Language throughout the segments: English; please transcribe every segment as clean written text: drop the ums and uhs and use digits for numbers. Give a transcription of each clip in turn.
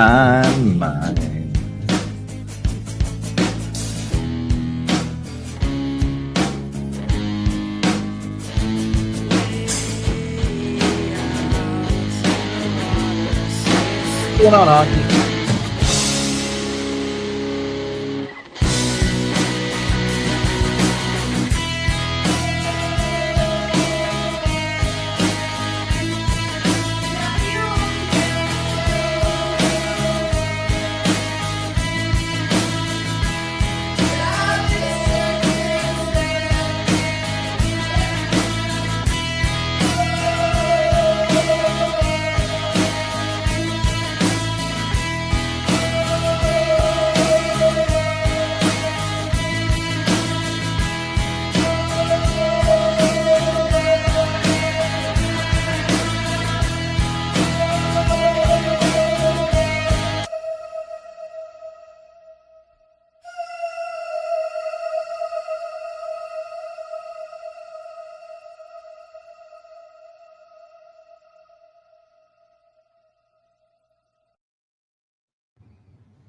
my mind. What's going on, Aki?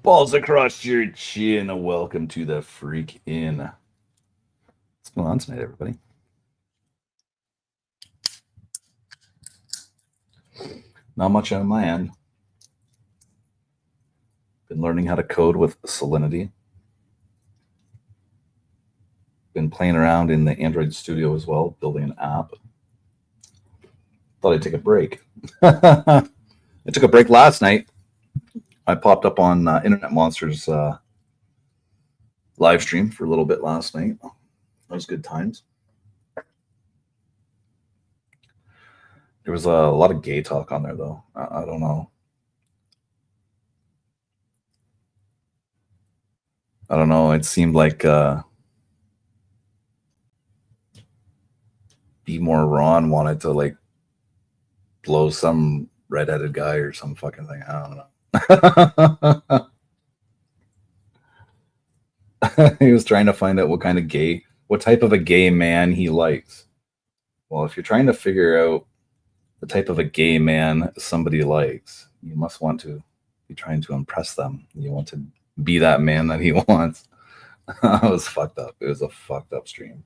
Balls across your chin. Welcome to the Freak In. What's going on tonight, everybody? Not much on my end. Been learning how to code with Salinity. Been playing around in the Android Studio as well, building an app. Thought I'd take a break. I took a break last night. I popped up on Internet Monsters live stream for a little bit last night. That was good times. There was a lot of gay talk on there, though. I don't know. I don't know. It seemed like Be More Ron wanted to like blow some redheaded guy or some fucking thing. I don't know. He was trying to find out what type of a gay man he likes. Well, if you're trying to figure out the type of a gay man somebody likes, you must want to be trying to impress them. You want to be that man that he wants. It was fucked up. It was a fucked up stream.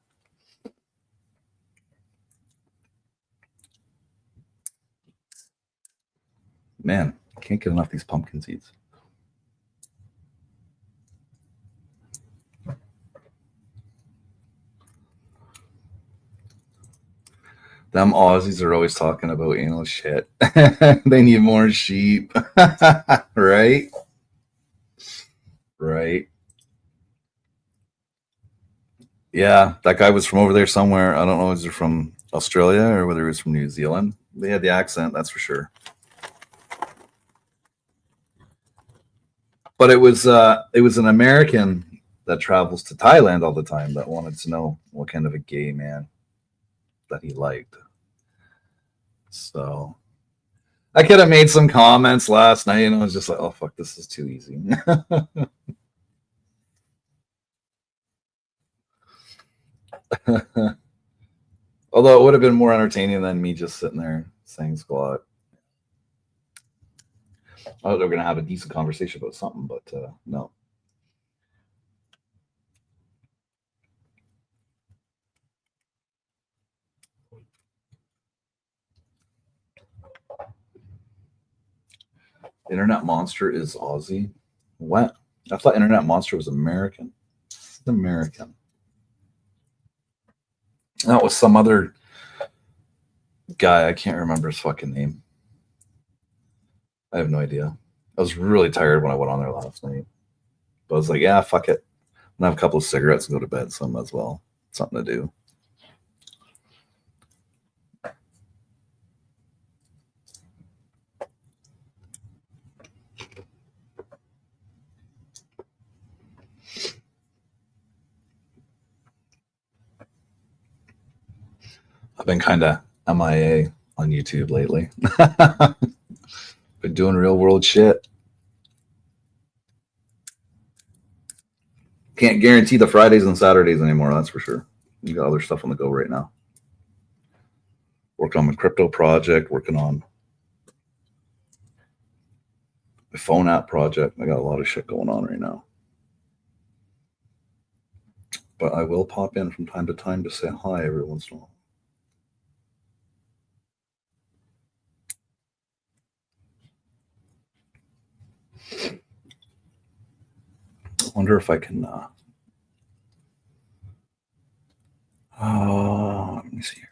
Man, I can't get enough of these pumpkin seeds. Them Aussies are always talking about anal shit. They need more sheep. Right? Right. Yeah, that guy was from over there somewhere. I don't know if he was from Australia or whether he was from New Zealand. They had the accent, that's for sure. But it was an American that travels to Thailand all the time that wanted to know what kind of a gay man that he liked. So I could have made some comments last night, and I was just like, "Oh fuck, this is too easy." Although it would have been more entertaining than me just sitting there saying squat. I thought they were going to have a decent conversation about something, but no. Internet Monster is Aussie. What? I thought Internet Monster was American. It's American. That was some other guy. I can't remember his fucking name. I have no idea. I was really tired when I went on there last night. But I was like, yeah, fuck it. I'm gonna have a couple of cigarettes and go to bed, so I might as well. Something to do. I've been kind of MIA on YouTube lately. Been doing real world shit. Can't guarantee the Fridays and Saturdays anymore, that's for sure. You got other stuff on the go right now. Working on a crypto project, working on My phone app project. I got a lot of shit going on right now. But I will pop in from time to time to say hi every once in a while. I wonder if I can. Let me see here.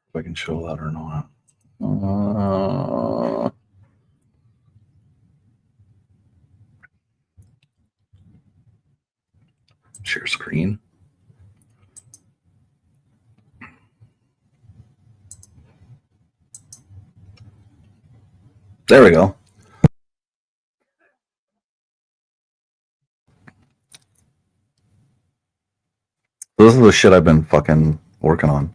If I can show that or not. Share screen. There we go. This is the shit I've been fucking working on.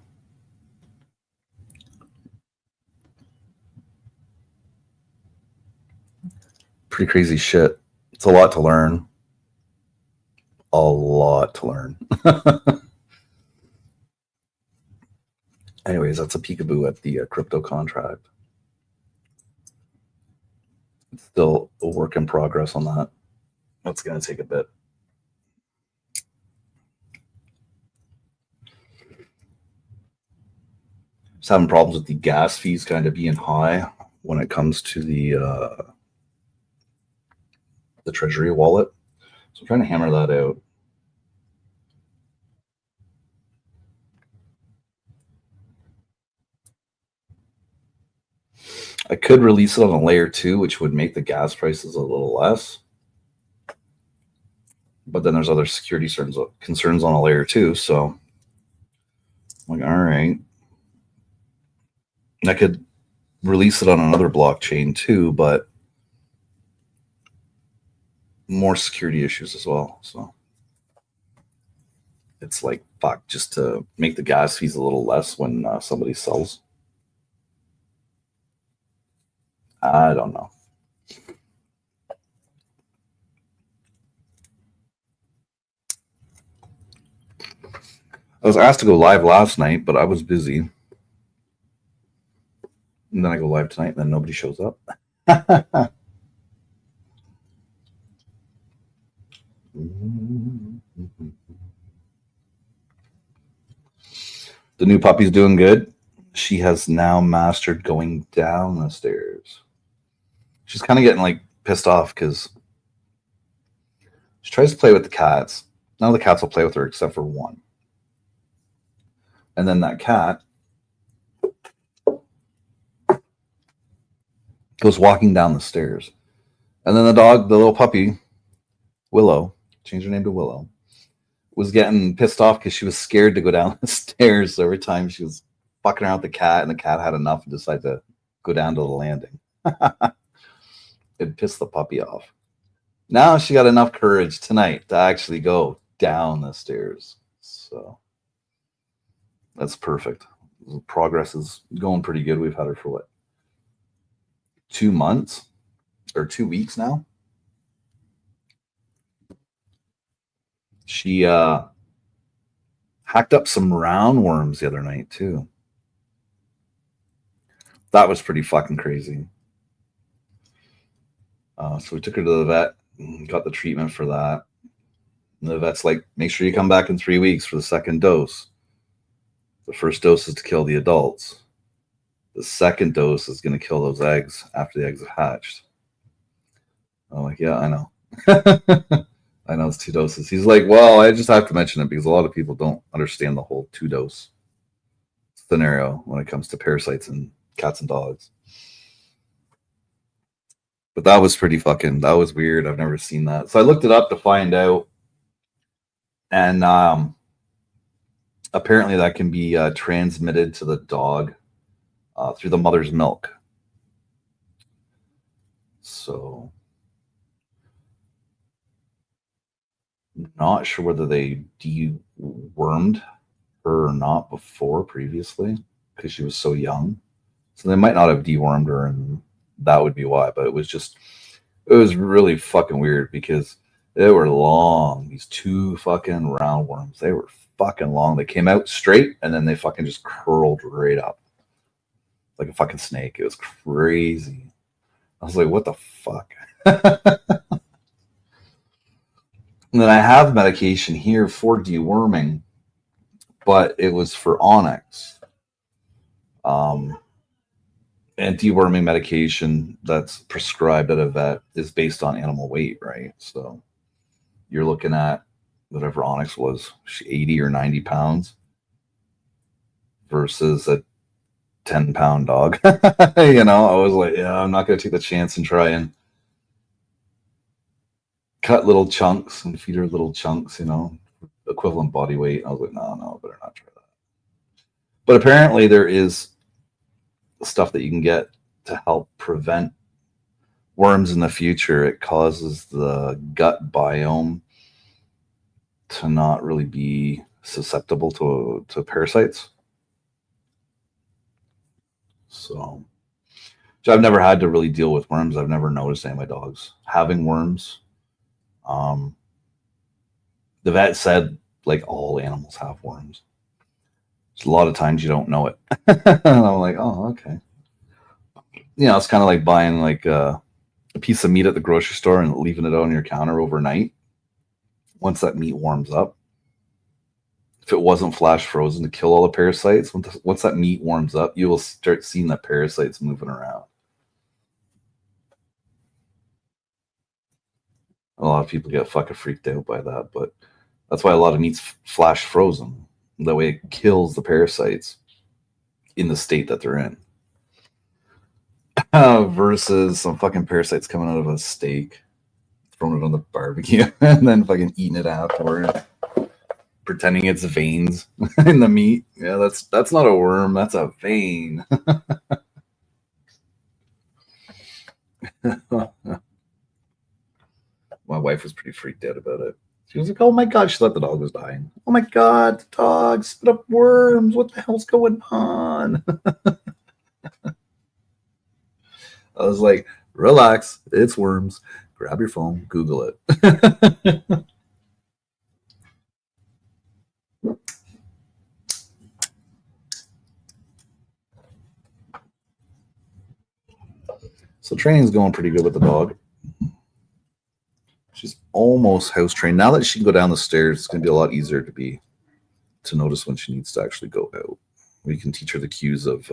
Pretty crazy shit. It's a lot to learn. A lot to learn. Anyways, that's a peekaboo at the crypto contract. It's still a work in progress on that. That's going to take a bit. Just having problems with the gas fees kind of being high when it comes to the Treasury wallet. So I'm trying to hammer that out. I could release it on a layer 2, which would make the gas prices a little less. But then there's other security concerns on a layer 2. So I'm like, all right. I could release it on another blockchain too, but more security issues as well. So it's like, fuck, just to make the gas fees a little less when somebody sells. I don't know. I was asked to go live last night, but I was busy. And then I go live tonight, and then nobody shows up. The new puppy's doing good. She has now mastered going down the stairs. She's kind of getting like pissed off because she tries to play with the cats. None of the cats will play with her except for one. And then that cat goes walking down the stairs. And then the dog, the little puppy, Willow, changed her name to Willow, was getting pissed off because she was scared to go down the stairs. So every time she was fucking around with the cat, and the cat had enough and decided to go down to the landing. It pissed the puppy off. Now she got enough courage tonight to actually go down the stairs. So that's perfect. Progress is going pretty good. We've had her for what, 2 months or 2 weeks now. She hacked up some roundworms the other night too. That was pretty fucking crazy. So we took her to the vet, got the treatment for that. And the vet's like, make sure you come back in 3 weeks for the second dose. The first dose is to kill the adults. The second dose is going to kill those eggs after the eggs have hatched. I'm like, yeah, I know. I know it's 2 doses. He's like, well, I just have to mention it because a lot of people don't understand the whole 2-dose scenario when it comes to parasites in cats and dogs. But that was pretty fucking, that was weird. I've never seen that. So I looked it up to find out. And apparently that can be transmitted to the dog through the mother's milk. So not sure whether they dewormed her or not before previously because she was so young. So they might not have dewormed her, and that would be why. But it was really fucking weird because they were long. These two fucking roundworms, they were fucking long. They came out straight, and then they fucking just curled right up like a fucking snake. It was crazy. I was like, what the fuck? And then I have medication here for deworming, but it was for onyx. And deworming medication that's prescribed at a vet is based on animal weight, right? So you're looking at whatever onyx was, 80 or 90 pounds versus a 10-pound dog. You know, I was like, yeah, I'm not going to take the chance and try and cut little chunks and feed her little chunks, you know, equivalent body weight. I was like, no, better not try that. But apparently there is stuff that you can get to help prevent worms in the future. It causes the gut biome to not really be susceptible to parasites. So I've never had to really deal with worms. I've never noticed any of my dogs having worms. The vet said like all animals have worms. There's a lot of times you don't know it. And I'm like, oh, okay. You know, it's kind of like buying like a piece of meat at the grocery store and leaving it on your counter overnight. Once that meat warms up, if it wasn't flash frozen to kill all the parasites, once that meat warms up, you will start seeing the parasites moving around. A lot of people get fucking freaked out by that, but that's why a lot of meat's flash frozen. That way it kills the parasites in the state that they're in. Versus some fucking parasites coming out of a steak, throwing it on the barbecue, and then fucking eating it afterward, pretending it's veins in the meat. Yeah, that's not a worm, that's a vein. My wife was pretty freaked out about it. She was like, oh my God, she thought the dog was dying. Oh my God, the dog spit up worms. What the hell's going on? I was like, relax, it's worms. Grab your phone, Google it. So training's going pretty good with the dog. She's almost house trained. Now that she can go down the stairs, it's going to be a lot easier to notice when she needs to actually go out. We can teach her the cues of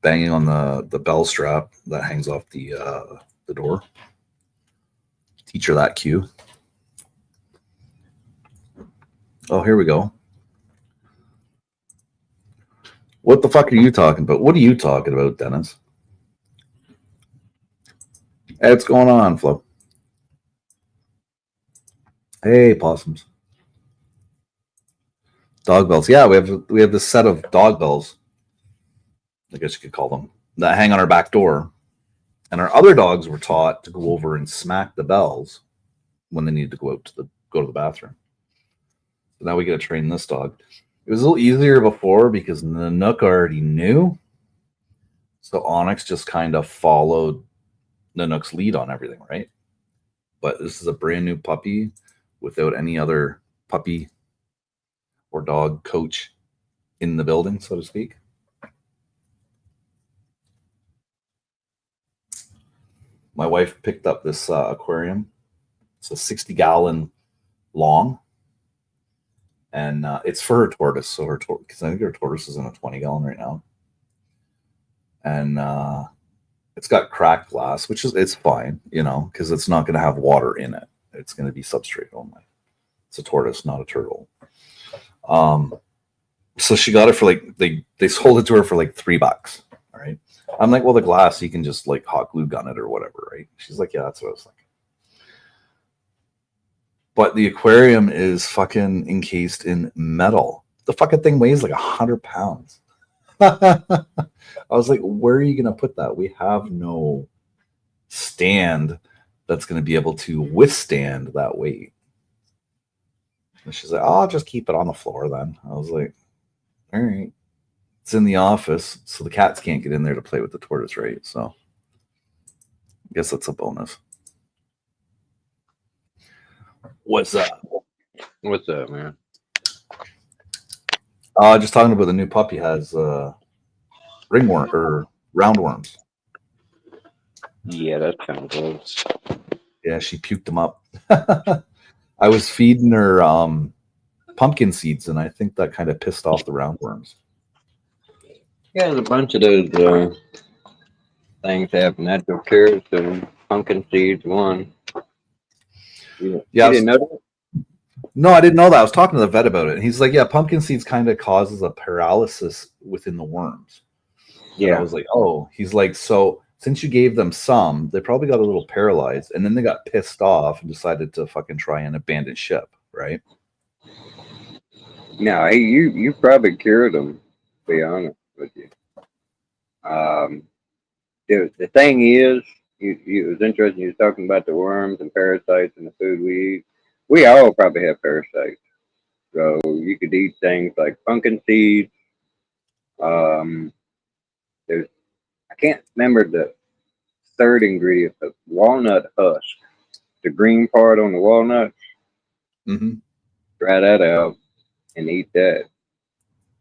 banging on the bell strap that hangs off the door. Teach her that cue. Oh, here we go. What the fuck are you talking about? What are you talking about, Dennis? Hey, what's going on, Flo? Hey, possums. Dog bells. Yeah, we have this set of dog bells, I guess you could call them, that hang on our back door. And our other dogs were taught to go over and smack the bells when they need to go to the bathroom. So now we get to train this dog. It was a little easier before because Nanook already knew. So Onyx just kind of followed Nanook's lead on everything, right? But this is a brand new puppy without any other puppy or dog coach in the building, so to speak. My wife picked up this aquarium. It's a 60-gallon long, and it's for her tortoise. So because I think her tortoise is in a 20-gallon right now, and it's got cracked glass, which it's fine, you know, because it's not going to have water in it. It's going to be substrate only. It's a tortoise, not a turtle. So she got it for like they sold it to her for like $3. All right. I'm like, well, the glass you can just like hot glue gun it or whatever, right? She's like, yeah, that's what I was thinking. But the aquarium is fucking encased in metal. The fucking thing weighs like 100 pounds. I was like, where are you going to put that? We have no stand that's going to be able to withstand that weight. And she's like, oh, I'll just keep it on the floor then. I was like, all right. It's in the office, so the cats can't get in there to play with the tortoise, right? So I guess that's a bonus. What's up? What's up, man? Just talking about the new puppy has ringworm or roundworms. Yeah, that's kind of gross. Yeah, she puked them up. I was feeding her pumpkin seeds, and I think that kind of pissed off the roundworms. Yeah, there's a bunch of those things happen. Natural carrots and pumpkin seeds. One. Yeah, You didn't know that? no, I didn't know that. I was talking to the vet about it, and he's like, "Yeah, pumpkin seeds kind of causes a paralysis within the worms." And I Yeah. was like, "Oh," he's like, "So since you gave them some, they probably got a little paralyzed, and then they got pissed off and decided to fucking try and abandon ship, right?" No, hey, you probably cured them. To be honest with you. Um, the thing is, it was interesting. You were talking about the worms and parasites and the food we eat. We all probably have parasites. So you could eat things like pumpkin seeds. Um, there's I can't remember the third ingredient, but walnut husk, the green part on the walnut. Mm-hmm. Try that out and eat that.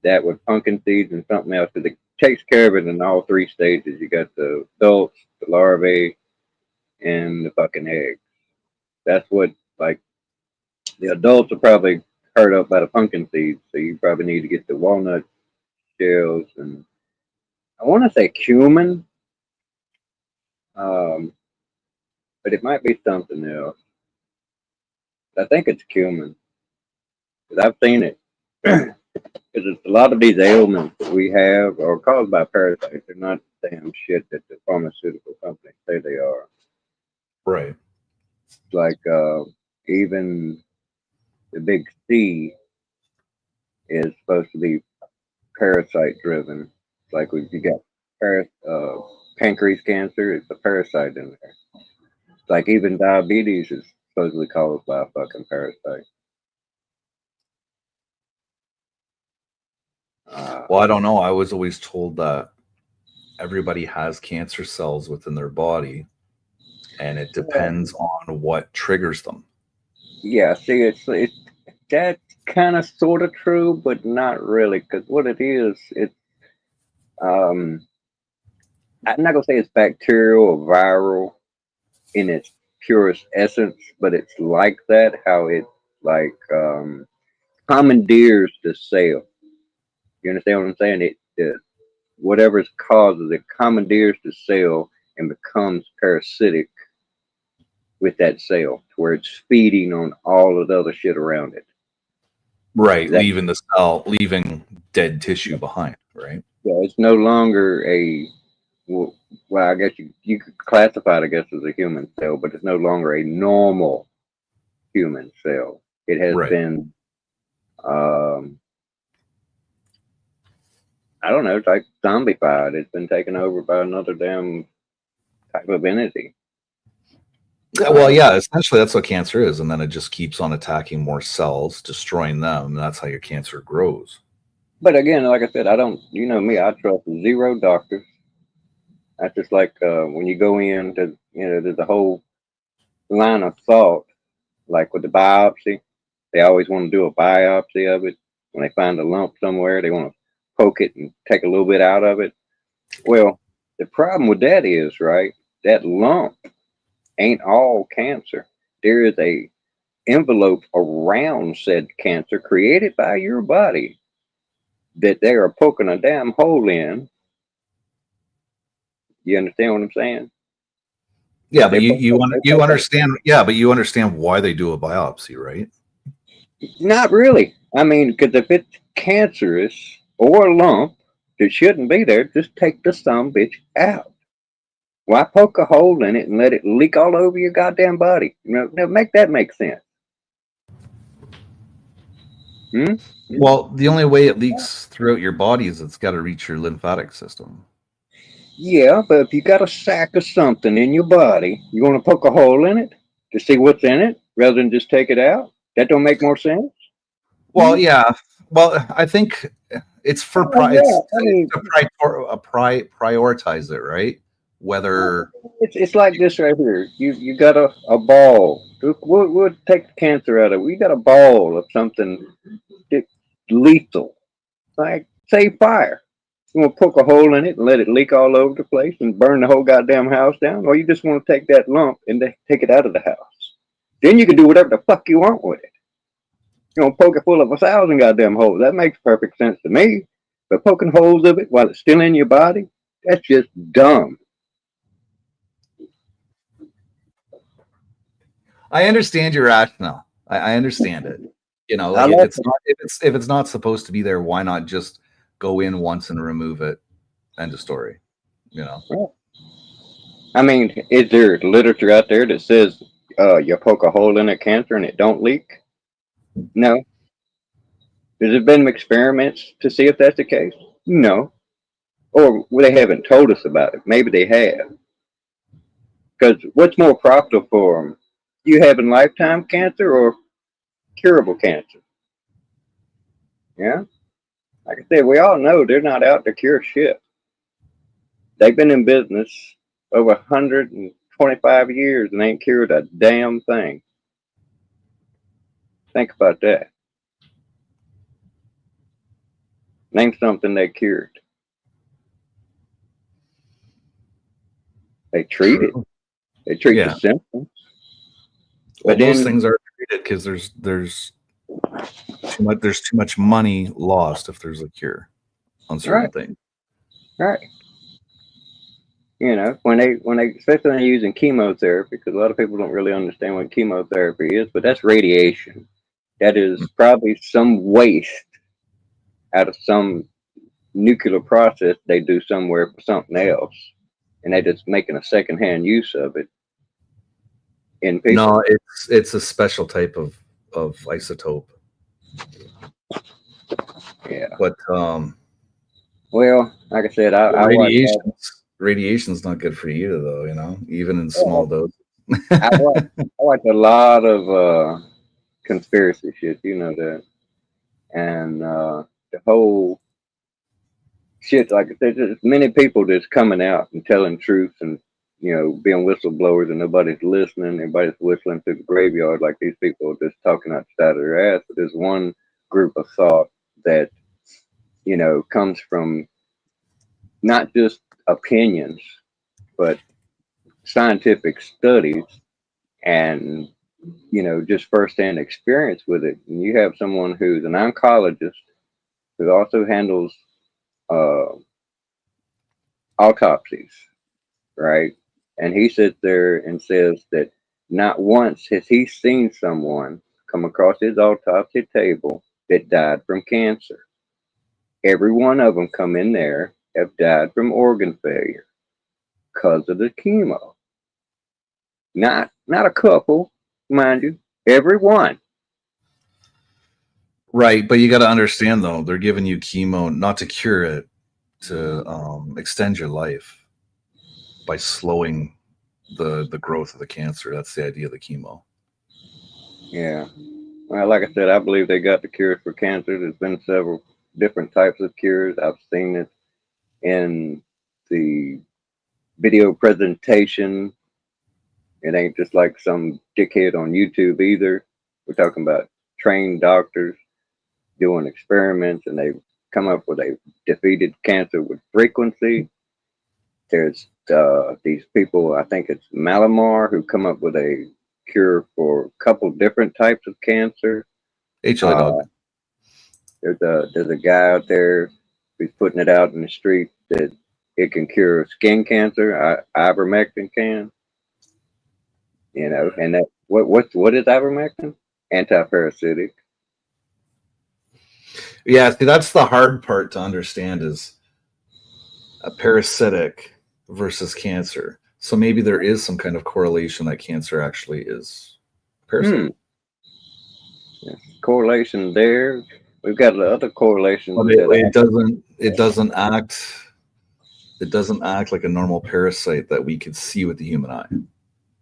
That with pumpkin seeds and something else, because it takes care of it in all three stages. You got the adults, the larvae, and the fucking eggs. That's what, like, the adults are probably hurt up by the pumpkin seeds, so you probably need to get the walnut shells and I want to say cumin, um, but it might be something else. I think it's cumin because I've seen it. Because a lot of these ailments that we have are caused by parasites. They're not damn shit that the pharmaceutical companies say they are. Right. Like even the big C is supposed to be parasite driven. Like when you got pancreas cancer, it's a parasite in there. Like even diabetes is supposedly caused by a fucking parasite. Uh, Well, I don't know. I was always told that everybody has cancer cells within their body, and it depends on what triggers them. yeah, see, it's that's kind of sort of true, but not really, because what it is, it's um, I'm not gonna say it's bacterial or viral in its purest essence, but it's like that. How it like commandeers the cell. You understand what I'm saying? Whatever's causes it commandeers the cell and becomes parasitic with that cell, to where it's feeding on all of the other shit around it. Right, That leaving the cell, leaving dead tissue behind. Right. yeah, it's no longer a well, I guess you could classify it, I guess, as a human cell, but it's no longer a normal human cell. It has Right. been, um, I don't know, it's like zombified. It's been taken over by another damn type of entity. Yeah, well, Uh, yeah, essentially that's what cancer is, and then it just keeps on attacking more cells, destroying them, and that's how your cancer grows. but again, like I said, I don't, you know me, I trust zero doctors. That's just like when you go in to, there's a whole line of thought, like with the biopsy. They always want to do a biopsy of it. When they find a lump somewhere, they want to poke it and take a little bit out of it. Well, the problem with that is, right, that lump ain't all cancer. There is a envelope around said cancer created by your body that they are poking a damn hole in. You understand what I'm saying? Yeah, but They poke, they you poke a, understand. Yeah, but you understand why they do a biopsy, right? not really. I mean, because if it's cancerous or a lump that shouldn't be there, just take the some bitch out. Why poke a hole in it and let it leak all over your goddamn body? Now make that make sense. Hmm? Well, the only way it leaks throughout your body is it's got to reach your lymphatic system. Yeah, but if you got a sack of something in your body, you want to poke a hole in it to see what's in it rather than just take it out? That don't make more sense. Well, yeah. Well, I think It's for Oh, yeah. I it's mean, to prioritize it, right? Whether it's like this right here. You got a ball. We'll take the cancer out of it. We got a ball of something that's lethal, like say fire. You want to poke a hole in it and let it leak all over the place and burn the whole goddamn house down, or you just want to take that lump and take it out of the house. Then you can do whatever the fuck you want with it. You know, poke it full of 1,000 goddamn holes. That makes perfect sense to me. But poking holes of it while it's still in your body, that's just dumb. I understand your rationale. I understand it. You know, I like love if it's not supposed to be there, why not just go in once and remove it? End of story. You know. it. I mean, is there literature out there that says you poke a hole in a cancer and it don't leak? No. Has there been experiments to see if that's the case? No. Or they haven't told us about it. Maybe they have. Because what's more profitable for them? You having lifetime cancer or curable cancer? Yeah. Like I said, we all know they're not out to cure shit. They've been in business over 125 years and ain't cured a damn thing. Think about that. Name something they cured. They treat it. True. They treat the Yeah. symptoms. Well, But those then, things are treated because there's too much money lost if there's a cure on certain right, things. right. You know, when they especially when they're using chemotherapy, because a lot of people don't really understand what chemotherapy is, but that's radiation. That is probably some waste out of some nuclear process they do somewhere for something else, and they're just making a secondhand use of it in people. No, it's a special type of isotope. Yeah. But Well, like I said, I watch radiation's not good for you either, though. You know, even in yeah, small doses. I watch I watch a lot of conspiracy shit. You know that, and the whole shit. Like I said, there's many people that's coming out and telling truth and being whistleblowers, and nobody's listening. Everybody's whistling through the graveyard like these people are just talking out the side of their ass. But there's one group of thought that comes from not just opinions, but scientific studies and just firsthand experience with it. And you have someone who's an oncologist who also handles uh, autopsies, right? And he sits there and says that not once has he seen someone come across his autopsy table that died from cancer. Every one of them come in there have died from organ failure because of the chemo. Not a couple, mind you. Every one. Right, but you got to understand though, they're giving you chemo not to cure it, to extend your life by slowing the growth of the cancer. That's the idea of the chemo. Yeah. Well, like I said, I believe they got the cures for cancer. There's been several different types of cures. I've seen it in the video presentation. It ain't just like some dickhead on YouTube either. We're talking about trained doctors doing experiments, and they come up with a defeated cancer with frequency. There's these people, I think it's Malamar, who come up with a cure for a couple different types of cancer. HLA Uh, dog. there's a guy out there who's putting it out in the street that it can cure skin cancer. Ivermectin can, and that what is ivermectin? Anti-parasitic. Yeah, see, that's the hard part to understand is a parasitic versus cancer. So maybe there is some kind of correlation that cancer actually is Hmm. parasite. Yeah. Correlation there. We've got the other correlations But that it doesn't act like a normal parasite that we could see with the human eye.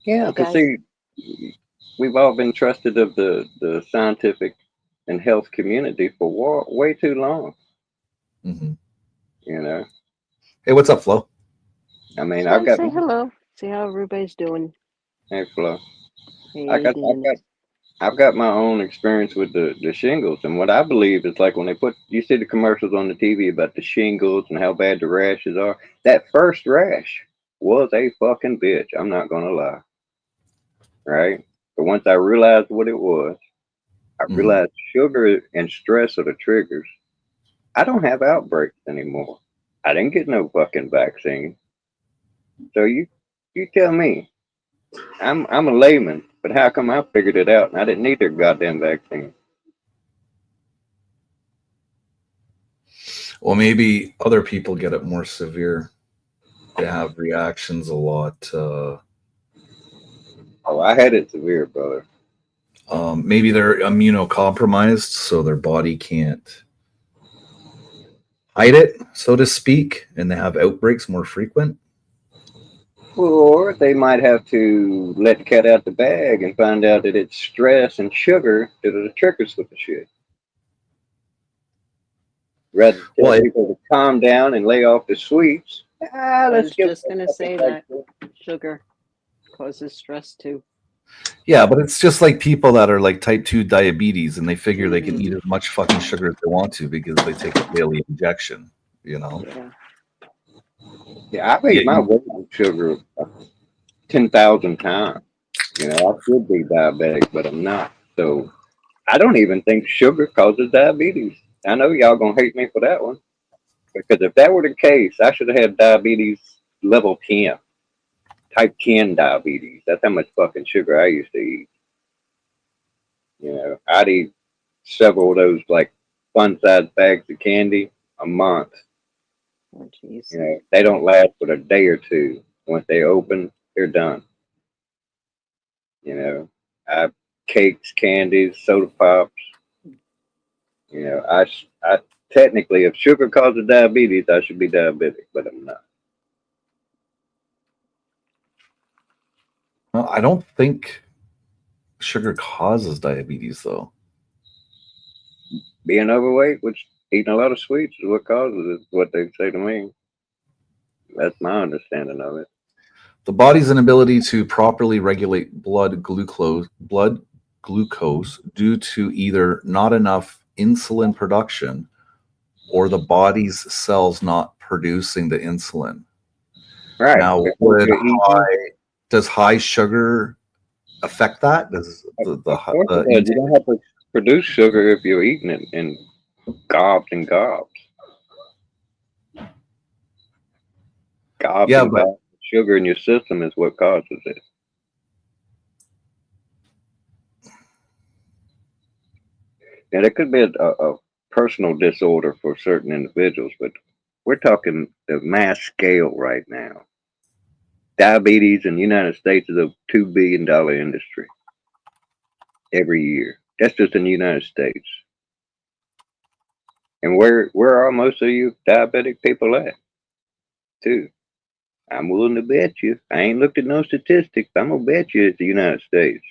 yeah, Hey because guys, see, we've all been trusted of the scientific and health community for way too long. Mhm. You know, Hey, what's up, Flo? I mean, Just I've want to got say hello. See how everybody's doing. hey Flo, I Hey, got Dan. I've got my own experience with the shingles, and what I believe is like when they put you see the commercials on the TV about the shingles and how bad the rashes are. That first rash was a fucking bitch. I'm not gonna lie, right? But once I realized what it was, I Mhm. realized sugar and stress are the triggers. I don't have outbreaks anymore. I didn't get no fucking vaccine. So you tell me, I'm a layman, but how come I figured it out and I didn't need their goddamn vaccine? Well, maybe other people get it more severe. They have reactions a lot. Oh, I had it severe, brother. Maybe they're immunocompromised, so their body can't hide it, so to speak, and they have outbreaks more frequent. Or they might have to let the cat out the bag and find out that it's stress and sugar that are the triggers for the shit. Rather than Well, tell people to calm down and lay off the sweets, I let's was give just them going to a fucking say that vaccine. sugar causes stress too. yeah, but it's just like people that are like type 2 diabetes and they figure they can Hmm. eat as much fucking sugar as they want to because they take a daily injection, you know? Yeah. Yeah, I've Yeah. ate my weight in sugar 10,000 times. You know, I should be diabetic, but I'm not. So I don't even think sugar causes diabetes. I know y'all gonna hate me for that one because if that were the case, I should have had diabetes level 10, type 10 diabetes. That's how much fucking sugar I used to eat. You know, I'd eat several of those like fun sized bags of candy a month. Oh, jeez. You know, they don't last but a day or two. Once they open, they're done. You know, I cakes, candies, soda pops. You know, I technically, if sugar causes diabetes, I should be diabetic, but I'm not. Well, I don't think sugar causes diabetes, though. Being overweight, which eating a lot of sweets is what causes it, is what they say to me. That's my understanding of it. The body's inability to properly regulate blood glucose due to either not enough insulin production or the body's cells not producing the insulin. Right. Now, Because you're eating. does high sugar affect that? Does Of course it the does. You intake? don't have to produce sugar if you're eating it in gobs and gobs. Gobs Yeah, and but gobs of sugar in your system is what causes it. Now, there could be a personal disorder for certain individuals, but we're talking the mass scale right now. Diabetes in the United States is a $2 billion industry every year. That's just in the United States. And where are most of you diabetic people at? Too. I'm willing to bet you. I ain't looked at no statistics. I'm gonna bet you it's the United States.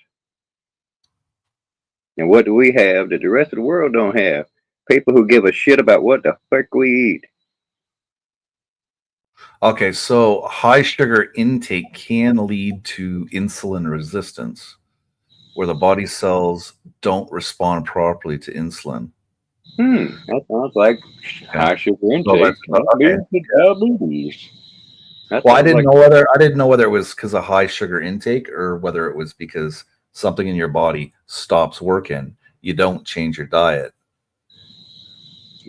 And what do we have that the rest of the world don't have? People who give a shit about what the fuck we eat. okay, so high sugar intake can lead to insulin resistance, where the body cells don't respond properly to insulin. That sounds like Okay, high sugar so intake that's can okay. lead to diabetes. That Well, sounds like I didn't know whether it was because of high sugar intake or whether it was because something in your body stops working. You don't change your diet,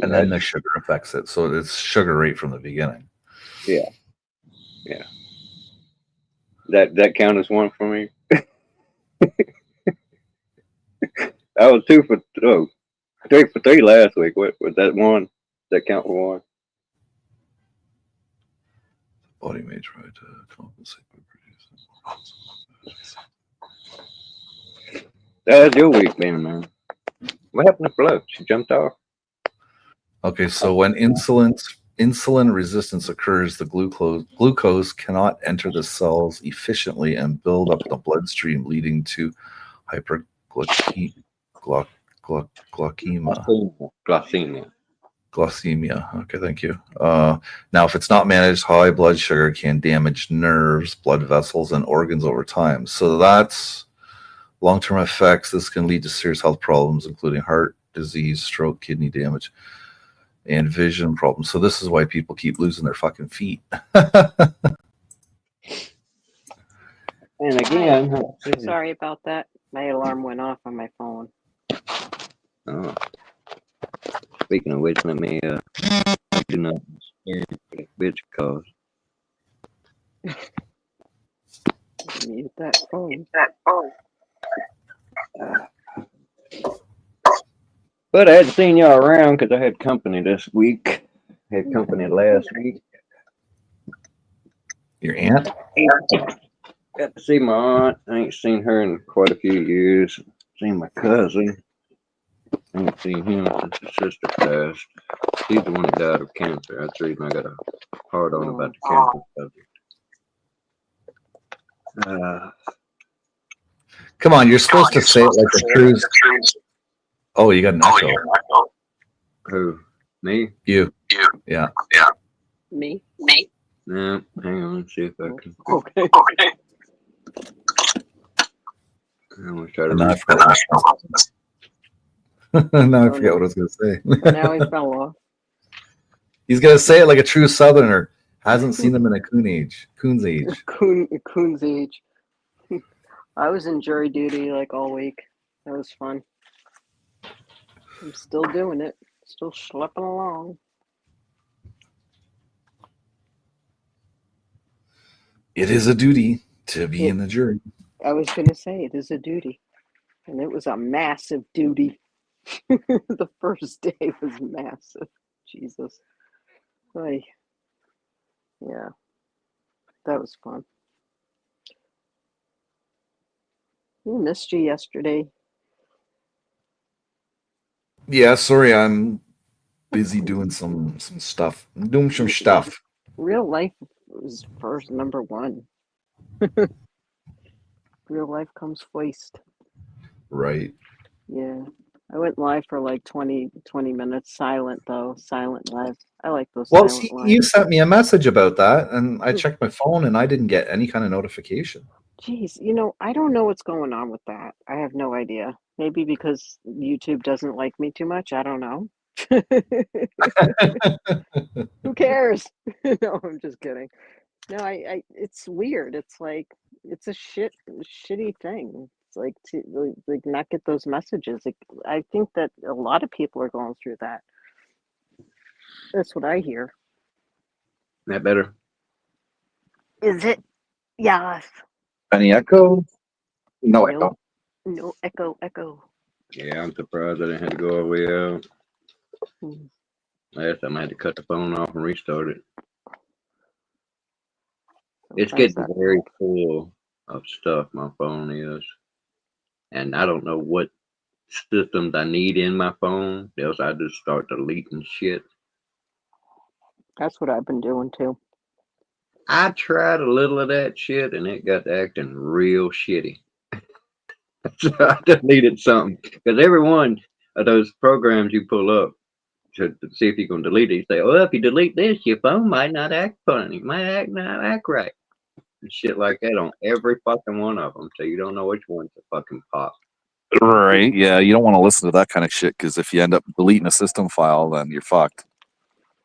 and then that's the sugar affects it. So it's sugar right from the beginning. yeah, yeah. That count as one for me. I was two for oh, 3 for 3 last week. What was that one? That count for one? Body may try to compensate by producing. That's your week, then, man. What happened to Flo? She jumped off. Okay, so when insulin resistance occurs, the glucose cannot enter the cells efficiently and build up in the bloodstream, leading to hyperglycemia. Glycemia. Glycemia. Glycemia. Okay, thank you. Now, if it's not managed, high blood sugar can damage nerves, blood vessels, and organs over time. So that's long-term effects. This can lead to serious health problems, including heart disease, stroke, kidney damage, and vision problems. So this is why people keep losing their fucking feet. And again, Sorry about that. My alarm went off on my phone. oh, speaking of which, let me do not bitch calls. Mute that phone. But I hadn't seen y'all around because I had company this week. Had company last week. Your aunt? Got to see my aunt. I ain't seen her in quite a few years. Seen my cousin. I ain't seen him since his sister passed. He's the one that died of cancer. That's the reason I got a hard on about the cancer subject. Come on, you're supposed to say it like a cruise. Oh, you got an echo. Who? Me? You. Yeah. Me? No, hang on. Let's see if I can. Okay. I'm going to try to Now I read. forgot now I forget what I was going to say. Now he fell off. He's going to say it like a true Southerner. Hasn't seen them in a coon's age. Coon's age. I was in jury duty like all week. That was fun. I'm still doing it. Still schlepping along. It is a duty to be in the jury. I was going to say it is a duty. And it was a massive duty. The first day was massive. Jesus. Oy. Yeah. That was fun. We missed you yesterday. Yeah, sorry, I'm busy doing some stuff. I'm doing some stuff. Real life was first, number one. Real life comes first. Right. Yeah. I went live for like 20 minutes. Silent though. Silent live. I like those Well, silent see, lives. you sent me a message about that, and I checked my phone, and I didn't get any kind of notification. Jeez, I don't know what's going on with that. I have no idea. Maybe because YouTube doesn't like me too much. I don't know. Who cares? No, I'm just kidding. No, it's weird. It's like it's a shitty thing. It's like to like not get those messages. Like, I think that a lot of people are going through that. That's what I hear. That better? Is it? Yes. Any echo? No echo. No echo. Yeah, I'm surprised I didn't have to go all the way out. Hmm. Last time I had to cut the phone off and restart it. It's Sometimes getting very full of stuff, my phone is. And I don't know what systems I need in my phone, else I just start deleting shit. That's what I've been doing too. I tried a little of that shit and it got acting real shitty. So I just needed something. Because every one of those programs you pull up to see if you can delete it, you say, oh, if you delete this, your phone might not act funny. It might not act right. And shit like that on every fucking one of them. So you don't know which one's a fucking pop. Right. Yeah, you don't want to listen to that kind of shit because if you end up deleting a system file, then you're fucked.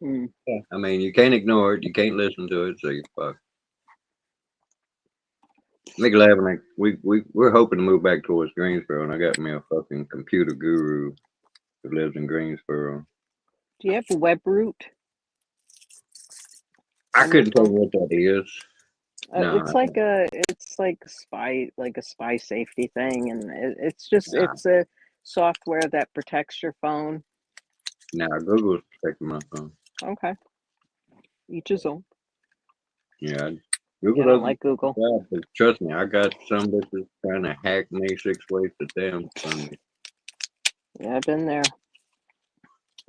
Mm. Yeah. I mean, you can't ignore it. You can't listen to it, so you're fucked. Make it laugh. Like we're hoping to move back towards Greensboro, and I got me a fucking computer guru who lives in Greensboro. Do you have WebRoot? I couldn't tell you what that is. No, It's like a spy safety thing, and it's a software that protects your phone. no, Google's protecting my phone. Okay, each his own. Yeah, Google I don't doesn't like Google. but trust me, I got some bitches trying to hack me 6 ways to damn Sunday. Yeah, I've been there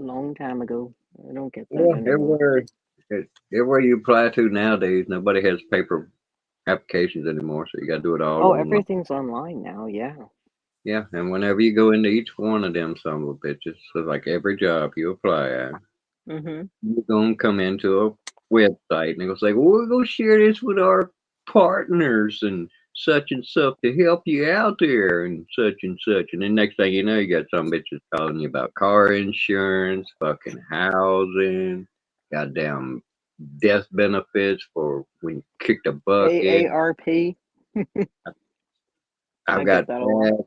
a long time ago. I don't get that Yeah, anymore. everywhere you apply to nowadays, nobody has paper applications anymore, so you got to do it all Oh, online. everything's online now. Yeah. Yeah, and whenever you go into each one of them son of a bitches, so like every job you apply at, Mm-hmm. You're gonna come into a website and they're gonna say, well, we're gonna share this with our partners and such to help you out there and such. And then next thing you know, you got some bitches calling you about car insurance, fucking housing, goddamn death benefits for when you kicked a bucket. AARP. I I've get got that a lot.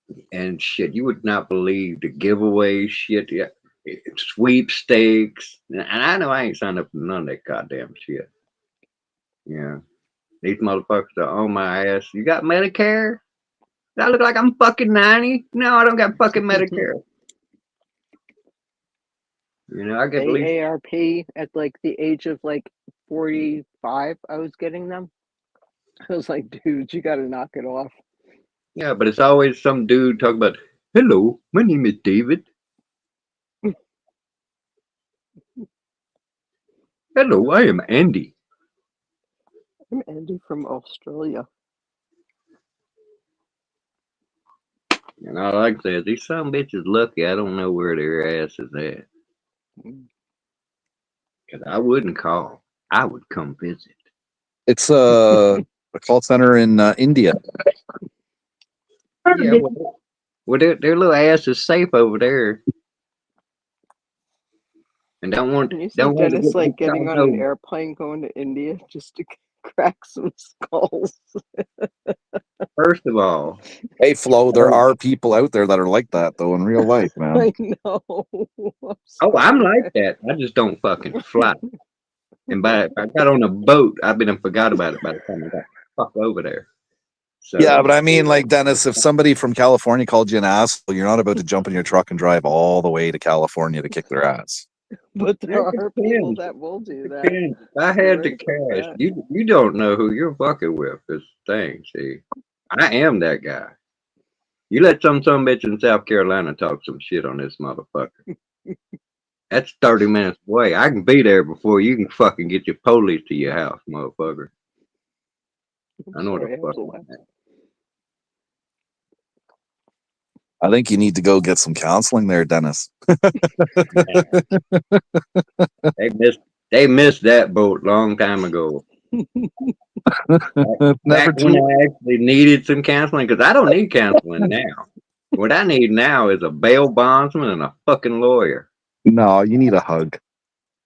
that and shit. You would not believe the giveaway shit. Yeah, sweepstakes. And I know I ain't signed up for none of that goddamn shit. Yeah. These motherfuckers are on my ass. You got Medicare? Do I look like I'm fucking 90? No, I don't got fucking Medicare. You know, I get at least. AARP at like the age of like 45, I was getting them. I was like, dude, you got to knock it off. Yeah, but it's always some dude talking about, hello, my name is David. Hello, I am Andy. I'm Andy from Australia. And all I can say is these some bitches lucky I don't know where their ass is at. Because I wouldn't call. I would come visit. It's a call center in India. Yeah, well their little ass is safe over there. And Can you see don't want to Dennis get like getting on an no. airplane going to India just to crack some skulls? First of all, Hey, Flo, there are people out there that are like that, though, in real life, man. I know. I'm like that. I just don't fucking fly. And if I got on a boat, I've been and forgot about it by the time I got fuck over there. So Yeah, but I mean, like, Dennis, if somebody from California called you an asshole, you're not about to jump in your truck and drive all the way to California to kick their ass. But there it are people depends. that will do It that. depends. If I had the cash, you don't know who you're fucking with. This thing, see, I am that guy. You let some bitch in South Carolina talk some shit on this motherfucker. That's 30 minutes away. I can be there before you can fucking get your police to your house, motherfucker. I know what the fuck I'm at. I think you need to go get some counseling there, Dennis. They missed that boat long time ago. Back when I actually needed some counseling, because I don't need counseling now. What I need now is a bail bondsman and a fucking lawyer. No, you need a hug.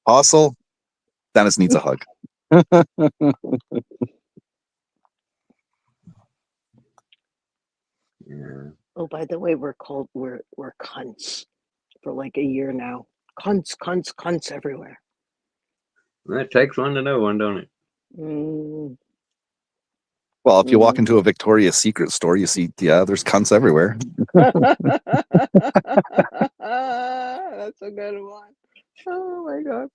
Hustle, Dennis needs a hug. Yeah. Oh, by the way, we're cunts for like a year now. Cunts everywhere. Well, it takes one to know one, don't it? Well, if you walk into a Victoria's Secret store, you see, there's cunts everywhere. That's a good one. Oh my god.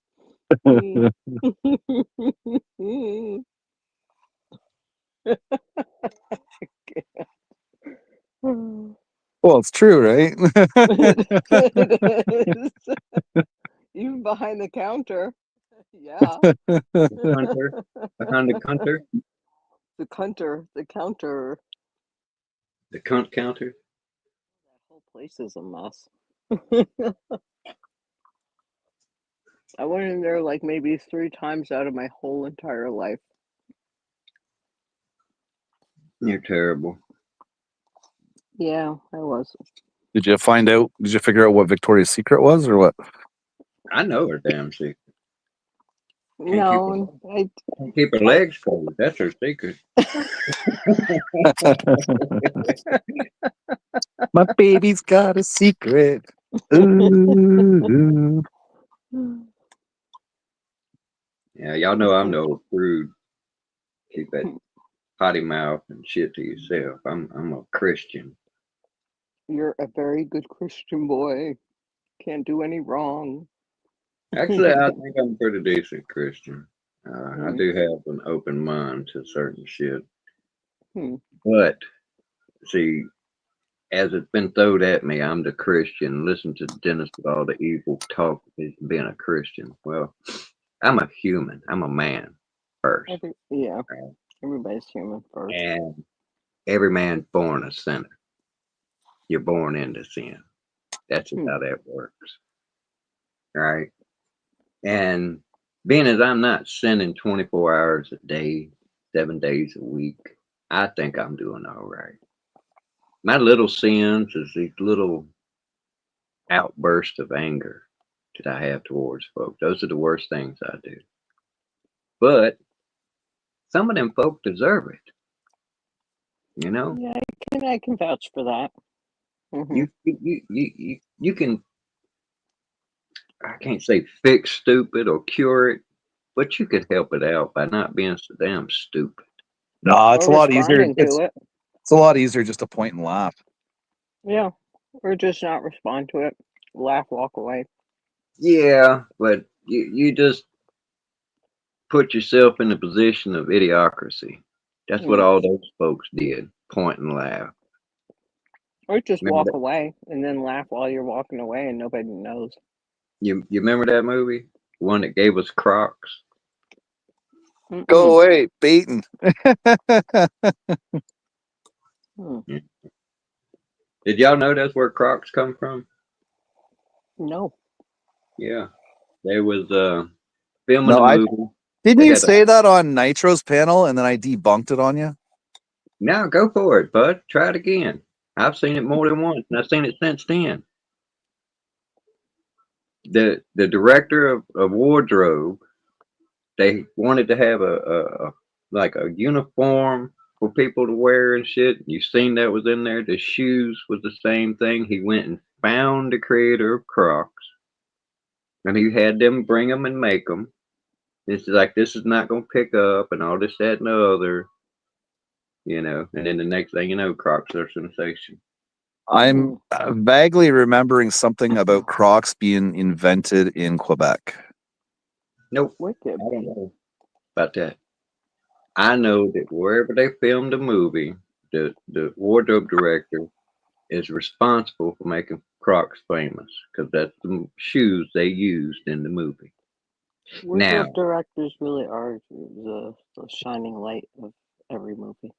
Well, it's true, right? It is. Even behind the counter. Yeah. Hunter, behind the counter, The counter. the cunt counter. That whole place is a mess. I went in there like maybe 3 times out of my whole entire life. You're terrible. Yeah, I was. Did you figure out what Victoria's Secret was or what? I know her damn secret. No, Can't keep her legs cold. That's her secret. My baby's got a secret. Ooh. Yeah, y'all know I'm the old prude. Keep that potty mouth and shit to yourself. I'm a Christian. You're a very good Christian boy. Can't do any wrong. Actually, I think I'm a pretty decent Christian. I do have an open mind to certain shit. But see, as it's been thrown at me, I'm the Christian. Listen to Dennis with all the evil talk of being a Christian. Well, I'm a human. I'm a man first. Yeah, everybody's human first. And every man's born a sinner. You're born into sin. That's just how that works. Right? And being as I'm not sinning 24 hours a day, 7 days a week, I think I'm doing all right. My little sins is these little outbursts of anger that I have towards folk. Those are the worst things I do. But some of them folk deserve it. You know, Yeah, I can vouch for that. Hmm. you can. I can't say fix stupid or cure it, but you could help it out by not being so damn stupid. No, it's Or a lot easier. responding to it. It's a lot easier just to point and laugh. Yeah. Or just not respond to it. Laugh, walk away. Yeah, but you just put yourself in the position of idiocracy. That's what Hmm. all those folks did. Point and laugh. Or just Remember walk that? away and then laugh while you're walking away and nobody knows. You remember that movie? The one that gave us Crocs. Mm-mm. Go away, baiting. Hmm. Yeah. Did y'all know that's where Crocs come from? No. Yeah, they was filming No, a I movie. didn't They you had a say that on Nitro's panel, and then I debunked it on you. now go for it, bud. Try it again. I've seen it more than once, and I've seen it since then. The director of wardrobe, they wanted to have a like a uniform for people to wear and shit. You seen that was in there. The shoes was the same thing. He went and found the creator of Crocs, and he had them bring them and make them. It's like this is not gonna pick up, and all this, that, and the other, you know. And then the next thing you know, Crocs are a sensation. I'm vaguely remembering something about Crocs being invented in Quebec. Nope, Wicked. I don't know about that. I know that wherever they filmed a movie, the wardrobe director is responsible for making Crocs famous because that's the shoes they used in the movie. Wardrobe Now, directors really are the shining light of every movie.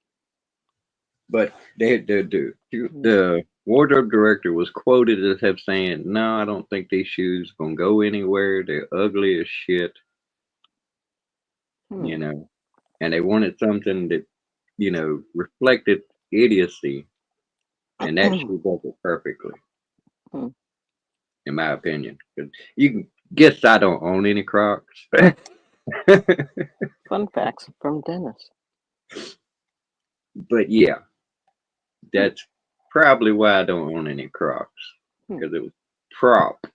but the wardrobe director was quoted as have saying, "No, I don't think these shoes gonna go anywhere. They're ugly as shit," Hmm. you know. And they wanted something that reflected idiocy, and that shoe does it perfectly, Hmm. in my opinion. 'Cause you can guess I don't own any Crocs. Fun facts from Dennis. But yeah, that's probably why I don't own any Crocs Hmm. because it was prop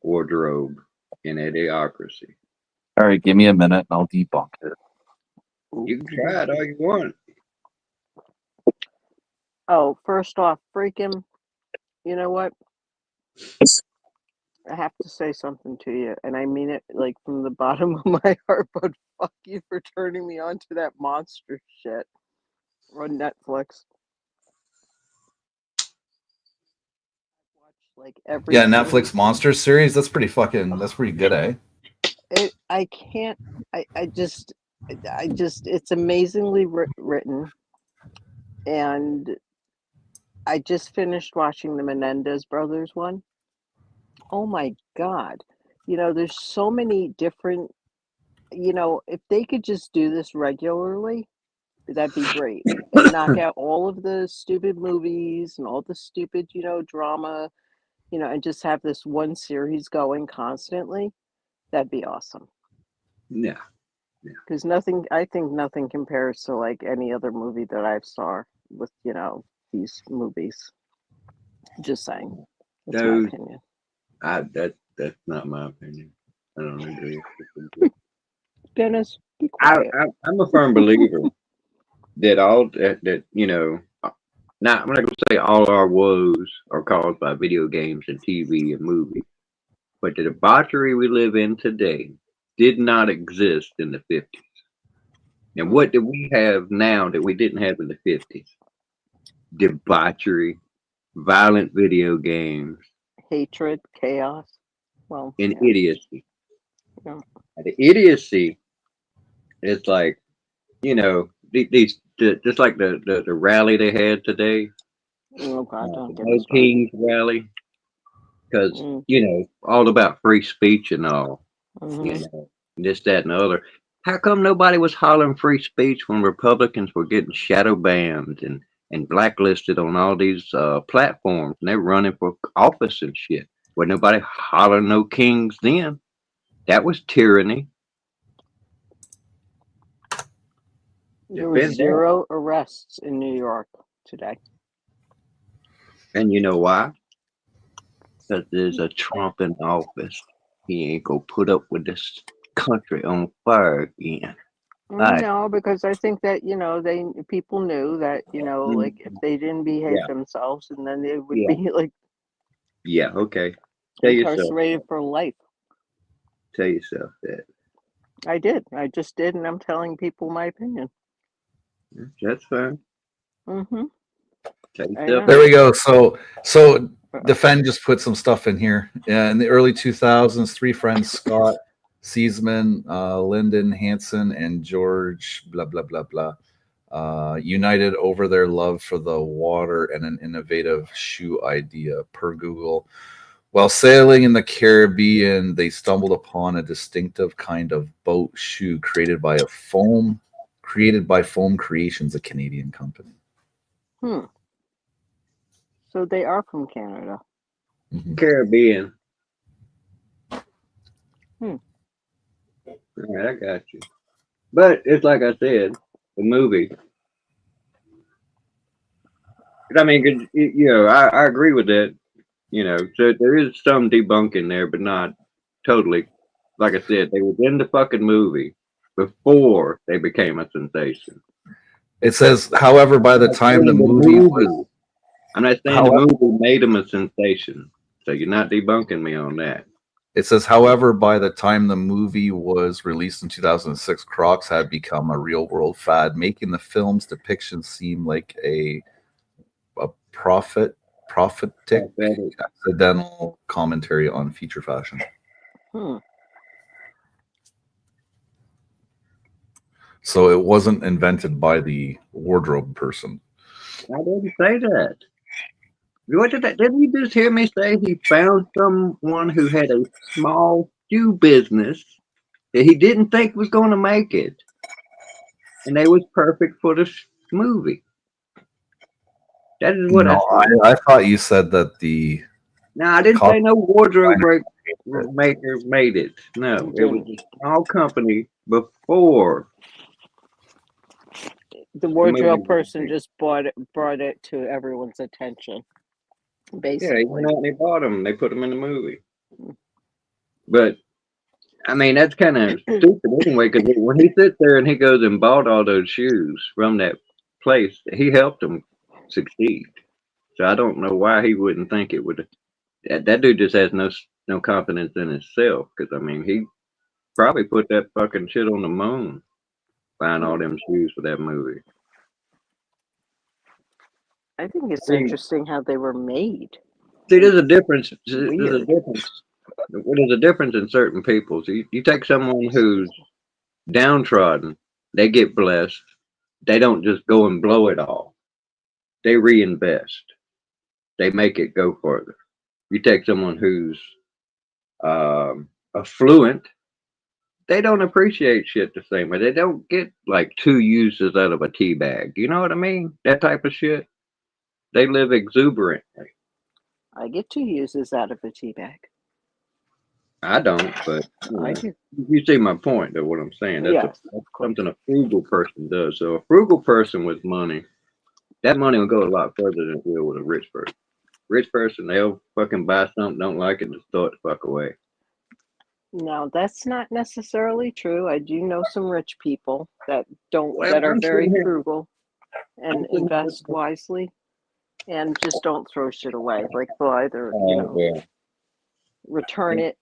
wardrobe in idiocracy. All right, give me a minute, and I'll debunk it. You can try it all you want. Oh, first off, freaking, you know what? I have to say something to you, and I mean it like from the bottom of my heart, but fuck you for turning me on to that monster shit on Netflix. I watched like every Yeah, single Netflix Monster series. That's pretty fucking. That's pretty good, eh? I can't I just it's amazingly written, and I just finished watching the Menendez brothers one. Oh my god. There's so many different, if they could just do this regularly, that'd be great. And knock out all of the stupid movies and all the stupid, drama, and just have this one series going constantly. That'd be awesome. Yeah. Because I think nothing compares to like any other movie that I've saw with, these movies. Just saying. That's my Those opinion. that's not my opinion. I don't agree. Dennis, be I, quiet. I'm a firm believer that not I'm not gonna say all our woes are caused by video games and TV and movies, but the debauchery we live in today did not exist in the 50s. And what do we have now that we didn't have in the 50s? Debauchery, violent video games, Hatred, chaos. Well, and yeah. idiocy. Yeah. And the idiocy is like, just like the rally they had today, Oh God, don't the get me No started. Kings rally, because Mm. all about free speech and all. You know, this, that, and the other. How come nobody was hollering free speech when Republicans were getting shadow banned and blacklisted on all these platforms and they're running for office and shit? Where nobody hollering no kings then? That was tyranny. There were Been there. 0 arrests in New York today. And you know why? Because there's a Trump in office. He ain't gonna put up with this country on fire again. Right. No, because I think that, you know, people knew that, you know, like if they didn't behave Yeah. themselves, and then they would Yeah. be like Yeah, okay. Tell yourself. incarcerated for life. Tell yourself that. I did. I just did, and I'm telling people my opinion. That's fine. Mm-hmm. Tell I yourself. know. There we go. So Defend just put some stuff in here. In the early 2000s, 3 friends, Scott Seisman, Lyndon Hanson, and George blah blah blah blah, united over their love for the water and an innovative shoe idea. Per Google, while sailing in the Caribbean, they stumbled upon a distinctive kind of boat shoe created by Foam Creations, a Canadian company. So they are from Canada. Mhm. Caribbean. Hmm. All right, I got you. But it's like I said, the movie. I mean, 'cause, you know, I agree with that. You know, so there is some debunking there, but not totally. Like I said, they was in the fucking movie before they became a sensation. It says, however, by the time the movie was, I'm not saying the movie made them a sensation. So you're not debunking me on that. it says, however, by the time the movie was released in 2006, Crocs had become a real world fad, making the film's depiction seem like a prophetic accidental commentary on future fashion. So it wasn't invented by the wardrobe person. I didn't say that. What didn't you just hear me say he found someone who had a small shoe business that he didn't think was going to make it, and they was perfect for the movie. That is what I said. I thought you said that the. No, I didn't say no wardrobe maker made it. No, it was a small company before. The wardrobe person just brought it to everyone's attention. Basically, yeah, he went out and they bought them. They put them in the movie. But I mean, that's kind of stupid anyway. Because when he sits there and he goes and bought all those shoes from that place, he helped them succeed. So I don't know why he wouldn't think it would. That dude just has no confidence in himself. Because I mean, he probably put that fucking shit on the moon, buying all them shoes for that movie. I think it's interesting how they were made. See, there's a difference. There's a difference. There's a difference in certain people. So you take someone who's downtrodden, they get blessed. They don't just go and blow it all. They reinvest. They make it go further. You take someone who's affluent, they don't appreciate shit the same way. They don't get like 2 uses out of a tea bag. You know what I mean? That type of shit. They live exuberantly. I get 2 uses out of a tea bag. I don't, but I do. You see my point, though. What I'm saying. That's something a frugal person does. So a frugal person with money, that money will go a lot further than it will with a rich person. Rich person, they'll fucking buy something, don't like it, just throw it the fuck away. No, that's not necessarily true. I do know some rich people that are very frugal and invest wisely, and just don't throw shit away. Like they'll either return it,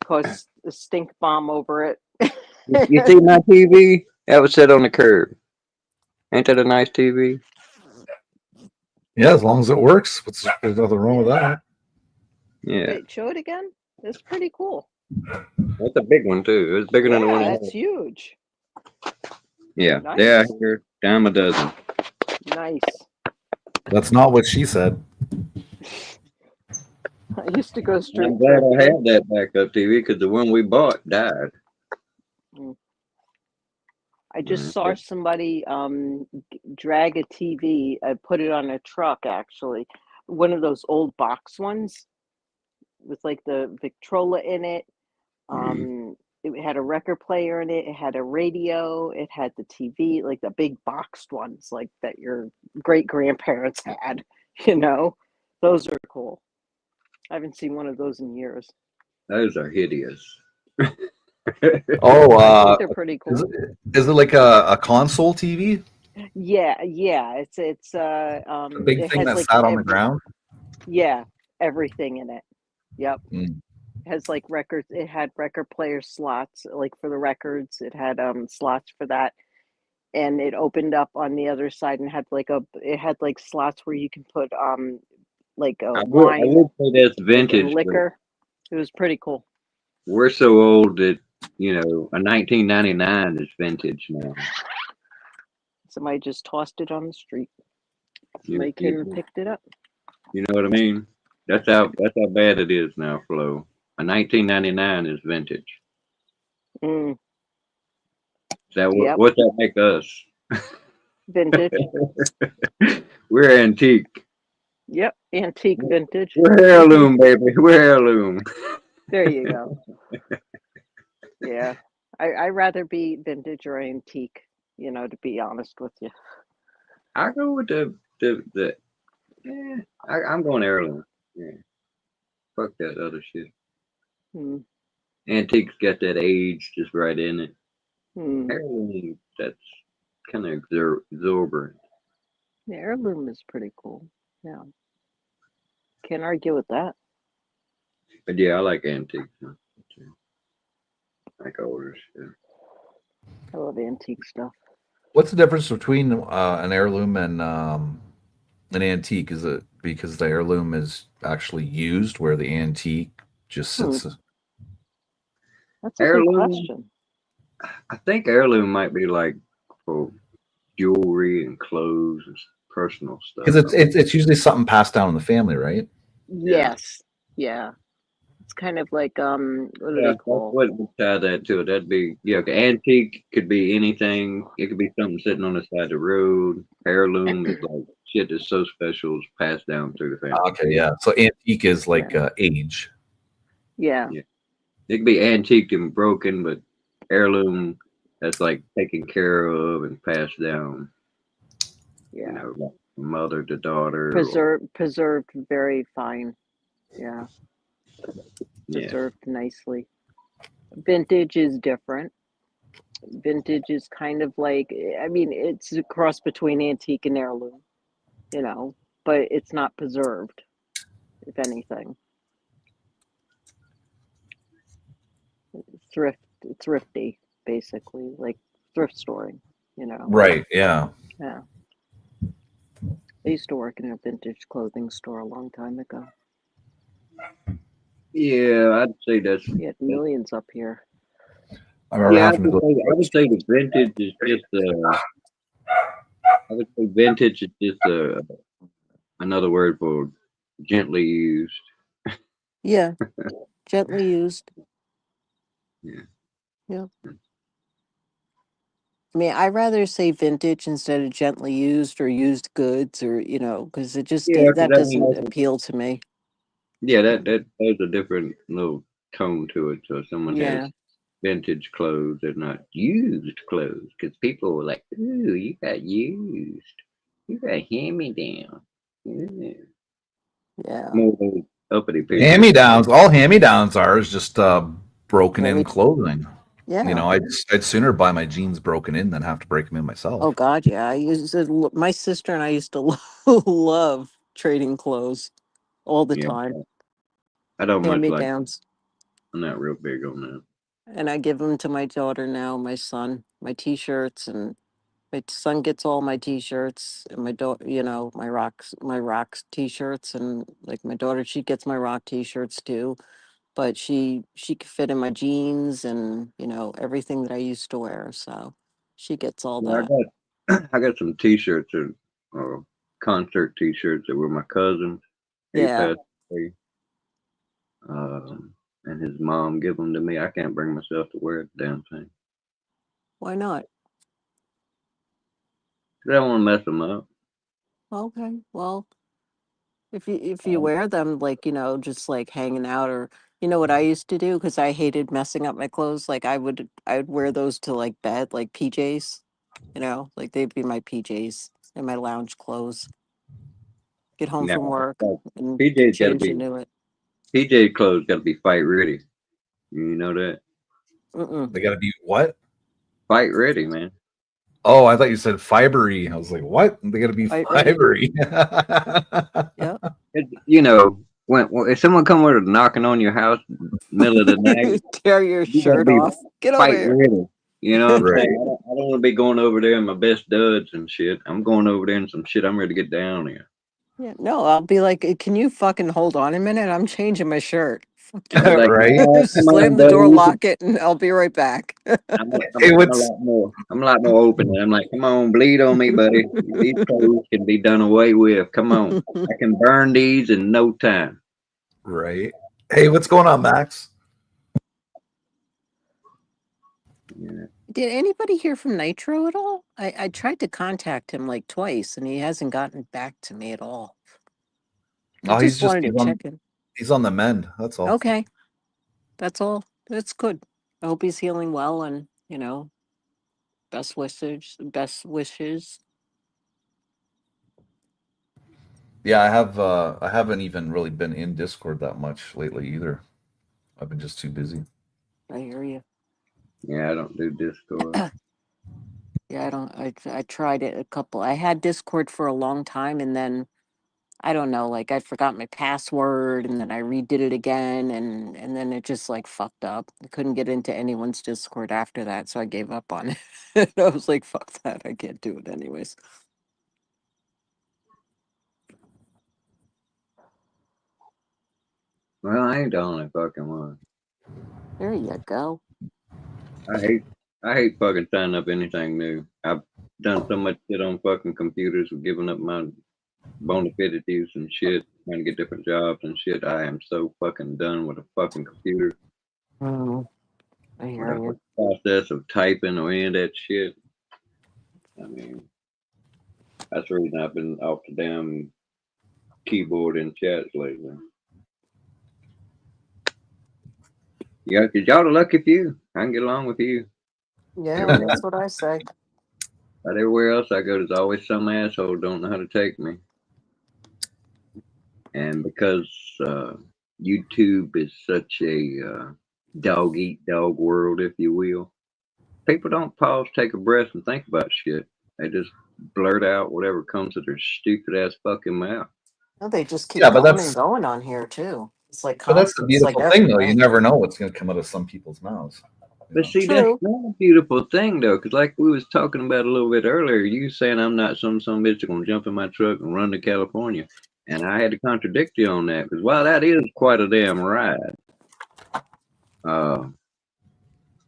cause a stink bomb over it. You see my TV? That was set on the curb. Ain't that a nice TV? Yeah, as long as it works, there's nothing wrong with that. Yeah. Wait, show it again. It's pretty cool. That's a big one too. It's bigger than the one. Yeah, it's huge. Yeah, nice. They're out here dime a dozen. Nice. That's not what she said. I used to go straight I'm glad I thrifting. had that backup TV because the one we bought died. Mm. I just saw somebody drag a TV. I put it on a truck, actually, one of those old box ones with like the Victrola in it. It had a record player in it. It had a radio. It had the TV, like the big boxed ones, like that your great grandparents had. You know, those are cool. I haven't seen one of those in years. Those are hideous. Oh, I think they're pretty is cool. is it like a console TV? Yeah, yeah. A big It thing has that like sat on the ground? yeah, everything in it. Yep. Mm. It has like records. It had record player slots, like for the records. It had slots for that, and it opened up on the other side and had like it had like slots where you can put like a I wine, would say that's like and vintage, but liquor. It was pretty cool. we're so old that a 1999 is vintage now. Somebody just tossed it on the street. You, Somebody came and you, picked it up. you know what I mean? That's how bad it is now, Flo. A 1999 is vintage. Mm, Is that yep, what that make us? vintage. We're antique. Yep, antique vintage. We're heirloom, baby. We're heirloom. There you go. Yeah, I rather be vintage or antique. To be honest with you. I go with the yeah. I'm going heirloom. Yeah. Fuck that other shit. Hmm. Antiques got that age just right in it. Hmm. Heirloom, that's kind of exorbitant. The heirloom is pretty cool. Yeah, can't argue with that. But yeah, I like antiques. Huh? I like older shit. I love antique stuff. What's the difference between an heirloom and an antique? Is it because the heirloom is actually used, where the antique just Hmm. sits? That's a good Heirloom, question. I think heirloom might be like for jewelry and clothes and personal stuff. Because it's usually something passed down in the family, right? Yeah. Yes. Yeah. It's kind of like what do Yeah, they that's call? what we tie that to. That'd be antique could be anything. It could be something sitting on the side of the road. Heirloom is like shit that's so special, it's passed down through the family. Okay, yeah. So antique is Yeah. like age. Yeah. Yeah, it could be antique and broken, but heirloom that's like taken care of and passed down. Yeah. Like mother to daughter, or Preserved very fine. Yeah. yeah, Preserved nicely. Vintage is different. Vintage is kind of like, I mean, it's a cross between antique and heirloom, but it's not preserved, if anything. Thrift, thrifty, basically, like thrift storing. Right. Yeah. Yeah. I used to work in a vintage clothing store a long time ago. yeah. I'd say We had millions up here. I remember yeah. having to go. I would say the vintage is just I would say vintage is just another word for gently used. Yeah, gently used. Yeah. Yeah. I mean, I rather say vintage instead of gently used or used goods or, because Yeah, because that I mean, doesn't appeal to me. yeah, that has a different little tone to it. So if someone has Yeah. vintage clothes, they're not used clothes because people were like, "Ooh, you got used, you got hand me down." Ooh. Yeah. More those uppity Hand people. me downs. All hand me downs are is just broken Hand in me, clothing. yeah. I'd sooner buy my jeans broken in than have to break them in Oh myself. God, yeah. My sister and I used to love trading clothes all the Yeah, time. I don't Hand much me like. downs. I'm not real big on that. And I give them to my daughter now, my son, my t-shirts, and my son gets all my t-shirts, and my daughter, my rocks t-shirts, and like my daughter, she gets my rock t-shirts too. But she could fit in my jeans and everything that I used to wear, so she gets all Yeah, that. I got some T-shirts or concert T-shirts that were my cousins. He Yeah, passed away. and his mom give them to me. I can't bring myself to wear the damn thing. Why not? 'Cause I don't want to mess them up. Okay, well, if you wear them like, just like hanging out, or what I used to do, because I hated messing up my clothes, like I would wear those to like bed, like PJs, like they'd be my PJs and my lounge clothes. Get home Now, from work like, and PJ's got to change be into it. PJ clothes got to be fight ready. You know that? Mm-mm. They got to be what? Fight ready, man. Oh, I thought you said fibery. I was like, what? They got to be Fight ready. fibery. Yep. When if someone come over knocking on your house middle of the night, Tear your you got to shirt be off. Get over fight here. ready. You know what I'm Right. saying? I don't want to be going over there in my best duds and shit. I'm going over there in some shit. I'm ready to get down here. Yeah, no, I'll be like, can you fucking hold on a minute? I'm changing my shirt. Fuck I'll be you. like, Right. no, come on, Slam the buddy. door, lock it, and I'll be right back. Hey, I'm a what's lot more. I'm a lot more open. I'm like, come on, bleed on me, buddy. These clothes can be done away with. Come on, I can burn these in no time. right? Hey, what's going on, Max? Yeah. Did anybody hear from Nitro at all? I tried to contact him like twice, and he hasn't gotten back to me at all. I Oh, just wanted to check in. he's on the mend. That's all. Okay, that's all. That's good. I hope he's healing well, and best wishes. Best wishes. Yeah, I haven't even really been in Discord that much lately either. I've been just too busy. I hear you. Yeah, I don't do Discord. Yeah, I don't. I tried it a couple. I had Discord for a long time, and then I don't know, like I forgot my password, and then I redid it again, and then it just like fucked up. I couldn't get into anyone's Discord after that, so I gave up on it. I was like, fuck that, I can't do it anyways. Well, I ain't the only fucking one. There you go. I hate fucking signing up anything new. I've done so much shit on fucking computers with giving up my bona fides and shit, trying to get different jobs and shit. I am so fucking done with a fucking computer, Mm, I with hear the you. whole process of typing or any of that shit. I mean, that's the reason I've been off the damn keyboard and chats lately. Yeah, cause y'all the lucky few. I can get along with you. Yeah, that's what I say. But everywhere else I go, there's always some asshole don't know how to take me. And because YouTube is such a dog eat dog world, if you will, people don't pause, take a breath, and think about shit. They just blurt out whatever comes to their stupid ass fucking mouth. No, they just keep Yeah, but going and that's going on here too. It's like the constant. It's like beautiful thing, every though. You night. never know what's going to come out of some people's mouths. But see, that's True. not a beautiful thing though, because like we was talking about a little bit earlier, you saying I'm not some bitch that's gonna jump in my truck and run to California, and I had to contradict you on that because while that is quite a damn ride, uh,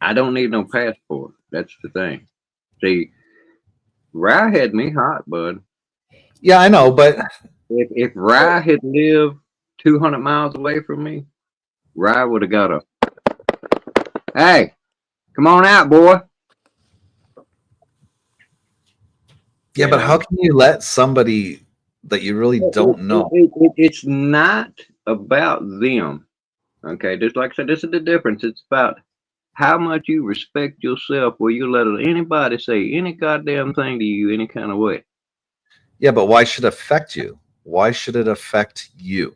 I don't need no passport. That's the thing. See, Rye had me hot, bud. Yeah, I know, but If Rye had lived 200 miles away from me, Rye would have got a hey, come on out, boy. yeah, You but how know, can you let somebody that you really don't know? it's not about them. Okay, just like I said, this is the difference. It's about how much you respect yourself, where you let anybody say any goddamn thing to you any kind of way. Yeah, but why should it affect you? Why should it affect you?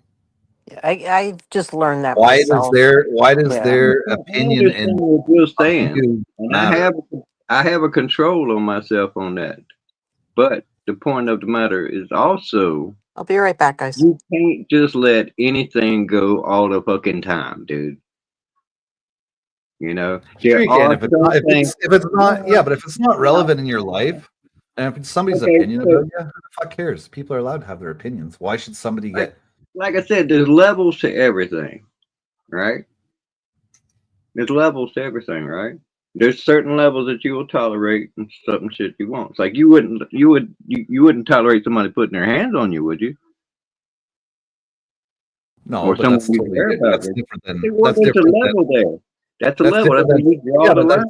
I just learned that Why does myself. Yeah. their I opinion understand and what you're saying, you and matter? I have a control on myself on that. But the point of the matter is also I'll be right back, guys. you can't just let anything go all the fucking time, dude. You know, Sure there you can. are If it's some not, things. if it's not, yeah, but if it's not relevant in your life, and if it's somebody's Okay, opinion so about you, who the fuck cares? People are allowed to have their opinions. Why should somebody like get? like I said, there's levels to everything, right? There's levels to everything, right? There's certain levels that you will tolerate and certain shit you won't. It's like you wouldn't tolerate somebody putting their hands on you, would you? No, or but someone that's you totally care about that's them. different See, than what, there's a level there. That's a that's level. different That's where than you draw yeah, the but line.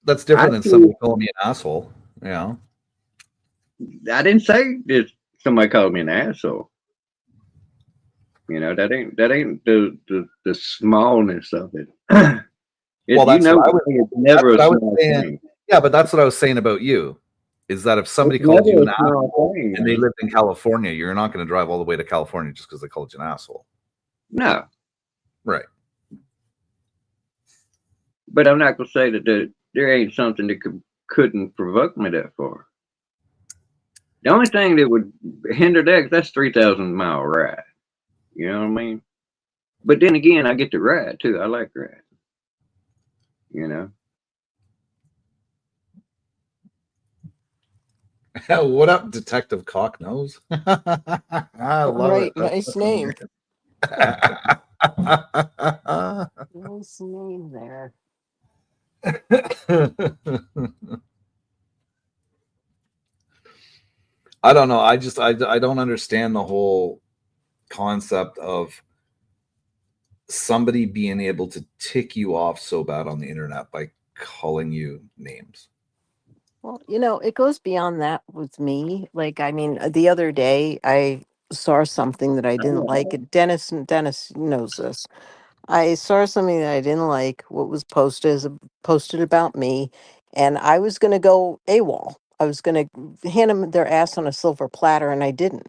that's I different than choose. somebody calling me an asshole. You know. I didn't say that somebody called me an asshole. You know, that ain't the smallness of it. Well, You that's know, what I to was me, it's that's never a what I was small saying. thing. Yeah, but that's what I was saying about you. Is that if It's somebody called you never an a small asshole thing, and they man. lived in California, you're not going to drive all the way to California just because they called you an asshole. No, Right. but I'm not gonna say that there ain't something that couldn't provoke me that far. The only thing that would hinder that, that's 3,000 mile ride. You know what I mean? But then again, I get to ride too. I like riding. You know. What up, Detective Cocknose? I love it. Right, nice name. That's Nice name there. I don't know. I don't understand the whole concept of somebody being able to tick you off so bad on the internet by calling you names. Well, it goes beyond that with me. Like, I mean, the other day I saw something that I didn't like. Dennis knows this. I saw something that I didn't like. What was posted about me, and I was going to go AWOL. I was going to hand them their ass on a silver platter, and I didn't.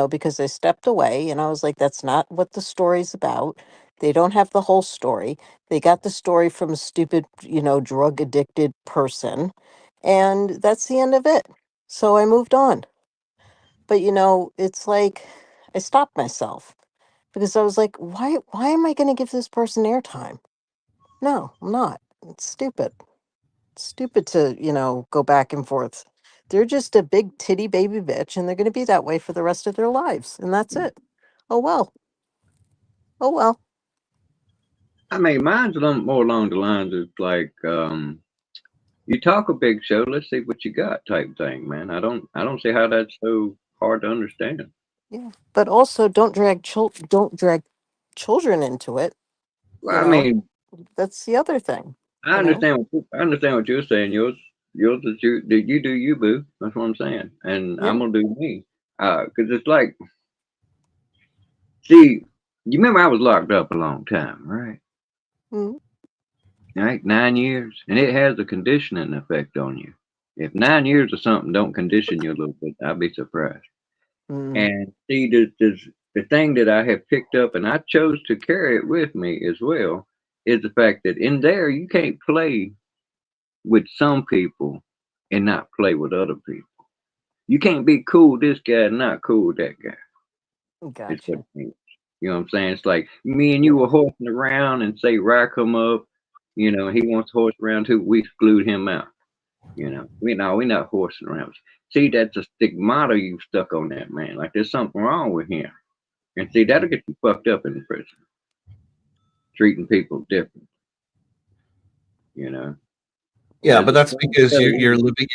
Because they stepped away and I was like, that's not what the story's about. They don't have the whole story. They got the story from a stupid, drug addicted person. And that's the end of it. So I moved on. But, it's like I stopped myself because I was like, why am I going to give this person airtime? No, I'm not. It's stupid. It's stupid to, go back and forth. They're just a big titty baby bitch and they're going to be that way for the rest of their lives. And that's it. Oh well. Oh well. I mean, mine's a little more along the lines of like, you talk a big show, let's see what you got type thing, man. I don't see how that's so hard to understand. Yeah. But also don't drag children into it, Well, you I know. mean, That's the other thing, I you know. understand I understand what you're saying. Yours is you do you, boo. That's what I'm saying, and I'm Yeah. gonna do me. Cause it's like, see, you remember I was locked up a long time, right? Mm, Right, 9 years, and it has a conditioning effect on you. If 9 years or something don't condition you a little bit, I'd be surprised. mm, And see, the thing that I have picked up, and I chose to carry it with me as well, is the fact that in there you can't play with some people and not play with other people. You can't be cool with this guy and not cool with that guy. Is what gotcha. it means. You know what I'm saying? It's like me and you Yeah. were horsing around and say Rock come up, he wants to horse around too. We exclude him out. We're not horsing around. See, that's a stigmata you stuck on that man. Like there's something wrong with him. And see, that'll get you fucked up in the prison, treating people different, you know. Yeah, There's but a that's strong because set of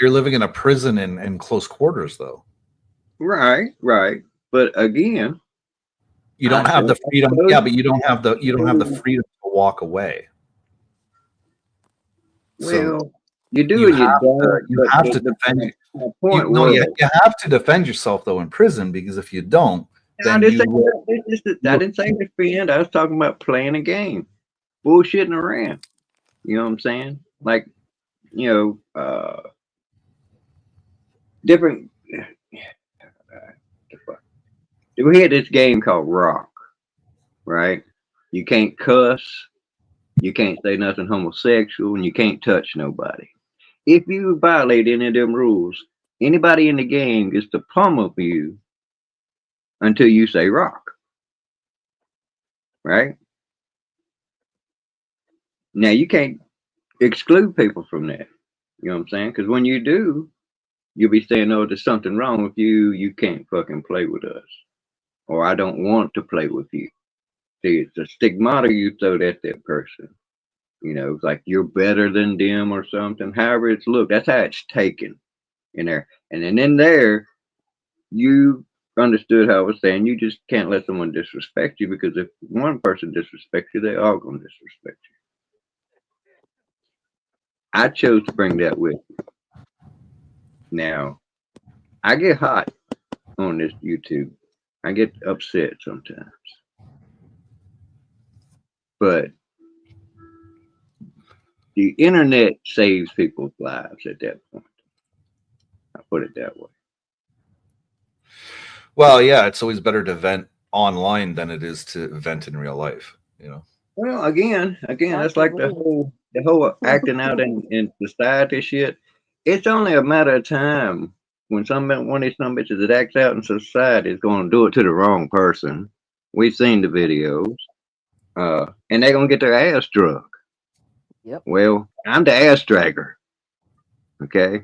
you're living in a prison in close quarters, though. right, right. But again, You I don't have said the I freedom. Yeah, chose but you don't have the to, freedom to walk away. So well, you do you and you have to don't. you But have the, to the defend my, you. my You point no, you, was, you have to defend yourself though in prison because if you don't, I then didn't you say will. I You didn't say defend. I was talking about playing a game, bullshitting around. You know what I'm saying? Like, you different. The fuck? We had this game called Rock, right? You can't cuss, you can't say nothing homosexual, and you can't touch nobody. If you violate any of them rules, anybody in the game gets to pummel you until you say rock, right? Now you can't exclude people from that. You know what I'm saying? Because when you do, you'll be saying, "Oh, there's something wrong with you. You can't fucking play with us," or "I don't want to play with you." See, it's a stigmata you throw at that person. It's like you're better than them or something. However it's looked, that's how it's taken in there. And then in there, you understood how I was saying. You just can't let someone disrespect you, because if one person disrespects you, they all gonna disrespect you. I chose to bring that with me. Now, I get hot on this YouTube. I get upset sometimes. But the internet saves people's lives at that point. I put it that way. Well, yeah, it's always better to vent online than it is to vent in real life. You know. Well, again, that's like the whole acting out in society shit. It's only a matter of time when one of these some bitches that acts out in society is going to do it to the wrong person. We've seen the videos, and they're gonna get their ass drug. Yep. Well, I'm the ass dragger. Okay.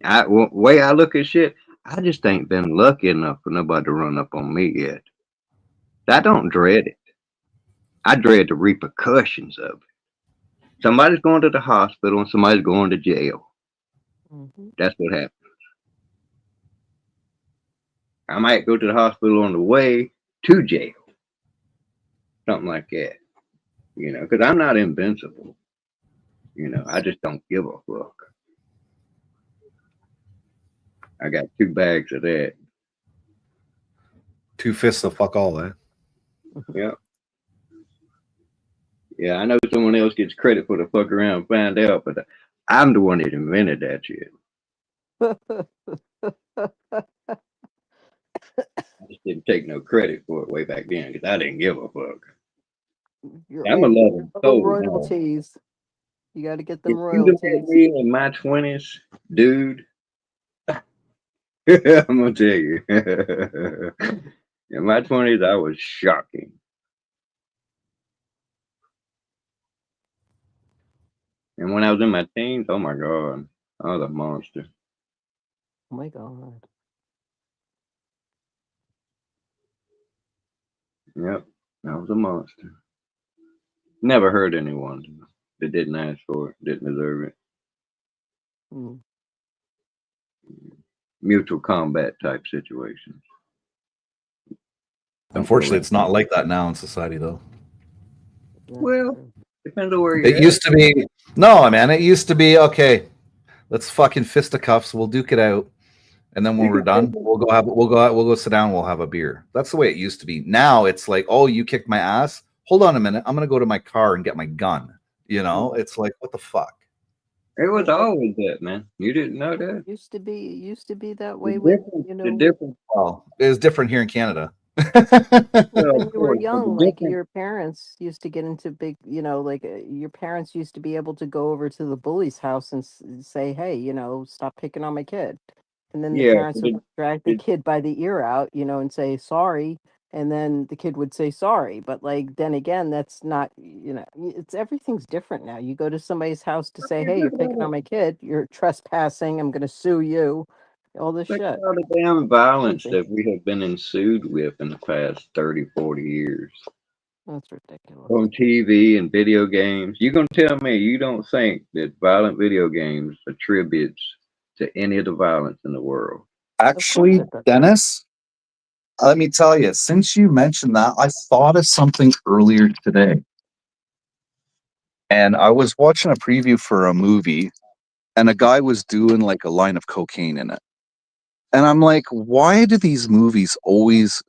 Way I look at shit, I just ain't been lucky enough for nobody to run up on me yet. I don't dread it. I dread the repercussions of it. Somebody's going to the hospital and somebody's going to jail. Mm-hmm. That's what happens. I might go to the hospital on the way to jail. Something like that. You know, because I'm not invincible. You know, I just don't give a fuck. I got 2 bags of that. 2 fists of fuck all, eh? Yep. Yeah, I know someone else gets credit for the fuck around and find out, but I'm the one that invented that shit. I just didn't take no credit for it way back then because I didn't give a fuck. I'm a loving soul. Royalties. You got to get them If you'd have met royalties. me in my 20s, dude, I'm gonna tell you. In my 20s, I was shocking. And when I was in my teens, oh my god, I was a monster. Oh my god. Yep, I was a monster. Never hurt anyone that didn't ask for it, didn't deserve it. Mm. Mutual combat type situations. Unfortunately, it's not like that now in society, though. Well, depends on where you're It used to be. No, man, it used to be okay. Let's fucking fisticuffs. We'll duke it out, and then when we're done, we'll go sit down. We'll have a beer. That's the way it used to be. Now it's like, oh, you kicked my ass. Hold on a minute. I'm gonna go to my car and get my gun. You know, it's like, what the fuck? It was always that, man. You didn't know that? It used to be that way The when, difference, you the know, difference. Well, it was different here in Canada. Well, when of you were course, but young, the like difference. your parents used to get into big, you know, like your parents used to be able to go over to the bully's house and say, hey, you know, stop picking on my kid. And then the Yeah, parents would drag the the, kid by the ear out, you know, and say sorry. And then the kid would say sorry. But like, then again, that's not, you know, it's everything's different now. You go to somebody's house to say, hey, you're picking on my kid, you're trespassing, I'm going to sue you, all this Think shit. about the damn violence Crazy. that we have been ensued with in the past 30, 40 years That's ridiculous. on TV and video games. You gonna tell me you don't think that violent video games attributes to any of the violence in the world? Actually, Dennis, let me tell you, since you mentioned that, I thought of something earlier today. And I was watching a preview for a movie, and a guy was doing like a line of cocaine in it. And I'm like, why do these movies always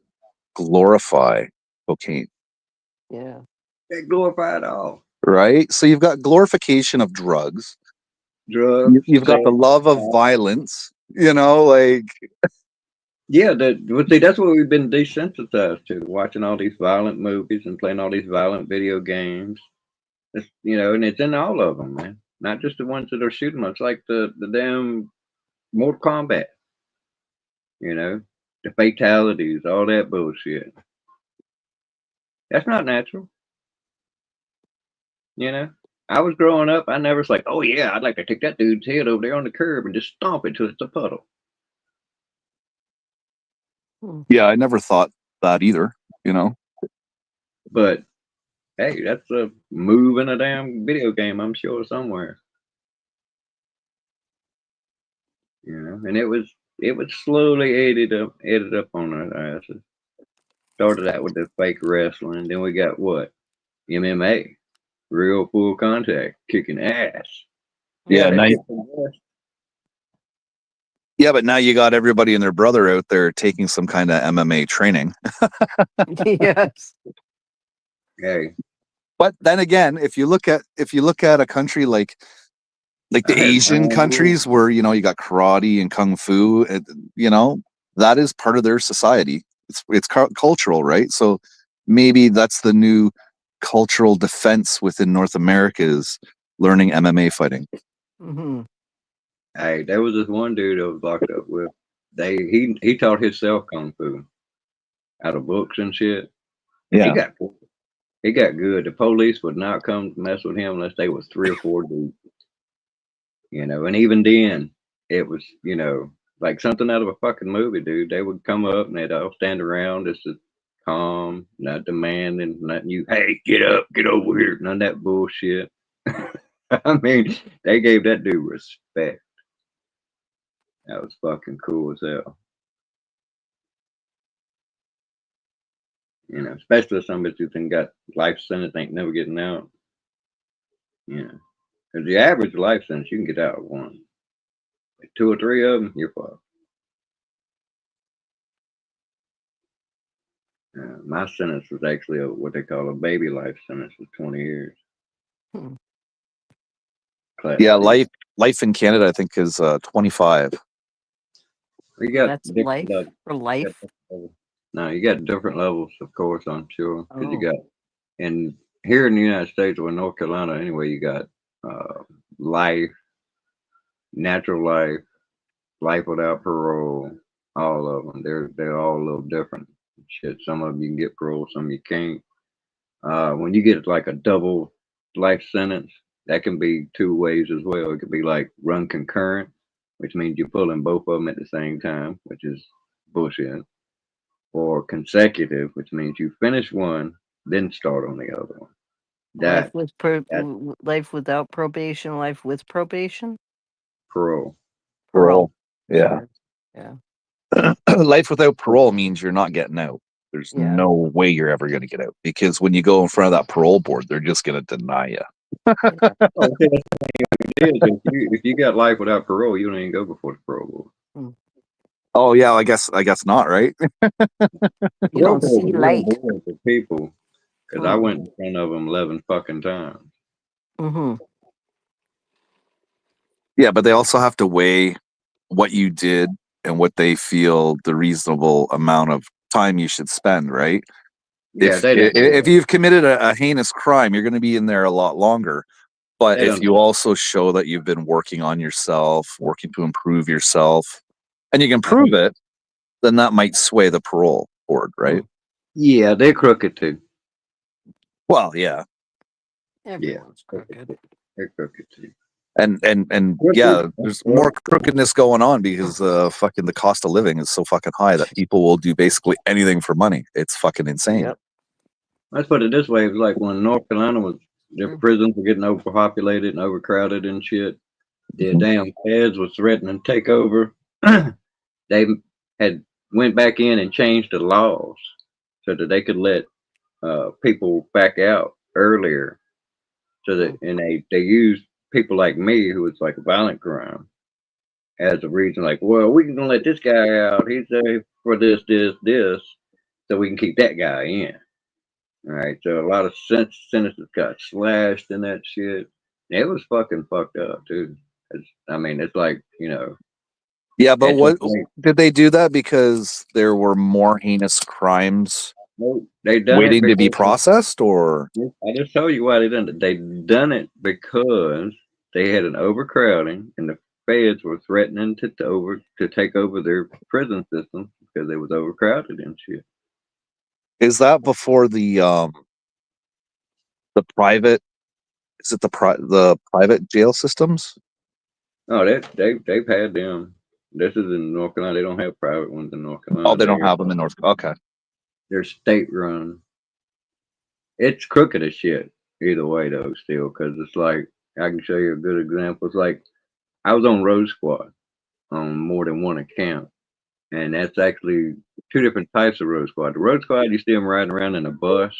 glorify cocaine? Yeah. They glorify it all. Right? So you've got glorification of drugs. Drugs. You've got the love of violence, you know, like. Yeah, see, that's what we've been desensitized to, watching all these violent movies and playing all these violent video games. It's, you know, and it's in all of them, man. Not just the ones that are shooting. It's like the damn Mortal Kombat. You know, the fatalities, all that bullshit. That's not natural. You know, I was growing up. I never was like, oh yeah, I'd like to take that dude's head over there on the curb and just stomp it till it's a puddle. Yeah, I never thought that either, you know. But hey, that's a move in a damn video game, I'm sure, somewhere. You know, and it was it would slowly edit up on our asses. Started out with the fake wrestling, then we got what? MMA, real full contact, kicking ass. Yeah, That now, kick some ass. yeah, but now you got everybody and their brother out there taking some kind of MMA training. Yes. Hey, But then again, if you look at a country like the I had Asian countries where you got karate and kung fu, that is part of their society. It's cultural, right? So maybe that's the new cultural defense within North America is learning MMA fighting. Hmm. Hey, there was this one dude I was locked up with. He taught himself kung fu out of books and shit. He Yeah. got he got good. The police would not come to mess with him unless they was 3 or 4 deep. And even then, it was like something out of a fucking movie, dude. They would come up and they'd all stand around just as calm, not demanding, nothing. You, hey, get up, get over here, none of that bullshit. I mean, they gave that dude respect. That was fucking cool as hell. Especially some bitch who think got life sentence ain't never getting out. Because the average life sentence you can get out of one. Like 2 or 3 of them, you're fucked. My sentence was actually what they call a baby life sentence of 20 years. Hmm. Class Yeah, D. life in Canada I think is 25. You got That's different life for you got life. different levels. No, you got different levels, of course, I'm sure. Because you Oh. got, and here in the United States or in North Carolina anyway, you got life, natural life, life without parole, all of them. They're all a little different. Shit, some of them you can get parole, some you can't. When you get like a double life sentence, that can be 2 ways as well. It could be like run concurrent, which means you're pulling both of them at the same time, which is bullshit. Or consecutive, which means you finish one, then start on the other one. Life That with that's life without probation, life with probation. parole. Parole. Yeah. Sure. Yeah. Life without parole means you're not getting out. There's Yeah. no way you're ever going to get out because when you go in front of that parole board, they're just going to deny you. Yeah. Oh, okay, that's what it is. If you got life without parole, you don't even go before the parole board. Hmm. Oh yeah, I guess not, right? You Parole don't board see is real light. boring for people because I Hmm. went in front of them 11 fucking times. Hmm. Yeah, but they also have to weigh what you did and what they feel the reasonable amount of time you should spend, right? Yeah, If they don't do if that. you've committed a heinous crime, you're going to be in there a lot longer. But They don't if do you also show that you've been working on yourself, working to improve yourself, and you can that. prove it, then that might sway the parole board, right? Yeah, they're crooked too. Well, yeah, Yeah, Everyone's crooked. they're crooked too. and Crooked yeah, and there's more corrupt. crookedness going on because fucking the cost of living is so fucking high that people will do basically anything for money. It's fucking insane. Yep. Let's put it this way: it's like when North Carolina was, their True. prisons were getting overpopulated and overcrowded and shit. The Mhm. damn feds was threatening to take over. They had went back in and changed the laws so that they could let people back out earlier. So Hmm. that and they used people like me who was like a violent crime as a reason, like, well, we can let this guy out. He's there for this, so we can keep that guy in. All right, so a lot of sentences got slashed and that shit. It was fucking fucked up, dude. I mean, it's like Yeah, but at the what point. did they do that because there were more heinous crimes No, they done it waiting to be because processed, or I just told you why they done it. They done it because they had an overcrowding, and the feds were threatening to take over their prison system because they was overcrowded and shit. is that before the private? Is it the private jail systems? Oh, they've had them. This is in North Carolina. They don't have private ones in North Oh, Carolina. they don't have them in North. Okay. They're state run. It's crooked as shit. Either way, though, still, because it's like I can show you a good example. It's like I was on Road Squad. on more than one account. And that's actually two different types of road squad. The road squad, you see them riding around in a bus,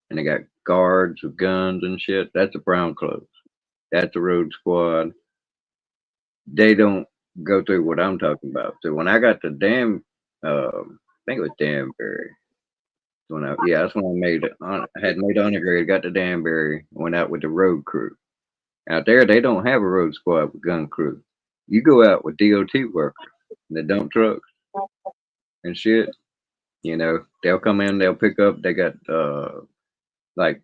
and they got guards with guns and shit. That's a brown clothes. That's a road squad. They don't go through what I'm talking about. So when I got the I think it was Danbury. Yeah, that's when I made it. I had made undergrad, got to Danbury, went out with the road crew. Out there, they don't have a road squad with gun crew. You go out with DOT workers, and they dump trucks and shit. You know, they'll come in, they'll pick up. They got like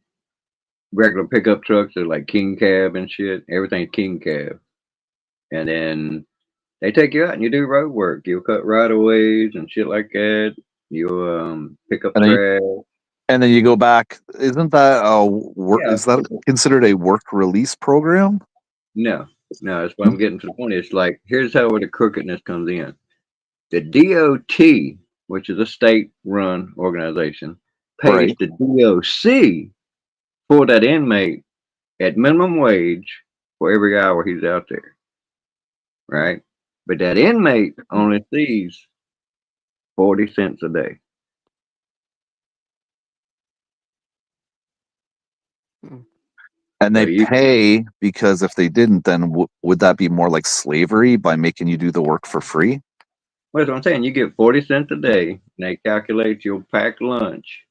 regular pickup trucks, they're like king cab and shit. Everything's king cab, and then they take you out and you do road work. You'll cut right of ways and shit like that. You'll pick up And then, trash. and then you go back. Isn't that work? Yeah. Is that considered a work release program? No, that's what I'm getting to the point. It's like here's how where the crookedness comes in. The DOT, which is a state-run organization, pays Right. the DOC for that inmate at minimum wage for every hour he's out there, right? But that inmate only sees 40 cents a day. And So they pay because if they didn't, then would that be more like slavery by making you do the work for free? Well, that's what I'm saying. You get 40 cents a day, and they calculate your packed lunch,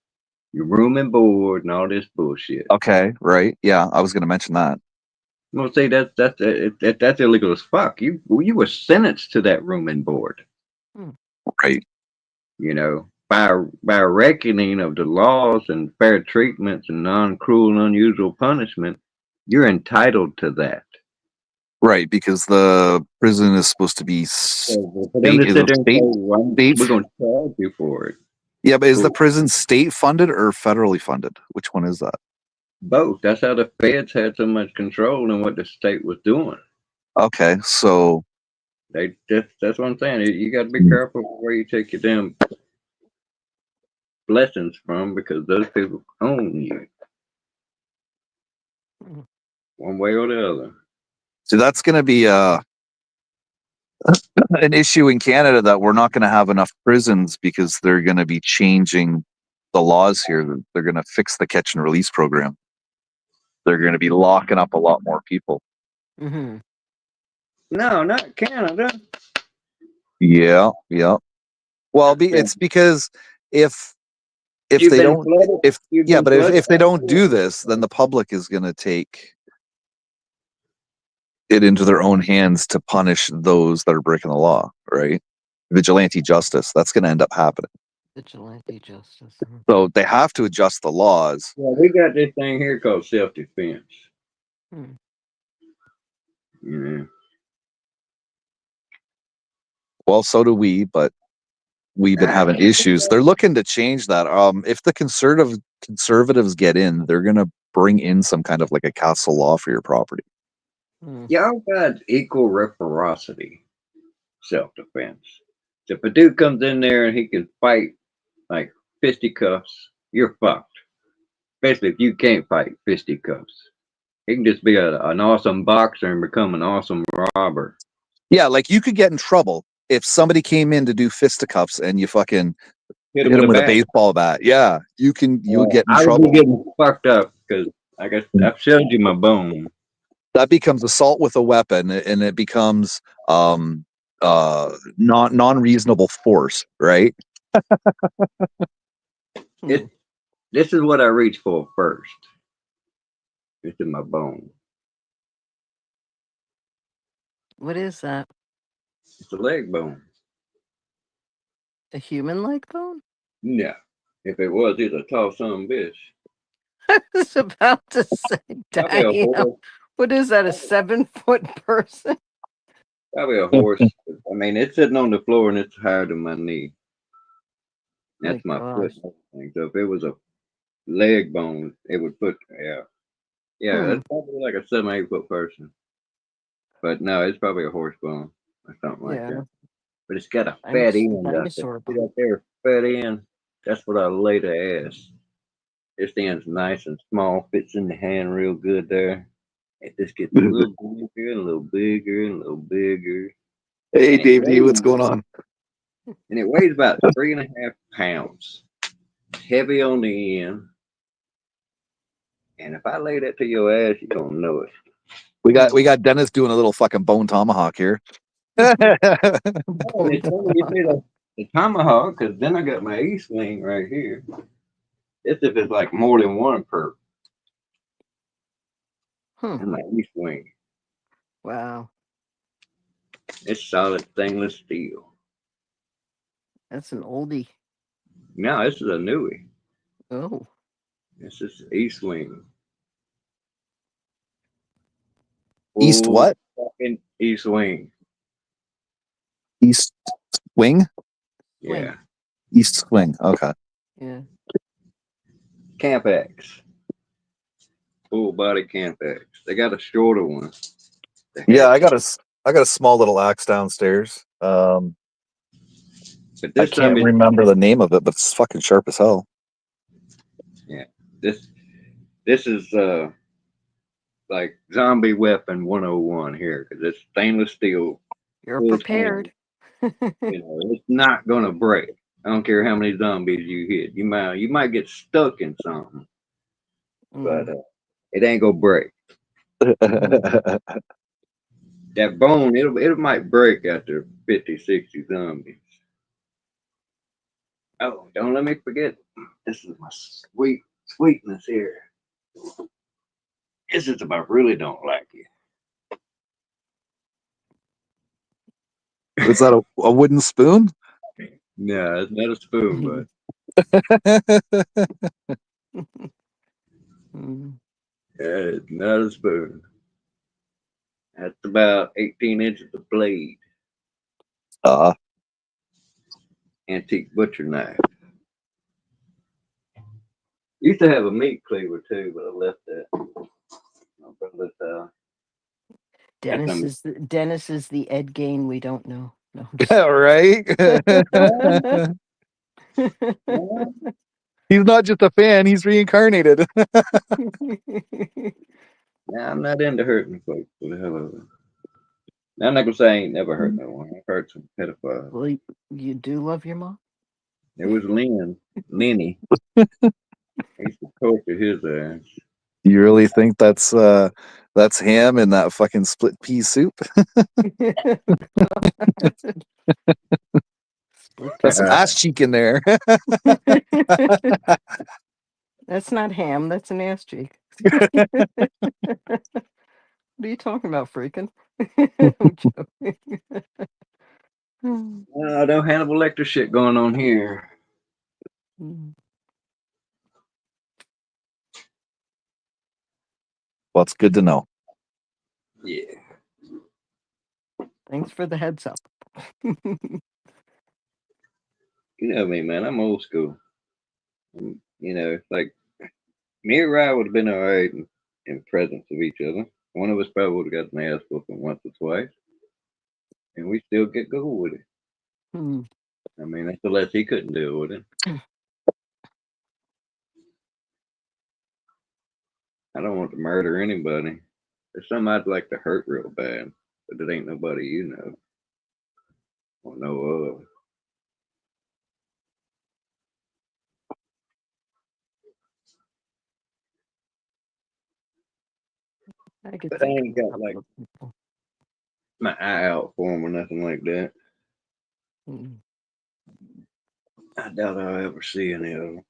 your room and board, and all this bullshit. Okay, right. Yeah, I was going to mention that. Well, see, that's illegal as fuck. You were sentenced to that room and board. Right. You know, by reckoning of the laws and fair treatments and non-cruel and unusual punishment, you're entitled to that. Right, because the prison is supposed to be So for them to sit there and say, well, we're going to charge you for it. Yeah, but is the prison state funded or federally funded? Which one is that? Both. That's how the feds had so much control in what the state was doing. Okay, so that's what I'm saying. You got to be careful where you take your damn blessings from because those people own you one way or the other. So that's going to be an issue in Canada that we're not going to have enough prisons because they're going to be changing the laws here. They're going to fix the catch and release program. They're going to be locking up a lot more people. Mm-hmm. No, not Canada. Yeah. Well, it's because if they don't, if they don't do this, then the public is going to take it into their own hands to punish those that are breaking the law, right? Vigilante justice. That's going to end up happening. Vigilante justice. So they have to adjust the laws. Yeah, we got this thing here called self-defense. Yeah. Well, so do we, but we've been having issues. They're looking to change that. If the conservatives get in, they're going to bring in some kind of like a castle law for your property. Y'all got equal reciprocity, self-defense. So if a dude comes in there and he can fight like fisticuffs, you're fucked. Especially if you can't fight fisticuffs. He can just be an awesome boxer and become an awesome robber. Yeah, like you could get in trouble if somebody came in to do fisticuffs and you fucking hit him with a baseball bat. Yeah, you'll get in trouble. I would be getting fucked up because I guess I've showed you my bone. That becomes assault with a weapon, and it becomes non-reasonable force, right? This is what I reach for first. This is my bone. What is that? It's a leg bone. A human leg bone? No. If it was, it's a tall son of a bitch. I was about to say, damn. What is that, a 7-foot person? Probably a horse. I mean, it's sitting on the floor and it's higher than my knee. That's my foot. So if it was a leg bone, it would put, yeah, that's probably like a 7 or 8 foot person. But no, it's probably a horse bone or something like that. But it's got a fat end out there. See that there, fat end? That's what I lay the ass. This end's nice and small, fits in the hand real good there. It just gets a little bigger and a little bigger and a little bigger. Hey, And it Dave D, what's weighs, going on? and it weighs about 3.5 pounds. Heavy on the end. And if I lay that to your ass, you don't know it. We got Dennis doing a little fucking bone tomahawk here. Oh, and it's funny you say the tomahawk, because then I got my east wing right here. It's if it's like more than one per. And my east wing. Wow. It's solid stainless steel. That's an oldie. Now this is a newie. Oh. This is east wing. East what? Fucking east wing. East wing? Yeah. East swing. Okay. Yeah. Camp X. Full body Camp X. They got a shorter one. Yeah, I got a small little axe downstairs. But I this time can't remember the name of it, but it's fucking sharp as hell. Yeah. This is like zombie weapon 101 here, because it's stainless steel. You're full prepared. It's not gonna break. I don't care how many zombies you hit. You might get stuck in something, but it ain't gonna break. That bone, it might break after 50, 60 zombies. Oh, don't let me forget. This is my sweetness here. This is if I really don't like you. Is that a wooden spoon? No, it's not a spoon, but it's not a spoon. That's about 18 inches of blade. Antique butcher knife. Used to have a meat cleaver too, but I left that. My brother's Dennis is the Ed Gain we don't know. No. Right? He's not just a fan, he's reincarnated. Nah, I'm not into hurting folks for the hell of it. I'm not gonna say I ain't never hurt no one. I've hurt some pedophiles. Well, you do love your mom? There was Lenny. I used to torture his ass. You really think that's him in that fucking split pea soup? That's some ass cheek in there. That's not ham, that's an ass cheek. What are you talking about, freaking? I'm joking. No Hannibal Lecter shit going on here. Well, it's good to know. Yeah. Thanks for the heads up. You know me, man. I'm old school. Like me and Ryan would have been all right in presence of each other. One of us probably would have got an ass whooping once or twice, and we still get go with it. I mean, that's the less he couldn't deal with it. I don't want to murder anybody. There's some I'd like to hurt real bad, but it ain't nobody you know or know of. But I ain't got like my eye out for him or nothing like that. I doubt I'll ever see any of them.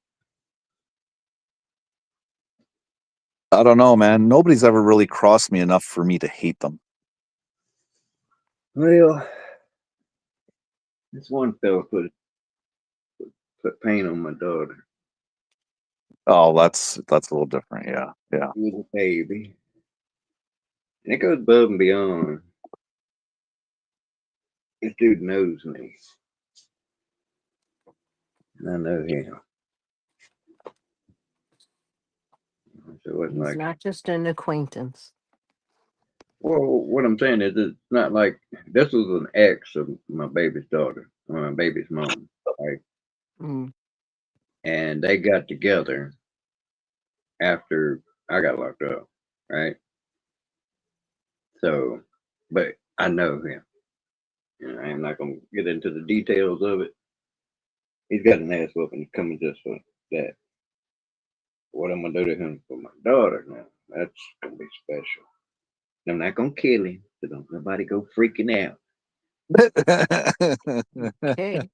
I don't know, man. Nobody's ever really crossed me enough for me to hate them. Well, this one fella put pain on my daughter. Oh, that's a little different. Yeah. She was a baby. And it goes above and beyond. This dude knows me. And I know him. So it's He's not just an acquaintance. Well, what I'm saying is it's not like this was an ex of my baby's daughter, or my baby's mom, right? And they got together after I got locked up, right? So, but I know him. I'm not gonna get into the details of it. He's got an ass whooping coming just for that. What I'm gonna do to him for my daughter now, that's gonna be special. I'm not gonna kill him, so don't nobody go freaking out. Okay.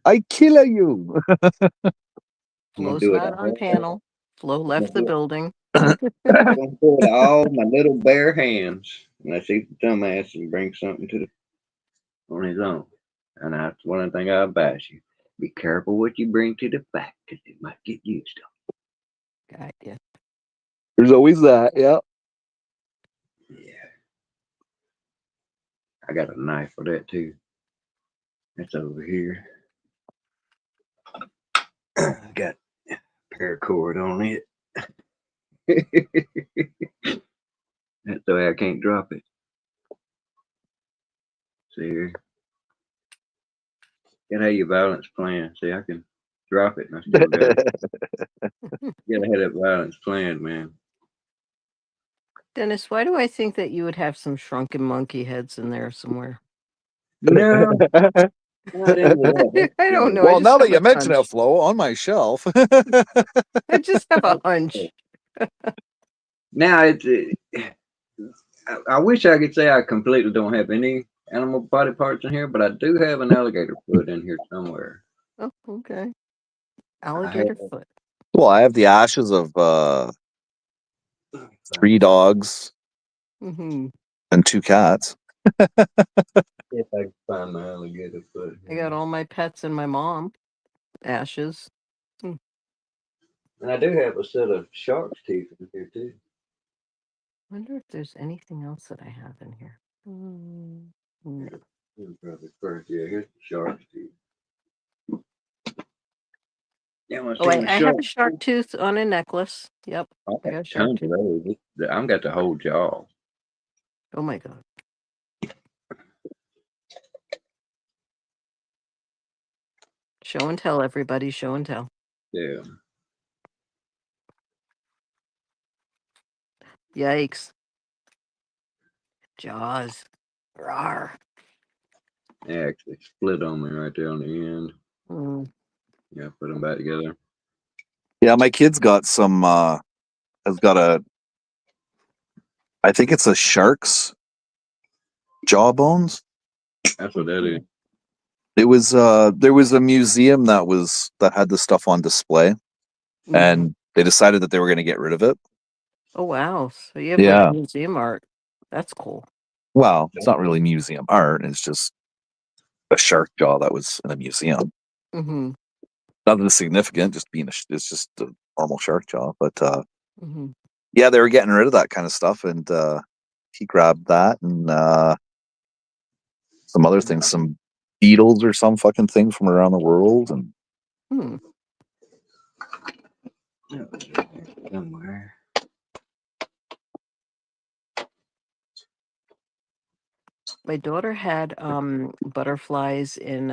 I kill you. I'm gonna Flo's do it not on all. panel. Flo I'm gonna left the do it, building. I'm gonna do it all my little bare hands. And I see the dumbass and bring something to the on his own. And that's one thing I advise you. Be careful what you bring to the fight, because it might get used on. God, yeah. There's always that. Yeah. Yeah. I got a knife for that too. That's over here. I got paracord on it. That's the way I can't drop it. See here. Gotta have your balance plan. See, I can drop it and I still got it. You gotta have that balance plan, man. Dennis, why do I think that you would have some shrunken monkey heads in there somewhere? No, not into that. I don't know. I Well, just now that have you a mention it, hunch. Flo, on my shelf. I just have a hunch. Now I wish I could say I completely don't have any animal body parts in here, but I do have an alligator foot in here somewhere. Oh, okay. I Alligator have, foot. Well, I have the ashes of 3 dogs Mm-hmm. and 2 cats. if I can find my alligator foot I got here. all my pets and my mom. Ashes. And I do have a set of shark's teeth in here too. Wonder if there's anything else that I have in here. No. Probably first, yeah, here's the shark's teeth. Yeah, want to Oh, see my I have shark a shark tooth on a necklace. Yep. I I got got a shark tons of tooth. those. I've got the whole jaw. Oh my God. Show and tell, everybody. Show and tell. Yeah. Yikes. Jaws. Rawr. They actually split on me right there on the end. Mm. Yeah, put them back together. Yeah, my kid's got some has got I think it's a shark's jawbones. That's what that is. It was there was a museum that had this stuff on display, Mhm. and they decided that they were going to get rid of it. Oh, wow. So you have Yeah. like museum art. That's cool. Well, it's not really museum art. It's just a shark jaw that was in a museum. Mm-hmm. Nothing significant, just it's just a normal shark jaw. But Mm-hmm. yeah, they were getting rid of that kind of stuff, and he grabbed that and some other things, some beetles or some fucking thing from around the world, and Hmm. Somewhere. My daughter had butterflies in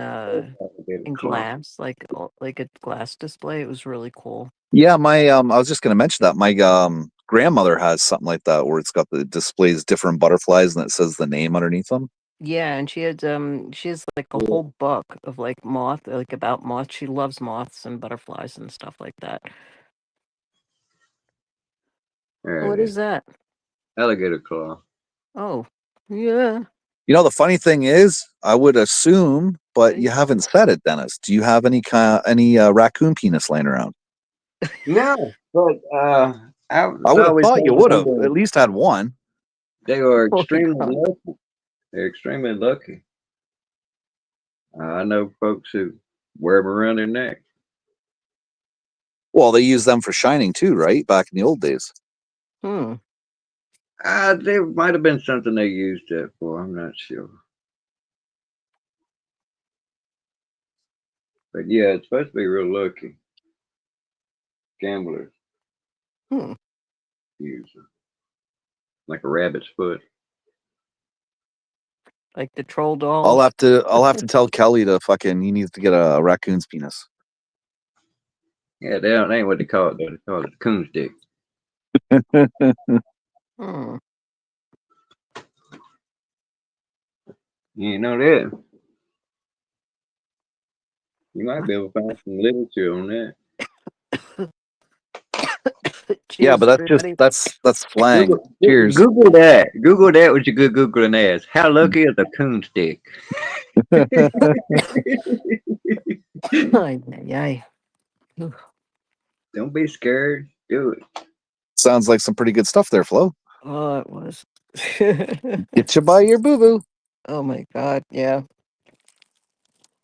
glass, like a glass display. It was really cool. yeah, my I was just going to mention that my grandmother has something like that where it's got the displays different butterflies and it says the name underneath them. Yeah, and she has like a whole book of like about moths. She loves moths and butterflies and stuff like that. There What it is that? Alligator claw. Oh, yeah. You know, the funny thing is, I would assume, but you Pretty haven't said it, Dennis. Do you have any raccoon penis laying around? No, but I was I would have always thought you told would they have at least had one. were Holy extremely crap. lucky. They're extremely lucky. I know folks who wear them around their neck. Well, they use them for shining too, right? Back in the old days. Hmm. There might have been something they used that for. I'm not sure. But yeah, it's supposed to be real lucky. Gamblers Hmm. use them. Like a rabbit's foot. Like the troll doll. I'll have to tell Kelly to fucking he needs to get a raccoon's penis. Yeah, they ain't what they call it though. They call it a coon's dick. Hmm. You know that. You might be able to find some literature on that. Yeah, Cheers, but everybody. that's slang. Cheers. Google that. Google that with your good Google and ask. How lucky is a coon stick? Ay, ay, ay. Don't be scared. Do it. Sounds like some pretty good stuff there, Flo. Oh, it was. Get you by your boo boo. Oh my God, yeah.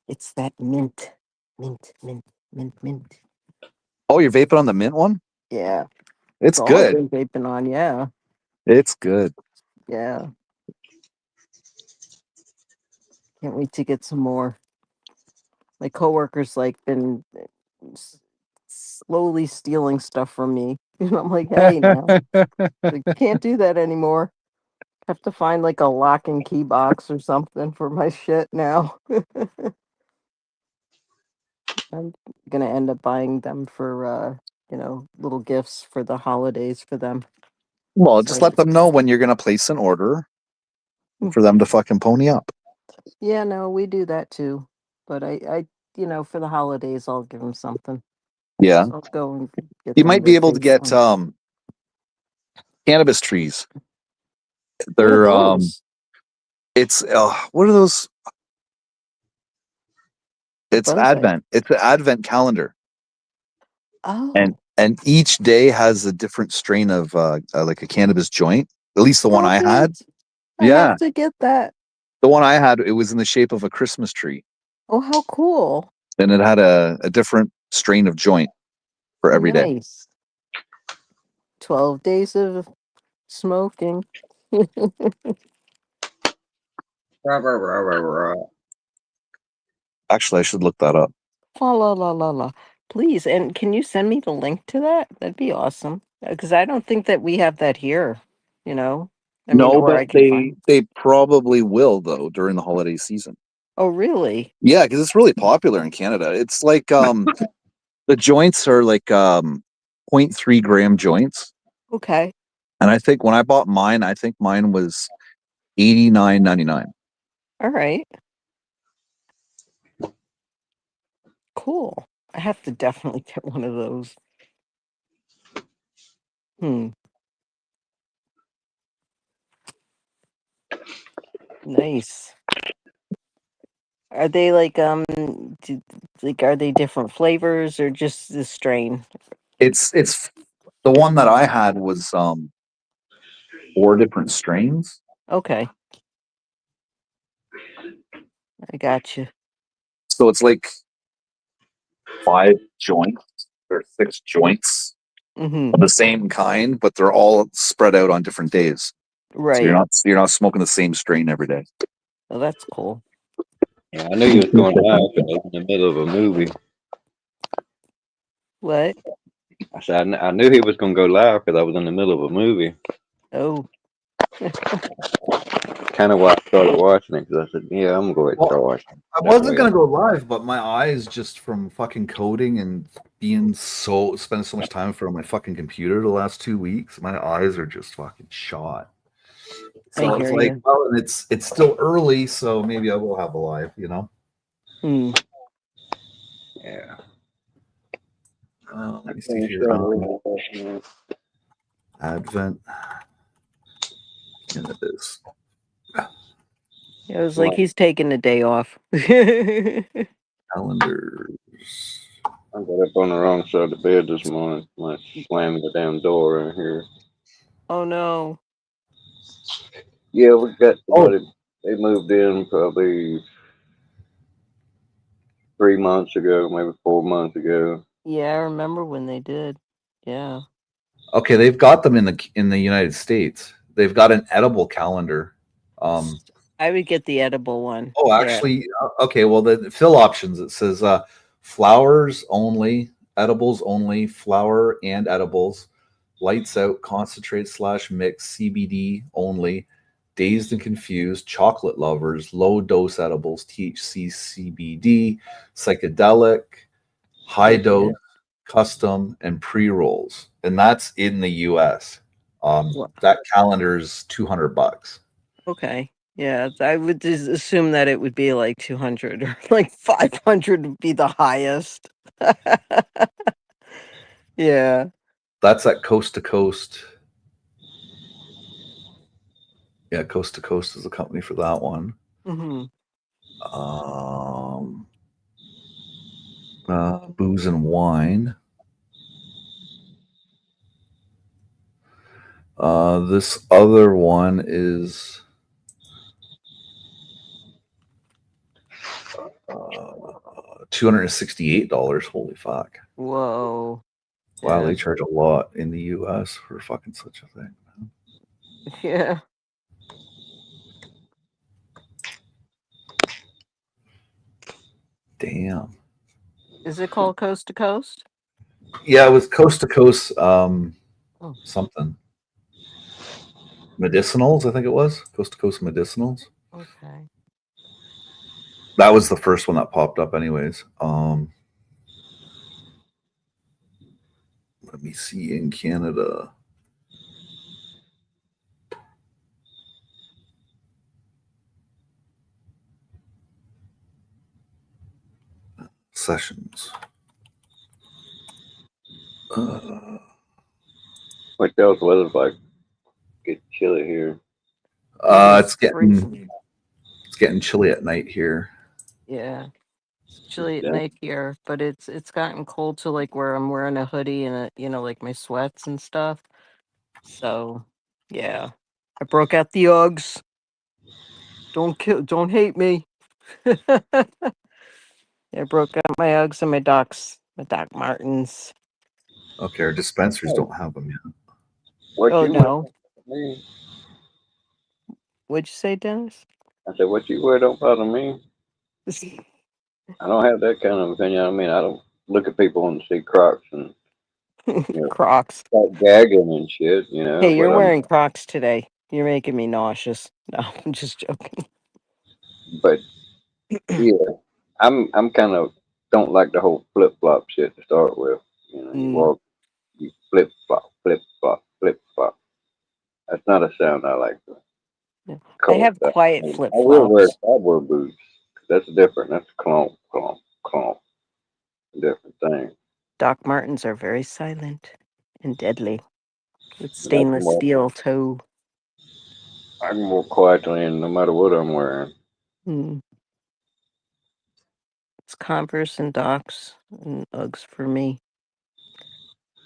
It's that mint. Mint, mint, mint, mint. Oh, you're vaping on the mint one? Yeah. It's That's all I've good. been vaping on, yeah. It's good. Yeah. Can't wait to get some more. My coworkers been slowly stealing stuff from me. And I'm like, hey now, like, can't do that anymore. Have to find like a lock and key box or something for my shit now. I'm gonna end up buying them for little gifts for the holidays for them. Well, just So let them know when you're gonna place an order for them to fucking pony up. yeah, no, we do that too. But for the holidays, I'll give them something. Yeah. So I'll go and get You them might be their able to get favorite. cannabis trees. What are They're those? it's what are those? It's What is it? Advent. It's an Advent calendar. Oh, And each day has a different strain of like a cannabis joint. At least the one stop I had. it! I Yeah. have to get that. The one I had, it was in the shape of a Christmas tree. Oh, how cool! And it had a different strain of joint for every day. Nice. 12 days of smoking. Rah, rah, rah, rah, rah. Actually, I should look that up. La la la la la. Please, and can you send me the link to that? That'd be awesome. Because I don't think that we have that here. You know, I mean, No, or but I can find. they probably will though during the holiday season. Oh, really? Yeah, because it's really popular in Canada. It's like the joints are like 0.3 gram joints. Okay. And I think when I bought mine, I think mine was $89.99. All right. Cool. I have to definitely get one of those. Nice. Are they are they different flavors or just the strain? It's the one that I had was 4 different strains. Okay. I got you. So it's like 5 joints or 6 joints Mm-hmm. of the same kind, but they're all spread out on different days. So Right. you're not smoking the same strain every day. Oh, that's cool. Yeah, I knew you was going live because I was in the middle of a movie. What? I said I knew he was going to go live because I was in the middle of a movie. Oh, Kind of why I started watching it because I said, yeah, I'm going to go ahead and start watching it. I wasn't gonna go live, but my eyes just from fucking coding and spending so much time in front of my fucking computer the last 2 weeks, my eyes are just fucking shot. So I I was hear like, you. well, and it's still early, so maybe I will have a live, you know. Hmm. Yeah. Let me see here. Advent cannabis. It was like he's taking the day off. Calendars. I got up on the wrong side of the bed this morning. I slamming the damn door in here. Oh no. Yeah, we got somebody. They moved in probably 3 months ago, maybe 4 months ago. Yeah, I remember when they did. Yeah. Okay, they've got them in the United States. They've got an edible calendar. I would get the edible one. Oh, Yeah. actually, okay. Well, the fill options, it says flowers only, edibles only, flower and edibles, lights out, concentrate / mix, CBD only, dazed and confused, chocolate lovers, low dose edibles, THC, CBD, psychedelic, high dose, custom, and pre rolls, and that's in the U.S. What? That calendar is $200. Okay. Yeah, I would just assume that it would be like 200 or like 500 would be the highest. Yeah. That's at Coast to Coast. Yeah, Coast to Coast is the company for that one. Hmm. Booze and Wine. This other one is $268. Holy fuck. Whoa. Wow, Yeah. they charge a lot in the US for fucking such a thing. Yeah. Damn. Is it called Coast to Coast? Yeah, it was Coast to Coast Oh. something. Medicinals, I think it was. Coast to Coast Medicinals. Okay. That was the first one that popped up anyways. Let me see in Canada. Sessions. What else weather's like? Get chilly here. It's getting chilly at night here. Yeah. It's chilly at Yeah. night here, but it's gotten cold to like where I'm wearing a hoodie and like my sweats and stuff. So, yeah. I broke out the Uggs. Don't hate me. I broke out my Uggs and my Doc Martens. Okay, our dispensaries don't have them yet. What Oh you no. wear? Me? What'd you say, Dennis? I said, what you wear don't bother me. I don't have that kind of opinion. I mean, I don't look at people and see Crocs and Crocs. start gagging and shit, Hey, you're But wearing Crocs today. You're making me nauseous. No, I'm just joking. but yeah, I'm kind of don't like the whole flip flop shit to start with. You walk, you flip flop, flip flop, flip flop. That's not a sound I like to Yeah. I call have that. quiet I flip will wear flops. cowboy boots. That's different. That's clomp, clomp, clomp. Different thing. Doc Martens are very silent and deadly with But I can stainless walk. steel toe. I can walk quietly in no matter what I'm wearing. Mm. It's Converse and Docs and Uggs for me.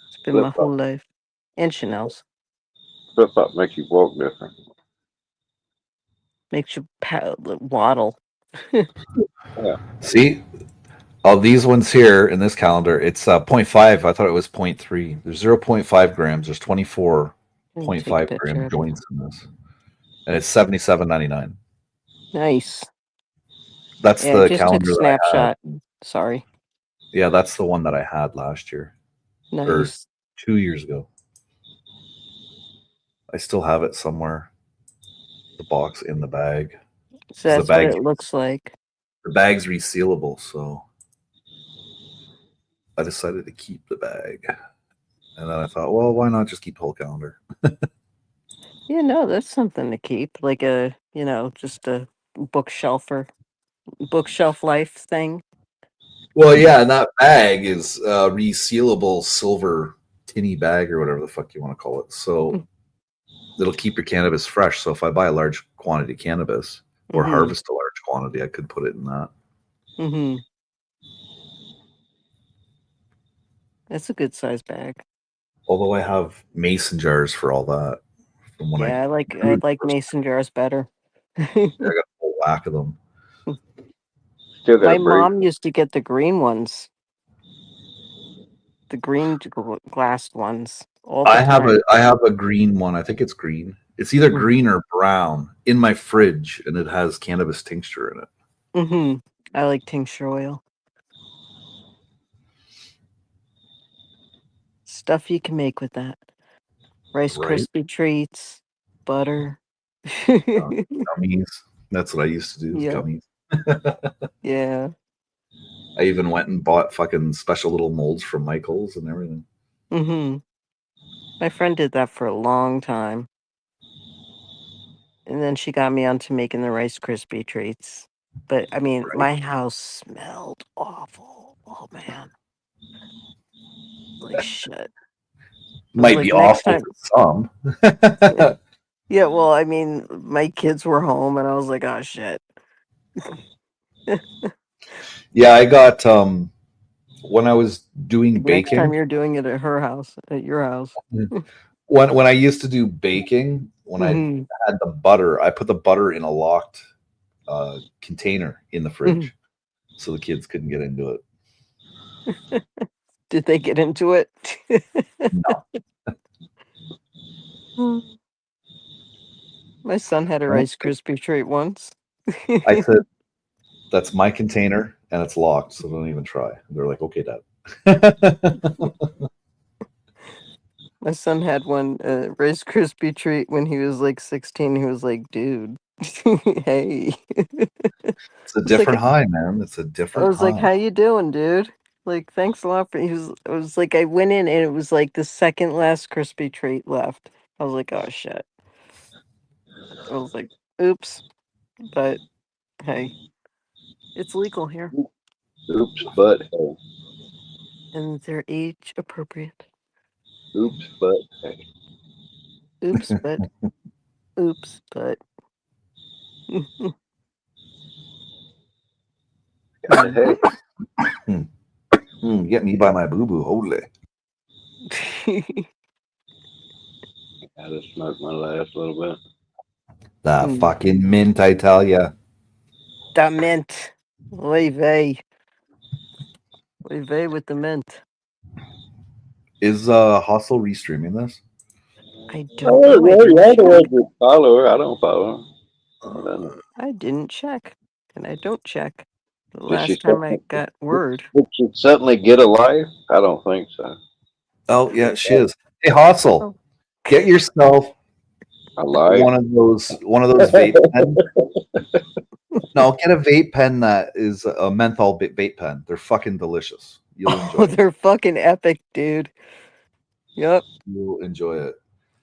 It's been Flip my flop. whole life. And Chanel's. Flip flop makes you walk different. Makes you waddle. Yeah. See, all these ones here in this calendar, it's 0.5. I thought it was 0.3. There's 0.5 grams. There's Let me take a 24.5 picture gram of it. joints in this, and it's $77.99. Nice. That's Yeah, I the just took a calendar that I had. snapshot. Sorry. Yeah, that's the one that I had last year or Nice. 2 years ago. I still have it somewhere. The box in the bag. So 'Cause that's what it looks like. the bag's resealable, so I decided to keep the bag. And then I thought, well, why not just keep the whole calendar? Yeah, no, that's something to keep. Like just a bookshelf life thing. Well, yeah, and that bag is resealable silver tinny bag or whatever the fuck you want to call it. So it'll keep your cannabis fresh. So if I buy a large quantity of cannabis or harvest a large quantity, I could put it in that. Mm-hmm. That's a good size bag. Although I have mason jars for all that. From when Yeah, I like brewed the first mason jars better. time, I got a whole whack of them. Still got My to breathe. mom used to get the green ones, the green glassed ones all the time. I have a green one. I think it's green. It's either green or brown in my fridge, and it has cannabis tincture in it. Mm-hmm. I like tincture oil. Stuff you can make with that. Rice Right? Krispie treats, butter. Gummies. That's what I used to do. Was Yep. gummies. Yeah. I even went and bought fucking special little molds from Michaels and everything. Mm-hmm. My friend did that for a long time. And then she got me onto making the Rice Krispie treats. But I mean, Right. my house smelled awful. Oh man, like shit. Might like, be next awful time- for some. Yeah, well, I mean, my kids were home, and I was like, oh shit. Yeah, I got when I was doing Next time baking. you're doing it at her house, at your house. When I used to do baking, when I Mhm. had the butter, I put the butter in a locked container in the fridge, so the kids couldn't get into it. Did they get into it? No. My son had a Right. Rice Krispie treat once. I said, "That's my container, and it's locked, so don't even try." They're like, "Okay, Dad." My son had one Rice Krispie treat when he was like 16. He was like, dude, hey. It's a different high, man. It's a I different was like, high. how you doing, dude? Like, thanks a lot for I was like, I went in and it was like the second last crispy treat left. I was like, oh shit. I was like, oops. But hey, it's legal here. Oops, but hey. And they're age appropriate. Oops, but hey. Oops, but oops, but Hey. Get me by my boo boo, holy. I just smoked my last little bit. The fucking mint, I tell ya. the mint. Oy vey. Oy vey with the mint. Is Hustle restreaming this? I don't know. I didn't check. Follower. I don't follow him. I don't know. I didn't check. And I don't check. The Did she last time I got word. Did she suddenly get a life? I don't think so. Oh yeah, she is. Hey, Hustle, Oh. get yourself A life? one of those vape pens. No, get a vape pen that is a menthol vape pen. They're fucking delicious. You'll enjoy Oh, it. they're fucking epic, dude. Yep. You'll enjoy it.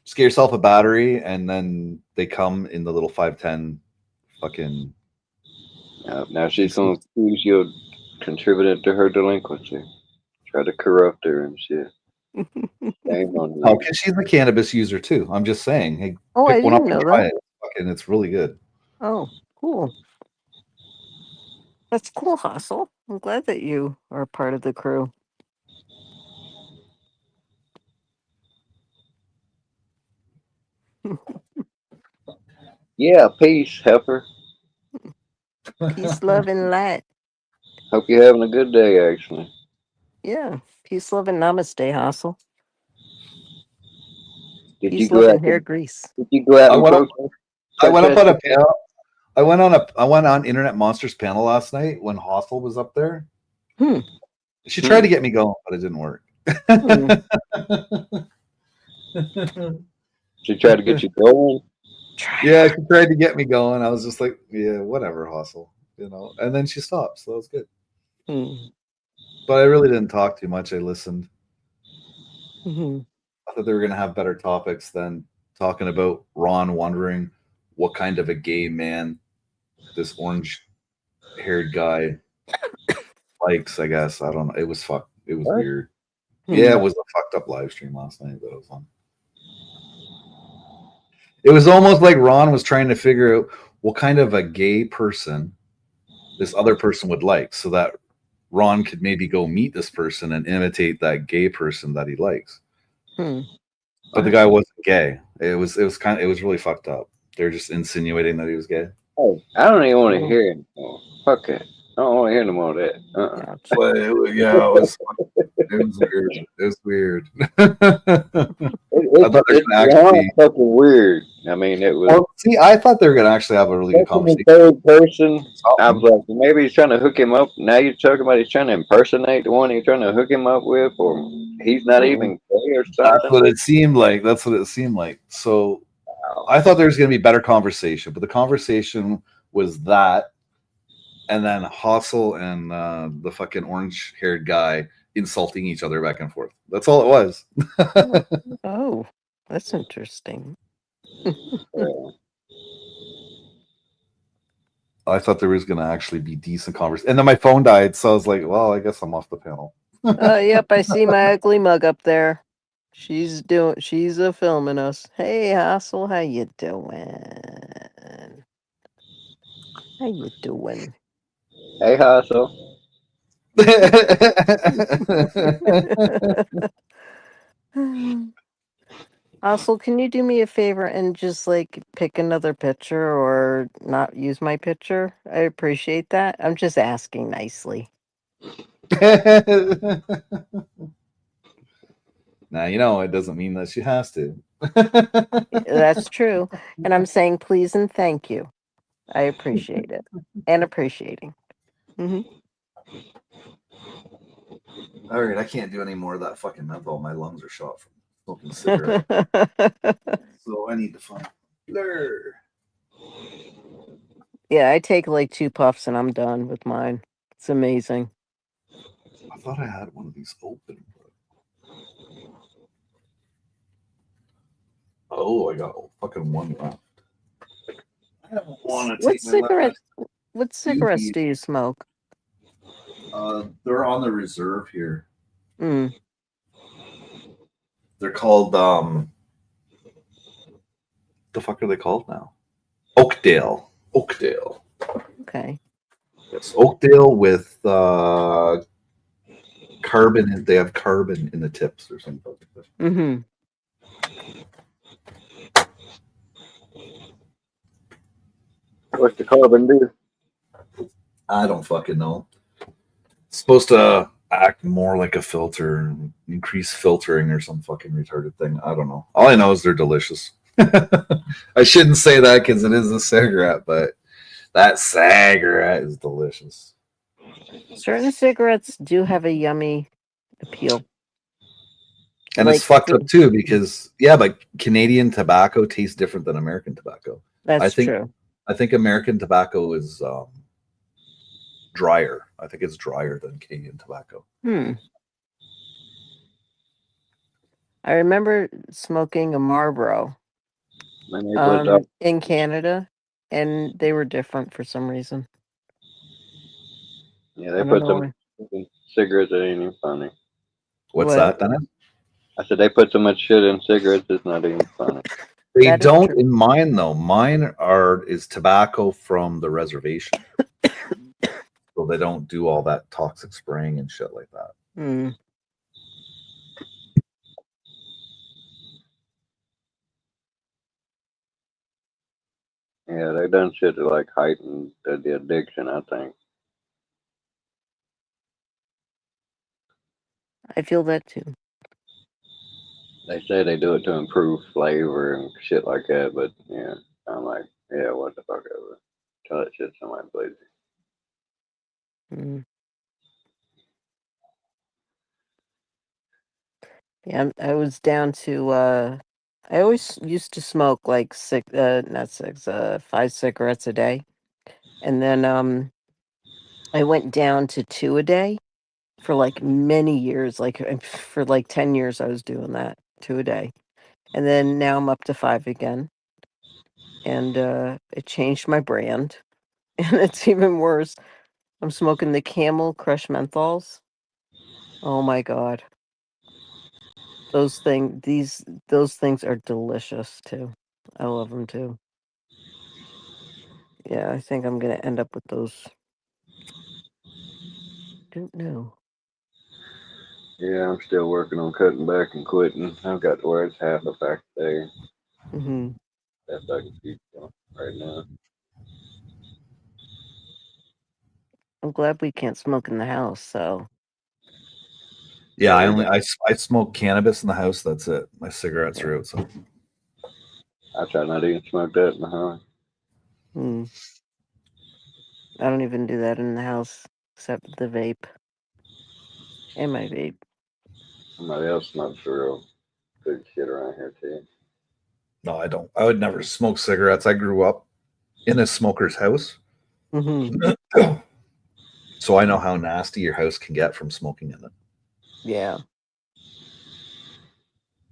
Just get yourself a battery, and then they come in the little 510 fucking. Now she's going to accuse you of contributing to her delinquency. Try to corrupt her and shit. Shame on you. Oh, because she's a cannabis user too. I'm just saying. Hey, Oh, I pick one up didn't and know try that. it. Fucking, it's really good. Oh, cool. That's cool, Hustle. I'm glad that you are part of the crew. Yeah, peace, heifer. Peace, love, and light. Hope you're having a good day, actually. Yeah. Peace, love, and namaste, Hustle. Did Peace, you love, go out? and hair grease. Did you go out I and went up. protest? I went up on a panel. I went on Internet Monsters panel last night when Hostel was up there. She tried to get me going, but it didn't work. She tried to get you going. Yeah, she tried to get me going. I was just like, yeah, whatever, Hustle, And then she stopped, so that was good. But I really didn't talk too much. I listened. I thought they were going to have better topics than talking about Ron wondering what kind of a gay man this orange-haired guy likes. I guess I don't know. It was It was weird. Yeah, it was a fucked up live stream last night, but it was fun. It was almost like Ron was trying to figure out what kind of a gay person this other person would like, so that Ron could maybe go meet this person and imitate that gay person that he likes. But the guy wasn't gay. It was really fucked up. They're just insinuating that he was gay. Oh, I don't even want to hear it anymore. Fuck it. I don't want to hear no more of that. But it was weird. It was weird. I thought they were gonna actually fucking weird. I mean, it was. Well, see, I thought they were gonna actually have a really good conversation. Third person. I was like, maybe he's trying to hook him up. Now you're talking about he's trying to impersonate the one he's trying to hook him up with, or he's not even gay or something. That's what it seemed like. So I thought there was gonna be better conversation, but the conversation was that, and then Hustle and the fucking orange-haired guy insulting each other back and forth. That's all it was. Oh, that's interesting. I thought there was gonna actually be decent conversation, and then my phone died, so I was like, "Well, I guess I'm off the panel." Yep, I see my ugly mug up there. She's filming us. Hey, Hassel, how you doing? How you doing? Hey, Hustle. Hassel, can you do me a favor and just like pick another picture or not use my picture? I appreciate that. I'm just asking nicely. Now you know it doesn't mean that she has to. That's true. And I'm saying please and thank you. I appreciate it. And appreciating. Hmm. All right, I can't do any more of that fucking menthol. My lungs are shot from smoking cigarettes. So I need to find blur. Yeah, I take like 2 puffs and I'm done with mine. It's amazing. I thought I had one of these open. Oh, I got fucking one left. I don't want to What take my cigarettes? last What cigarettes doobie. do you smoke? They're on the reserve here. Mm, They're called the fuck are they called now? Oakdale. Oakdale. okay. Yes, Oakdale with carbon. They have carbon in the tips or something. Mm-hmm. What's the carbon do? I don't fucking know. It's supposed to act more like a filter and increase filtering or some fucking retarded thing. I don't know. All I know is they're delicious. I shouldn't say that because it is a cigarette, but that cigarette is delicious. Certain cigarettes do have a yummy appeal. And Like it's fucked up too because but Canadian tobacco tastes different than American tobacco. that's think true. I think American tobacco is drier. I think it's drier than Canadian tobacco. I remember smoking a Marlboro Man, they put in Canada, and they were different for some reason. yeah, I they don't put know some why. cigarettes that ain't even funny. What's What? that, Dennis? I said they put so much shit in cigarettes it's not even funny. They That is don't true. in mine though. Mine is tobacco from the reservation. So they don't do all that toxic spraying and shit like that. Mm. Yeah, they done shit to like heighten the addiction, I think. I feel that too. They say they do it to improve flavor and shit like that, but yeah, I'm like, yeah, what the fuck ever. Tell that shit to somebody, please. Mm. Yeah, I was down to I always used to smoke like 5 cigarettes a day. And then I went down to 2 a day for like many years. Like for like 10 years I was doing that, 2 a day. And then now I'm up to 5 again. And it changed my brand. And it's even worse. I'm smoking the Camel Crush menthols. Oh my god. Those things are delicious too. I love them too. Yeah, I think I'm gonna end up with those. Don't know. Yeah, I'm still working on cutting back and quitting. I've got to where it's half a pack a day. Hmm. That's I can keep going right now. I'm glad we can't smoke in the house. So Yeah, Yeah, I smoke cannabis in the house. That's it. My cigarettes are outside. I try not to even smoke that in the house. I don't even do that in the house except the vape and my vape. Somebody else smokes real good shit around here too. No, I don't. I would never smoke cigarettes. I grew up in a smoker's house. Hmm. So I know how nasty your house can get from smoking in it. Yeah.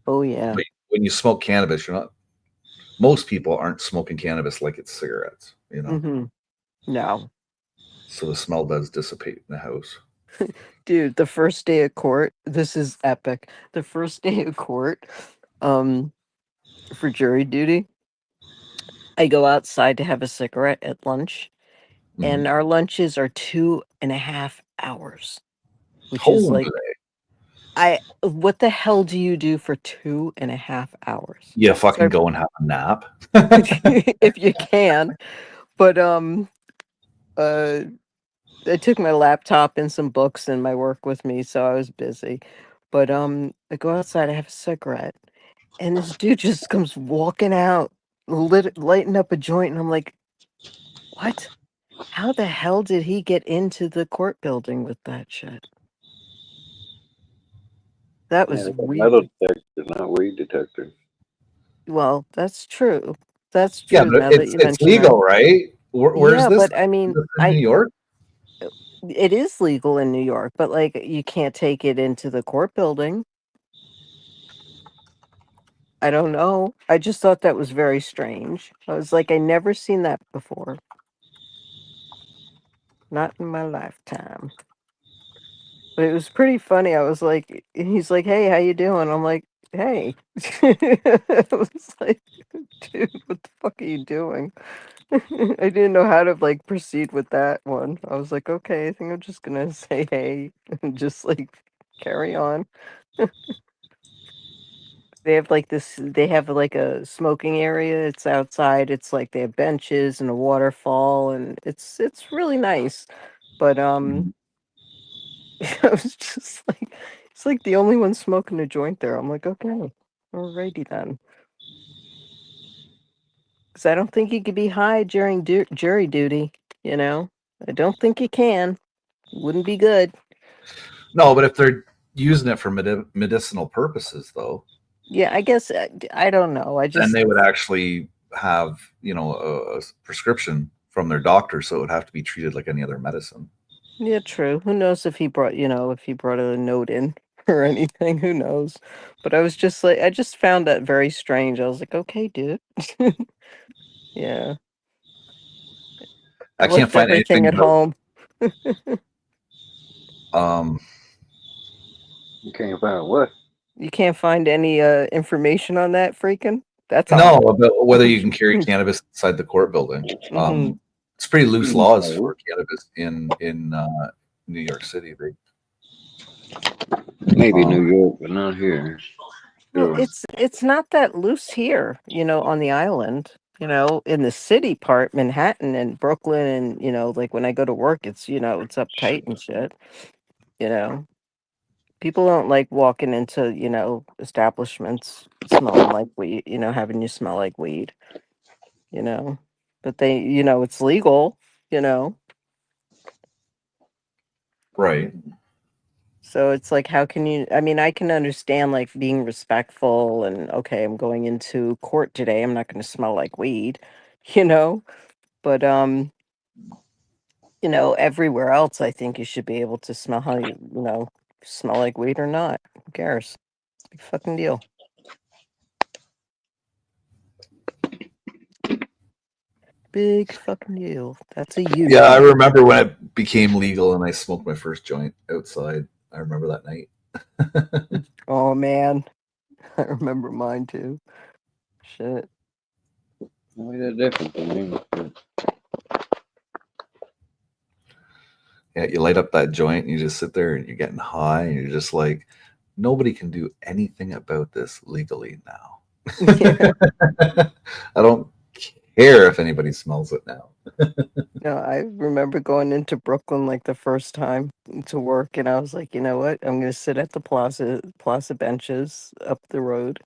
Oh yeah. But when you smoke cannabis, you're not. Most people aren't smoking cannabis like it's cigarettes. You know. Hmm. No. So the smell does dissipate in the house. Dude, the first day of court, this is epic. The first day of court, for jury duty, I go outside to have a cigarette at lunch, and our lunches are 2.5 hours, which is Holy. like, what the hell do you do for 2.5 hours? Yeah, So fucking go and have a nap. if you can, but I took my laptop and some books and my work with me, so I was busy. But I go outside, I have a cigarette, and this dude just comes walking out, lighting up a joint, and I'm like, what? How the hell did he get into the court building with that shit? That Yeah, was they got metal weird. detectors, not weed detectors. Well, that's true. That's Yeah, true. but Now that you it's mention that. legal, right? Where's Yeah, this? but I mean, Is this in New York? it is legal in New York, but like you can't take it into the court building. I don't know. I just thought that was very strange. I was like, I never seen that before. Not in my lifetime. But it was pretty funny. I was like, he's like, "Hey, how you doing?" I'm like, "Hey." I was like, "Dude, what the fuck are you doing?" I didn't know how to like proceed with that one. I was like, "Okay, I think I'm just gonna say hey and just like carry on." They have like this. They have like a smoking area. It's outside. It's like they have benches and a waterfall, and it's really nice. But I was just like, it's like the only one smoking a joint there. I'm like, okay, alrighty then. Because I don't think you could be high during jury duty. You know, I don't think you can. Wouldn't be good. No, but if they're using it for medicinal purposes, though, Yeah, I guess I don't know. I then just they would actually have, a prescription from their doctor, so it would have to be treated like any other medicine. yeah, true. Who knows if he brought if he brought a note in or anything? Who knows? But I was just like, I just found that very strange. I was like, okay, dude. Yeah, I I can't left find everything anything at about. home. You can't find what? You can't find any information on that freaking? That's No, odd. about whether you can carry cannabis inside the court building. Mhm. It's pretty loose laws No. for cannabis in New York City. Maybe New York, but not here. Well, Sure. it's not that loose here, on the island. In the city part, Manhattan and Brooklyn, and like when I go to work, it's uptight and shit. You know, people don't like walking into establishments smelling like weed. Having you smell like weed. You know, but it's legal. You know, Right. so it's like, how can you? I mean, I can understand like being respectful and okay, I'm going into court today. I'm not going to smell like weed. You know, but everywhere else, I think you should be able to smell how smell like weed or not. Who cares? Big fucking deal. Big fucking deal. That's a you Yeah, I thing. remember when it became legal and I smoked my first joint outside. I remember that night. Oh man, I remember mine too. Shit. Why that different from me? Yeah, you light up that joint and you just sit there and you're getting high and you're just like, nobody can do anything about this legally now. Yeah. I don't care if anybody smells it now. No, I remember going into Brooklyn like the first time to work, and I was like, you know what? I'm gonna sit at the plaza benches up the road,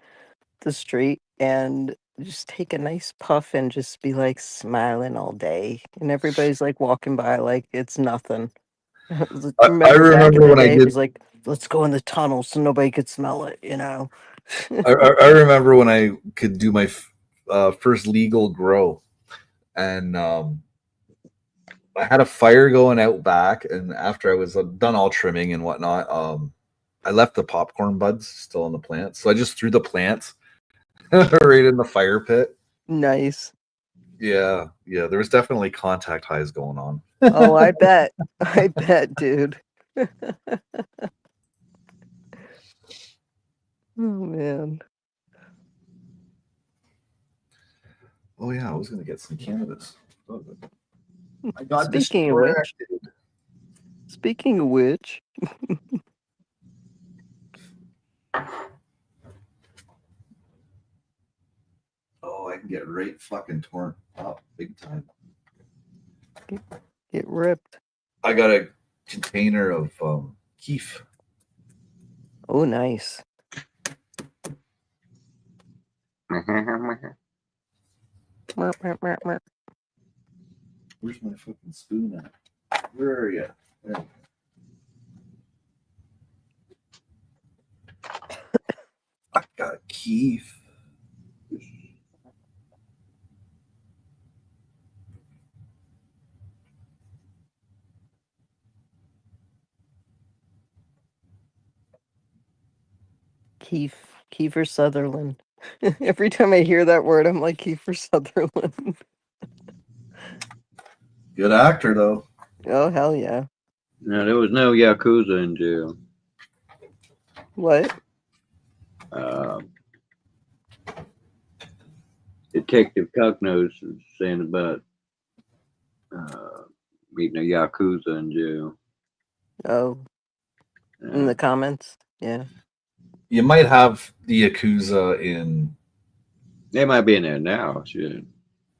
the street, and just take a nice puff and just be like smiling all day. And everybody's like walking by like it's nothing. I Remember back in remember the when I day, it did. was like, let's go in the tunnel so nobody could smell it. I remember when I could do my first legal grow, and I had a fire going out back. And after I was done all trimming and whatnot, I left the popcorn buds still in the plants, so I just threw the plants right in the fire pit. Nice. Yeah, yeah. There was definitely contact highs going on. Oh, I bet. I bet, dude. Oh man. Oh yeah, I was gonna get some cannabis. Oh, I got Speaking of which, distracted. speaking of which, Oh, I can get right fucking torn up big time. get ripped. I got a container of keef. Oh, nice. Merp, merp, merp, merp. Where's my fucking spoon at? Where are you? There. I got keef. Kiefer Sutherland. Every time I hear that word, I'm like Kiefer Sutherland. Good actor though. Oh, hell yeah. No, there was no Yakuza in jail. What? Detective Cocknose was saying about meeting a Yakuza in jail. Oh, in the comments? Yeah. You might have the Yakuza in. They might be in there now. Shit.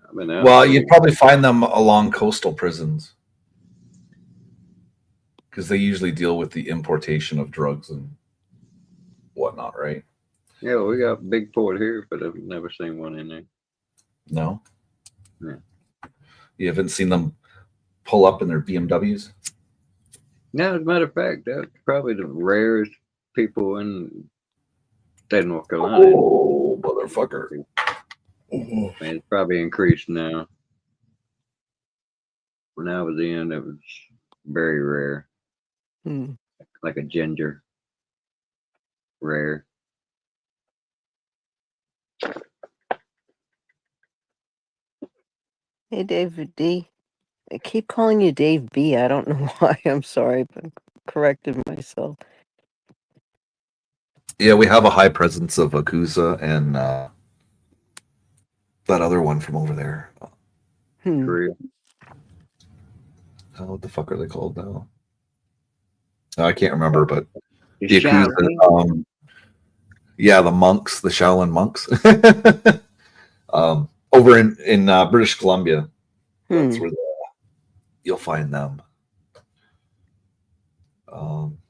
I mean, Well, you'd probably find them along coastal prisons because they usually deal with the importation of drugs and whatnot, right? yeah, we got big port here, but I've never seen one in there. No, Yeah. you haven't seen them pull up in their BMWs. Now, as a matter of fact, that's probably the rarest people in state of North Carolina. Oh, motherfucker! Man, it's probably increased now. When I was in, it was very rare, Hmm. like a ginger, rare. Hey, David D. I keep calling you Dave B. I don't know why. I'm sorry, but I corrected myself. Yeah, we have a high presence of Yakuza and that other one from over there. Hmm. Korea. Oh, what the fuck are they called now? I can't remember, but The the Yakuza. Shaolin. Yeah, the monks, the Shaolin monks, over in British Columbia. That's Hmm. where you'll find them.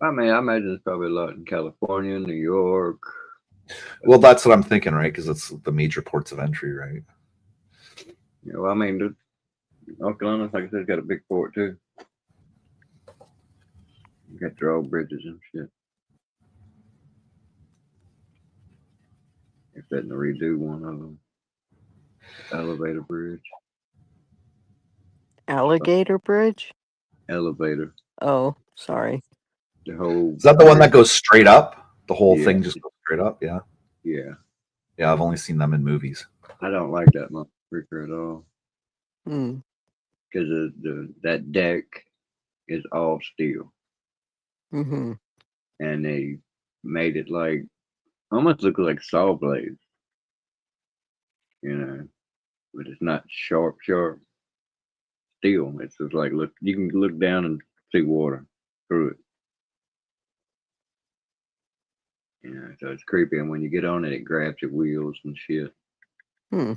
I mean, I imagine there's probably a lot in California, New York. Well, that's what I'm thinking, right? Because it's the major ports of entry, right? You know, I mean, North Carolina, like I said, got a big port too. You got drawbridges and shit. They're setting to redo one of them. Elevator bridge. Alligator Bridge? Elevator. Oh, sorry. The whole. Is that the one that goes straight up? The whole Yeah. thing just goes straight up? Yeah. Yeah. Yeah, I've only seen them in movies. I don't like that motherfucker at all Hmm. because that deck is all steel, Mm-hmm. and they made it like almost look like saw blades, you know, but it's not sharp steel. It's just like look, you can look down and see water through it. You know, so it's creepy, and when you get on it, it grabs your wheels and shit. Hmm.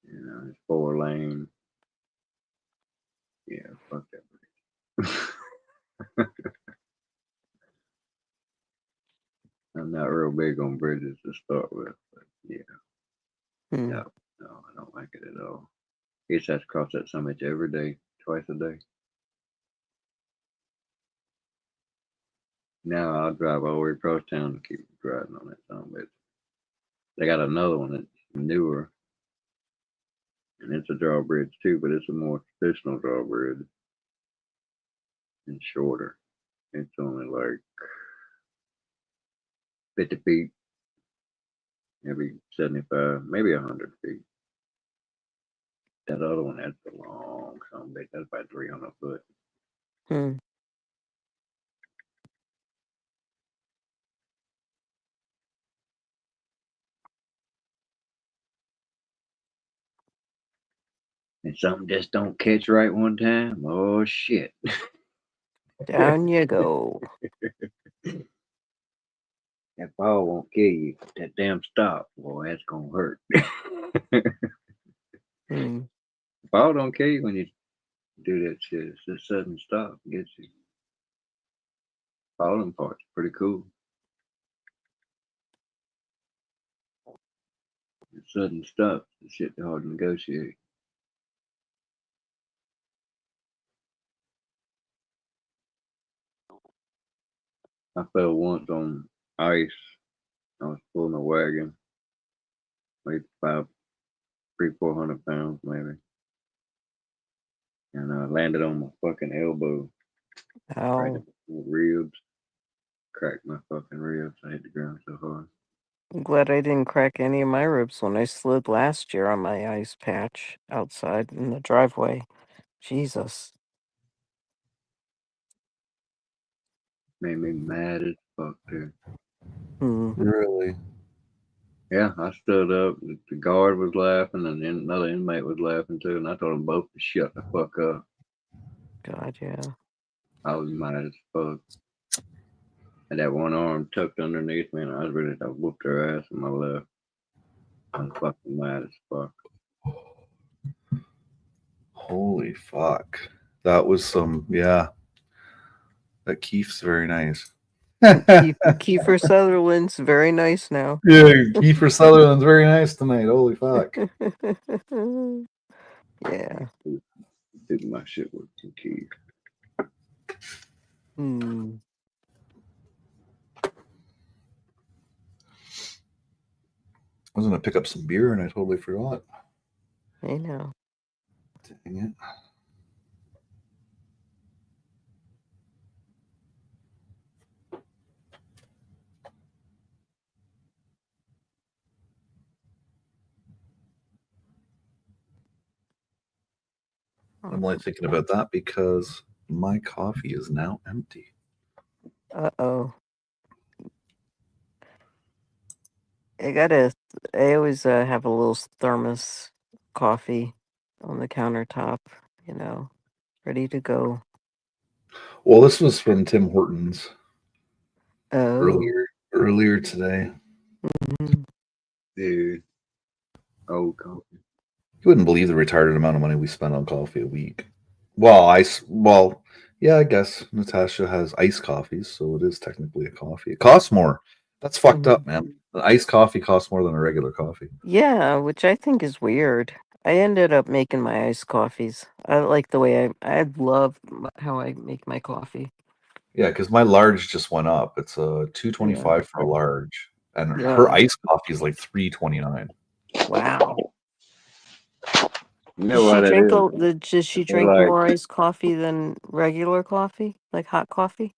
You know, it's 4 lane. Yeah, fuck that. I'm not real big on bridges to start with, but yeah, Hmm. no, I don't like it at all. I guess I have to cross that so much every day, twice a day. Now I'll drive all the way across town to keep driving on that song, but they got another one that's newer, and it's a drawbridge too, but it's a more traditional drawbridge and shorter. It's only like 50 feet, Maybe 75, maybe 100 feet. That other one, that's a long some bit. That's about 300 foot. Hmm. And something just don't catch right one time. Oh shit! Down you go. That ball won't kill you. That damn stop, boy, that's gonna hurt. Hmm. Ball don't kill you when you do that shit. It's a sudden stop gets you. Falling part's pretty cool. The sudden stop, the shit hard to negotiate. I fell once on ice. I was pulling a wagon, weighed 400 pounds maybe, and I landed on my fucking elbow, right Oh, in the ribs. Cracked my fucking ribs. I hit the ground so hard. I'm glad I didn't crack any of my ribs when I slid last year on my ice patch outside in the driveway. Jesus. Made me mad as fuck, dude. Hmm. Really? Yeah, I stood up. The guard was laughing, and then another inmate was laughing too. And I told them both to shut the fuck up. God, yeah. I was mad as fuck. And that one arm tucked underneath me, and I was ready to whoop their ass with my left. I was fucking mad as fuck. Holy fuck. That was some, yeah. That Keef's very nice. Kiefer Sutherland's very nice now. Yeah, Kiefer Sutherland's very nice tonight. Holy fuck. Yeah. Did my shit with some keys. Hmm. I was gonna pick up some beer and I totally forgot. I know. Dang it. I'm only thinking about that because my coffee is now empty. Uh-oh. I always have a little thermos coffee on the countertop, ready to go. Well, this was from Tim Hortons Oh. earlier today. Mhm. Dude. Old coffee. You wouldn't believe the retarded amount of money we spend on coffee a week. Yeah, I guess Natasha has iced coffees, so it is technically a coffee. It costs more. That's fucked up, man. The iced coffee costs more than a regular coffee. Yeah, which I think is weird. I ended up making my iced coffees. I like the way I love how I make my coffee. Yeah, because my large just went up. It's a Yeah. $2.25 for a large, and her Yeah. iced coffee is like $3.29. Wow. You know what it is? Does she They're drink like, more iced coffee than regular coffee? Like hot coffee?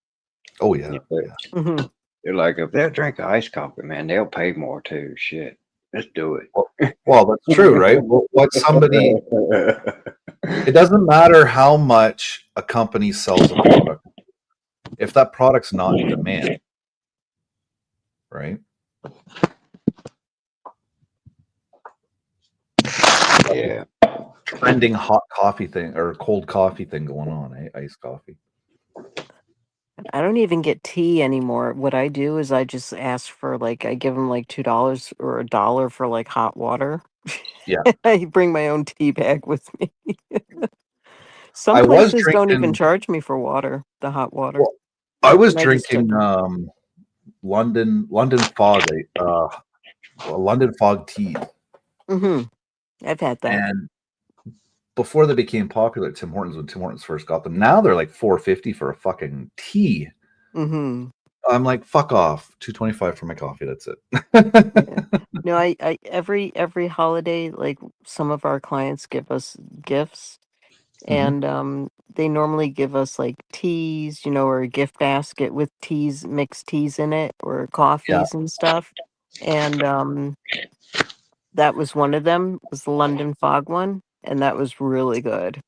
Oh yeah, yeah, yeah. Mm-hmm. they're like, if they'll drink iced coffee, man, they'll pay more too. Shit. Let's do it. Well, that's true, right? What somebody It doesn't matter how much a company sells a product. If that product's not in demand, right? Yeah. Trending hot coffee thing or cold coffee thing going on, eh? Iced coffee. I don't even get tea anymore. What I do is I just ask for I give them like $2 or $1 for like hot water. Yeah. I bring my own tea bag with me. Some I was places don't even drinking. charge me for water, the hot water. Well, I was And I just tip drinking 'em. London fog tea, Mhm. I've had that. and before they became popular at Tim Hortons when Tim Hortons first got them, now they're like $4.50 for a fucking tea. Mhm. I'm like, fuck off, $2.25 for my coffee. That's it. Yeah. No, I every holiday, like some of our clients give us gifts, Mhm. and they normally give us like teas, or a gift basket with teas, mixed teas in it, or Yeah. coffees and stuff. and that was one of them. Was the London Fog one, and that was really good.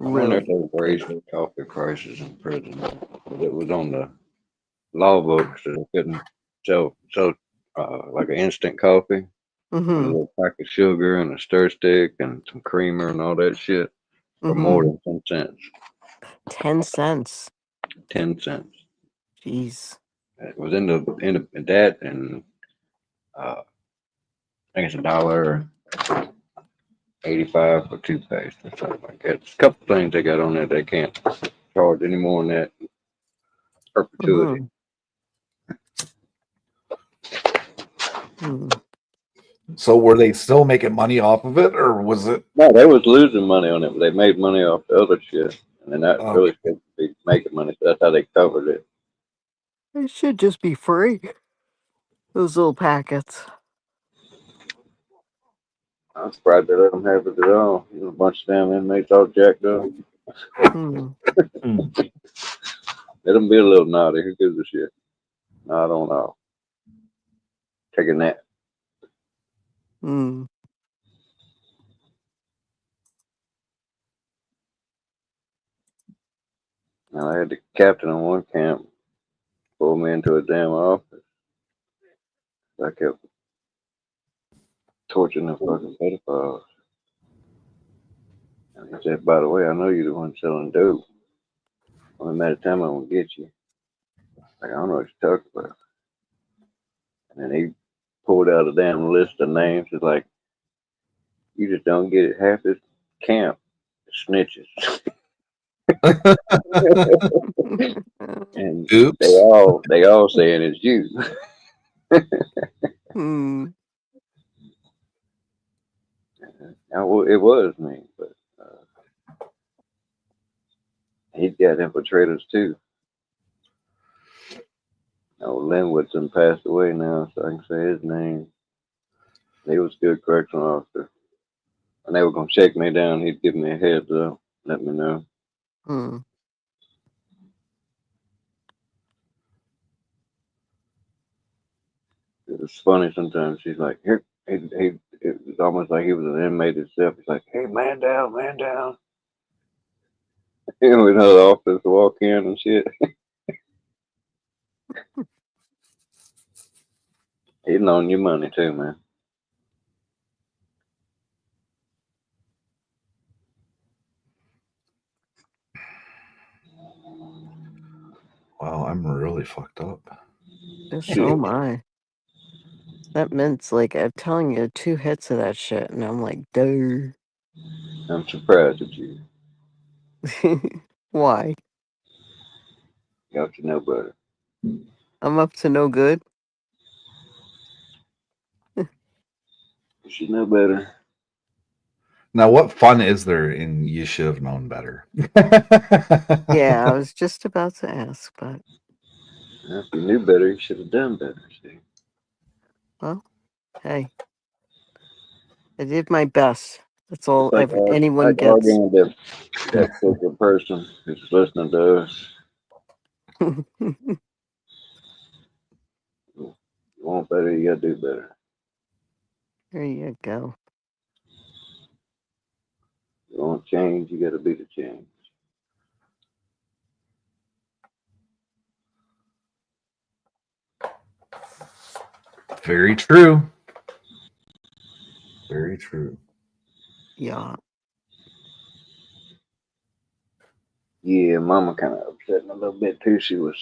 I wonder Really if they raised the coffee prices in prison. It was on the law books that they couldn't sell like an instant coffee with a Mm-hmm. little pack of sugar and a stir stick and some creamer and all that shit for more Mm-hmm. than 10 cents. 10 cents. 10 cents. Jeez. It was in that and I think it's $1.85 for toothpaste or something like that. It's a couple things they got on there they can't charge any more than that perpetuity. Mm-hmm. So were they still making money off of it, or was it? No, they was losing money on it, but they made money off the other shit. And then that really should be making money. So that's how they covered it. It should just be free. Those little packets. I'm surprised they let them have it at all. You know, a bunch of damn inmates all jacked up. Mm. Let them be a little naughty. Who gives a shit? No, I don't know. Take a nap. Mm. Now, I had the captain on one camp pull me into a damn office. I kept torturing the fucking pedophiles. And he said, by the way, I know you're the one selling dope. Only matter of time I'm going to get you. Like, I don't know what you're talking about. And then he pulled out a damn list of names. It's like, you just don't get it. Half this camp is snitches. And Oops. they all saying it's you. Mm. Now, it was me, but he got infiltrators too. Linwoodson passed away now, so I can say his name. He was a good correctional officer. When they were gonna shake me down, he'd give me a heads up, let me know. Mm. It was funny sometimes. He's like, here, it was almost like he was an inmate himself. He's like, hey, man down, man down. And we know the officers walk in and shit. He'd loan you money too, man. Wow, I'm really fucked up. So am I. That mint's like, I'm telling you, 2 hits of that shit, and I'm like, duh. I'm surprised at you. Why? You ought to know better. I'm up to no good. You should know better. Now, what fun is there in you should have known better? Yeah, I was just about to ask, but If you knew better, you should have done better. See? well, hey, I did my best. That's all It's like anyone gets. arguing with that particular person who's listening to us. You want better, you gotta do better. There you go. You want change, you gotta be the change. Very true. Very true. Yeah. Yeah, Mama kind of upset a little bit too. She was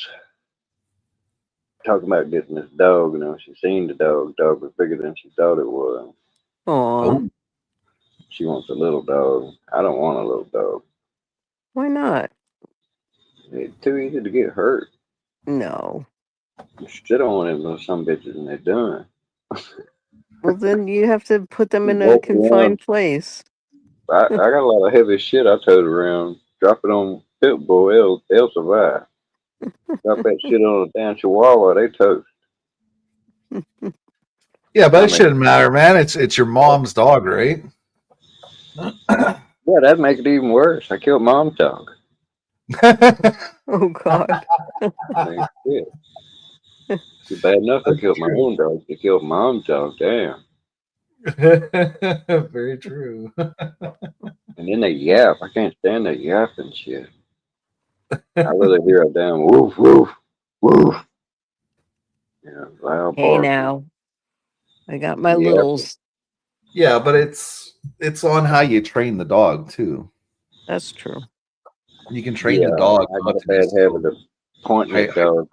talking about getting this dog. You know, she seen the dog. Dog was bigger than she thought it was. Aw. Oh, She wants a little dog. I don't want a little dog. Why not? It's too easy to get hurt. No. You sit on them little some bitches and they're done. Well, then you have to put them in a Walk confined place. I got a lot of heavy shit I towed around. Drop it on Pitbull, they'll survive. Drop that shit on a damn Chihuahua, they toast. yeah, but I it mean, shouldn't matter, man. It's your mom's dog, right? yeah, that'd make it even worse. I killed Mom's dog. Oh God. I mean, shit. It's bad enough they That's killed my true. own dog. They killed my own dog. Damn. Very true. And then they yap. I can't stand that yapping shit. I rather hear a damn woof, woof, woof. Yeah, loud Hey bark. now, I got my Yeah. littles. Yeah, but it's on how you train the dog too. That's true. You can train Yeah, the dog I got not a to be bad habit so of pointing at hyper. dogs.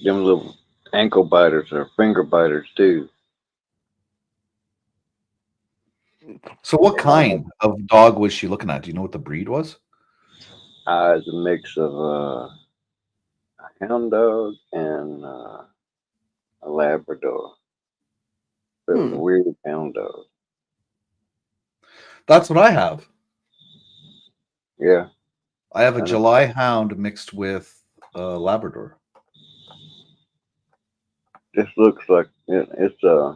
Them little ankle biters or finger biters too. So what And I kind of dog was she looking at? Do you know what the breed was? it's a mix of a hound dog and a Labrador. But it was a Hmm. weird hound dog. That's what I have. Yeah, I have a I know. July Hound mixed with a Labrador. This looks like it's a.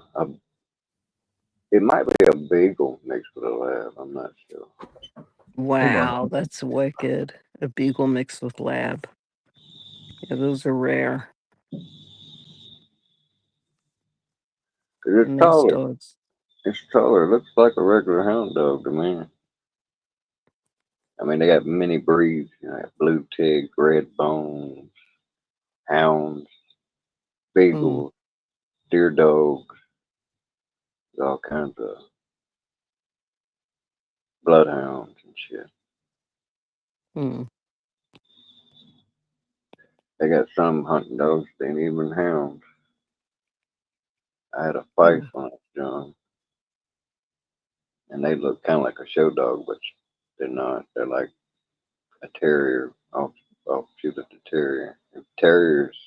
It might be a beagle mixed with a lab. I'm not sure. Hold Wow, on. that's wicked. A beagle mixed with lab. Yeah, those are rare. 'Cause it's Nice taller. dogs. It's taller. It looks like a regular hound dog to me. I mean, they got many breeds. You know, blue tig, red bones, hounds, Hmm. beagles, deer dogs, all kinds of bloodhounds and shit. Hmm. They got some hunting dogs that ain't even hounds. I had a fight Hmm. when I was young, and they look kind of like a show dog, but they're not. They're like a terrier, offshoot of the terrier. And terriers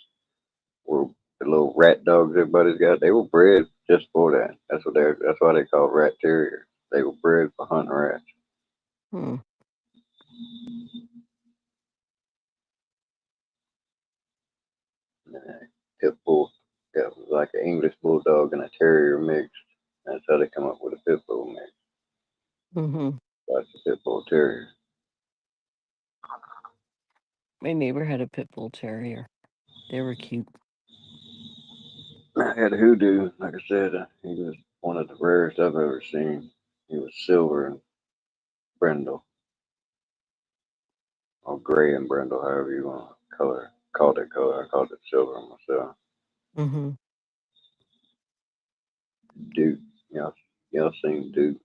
were the little rat dogs everybody's got. They were bred just for that. That's why they call rat terriers. They were bred for hunting rats. Hmm. And pit bull, that was like an English bulldog and a terrier mixed. That's how they come up with a pit bull mix. Hmm. That's a pit bull terrier. My neighbor had a pit bull terrier. They were cute. I had a hoodoo, like I said, he was one of the rarest I've ever seen. He was silver and brindle, or gray and brindle, however you want to call it color. I called it silver myself. Hmm. Duke, y'all seen Duke.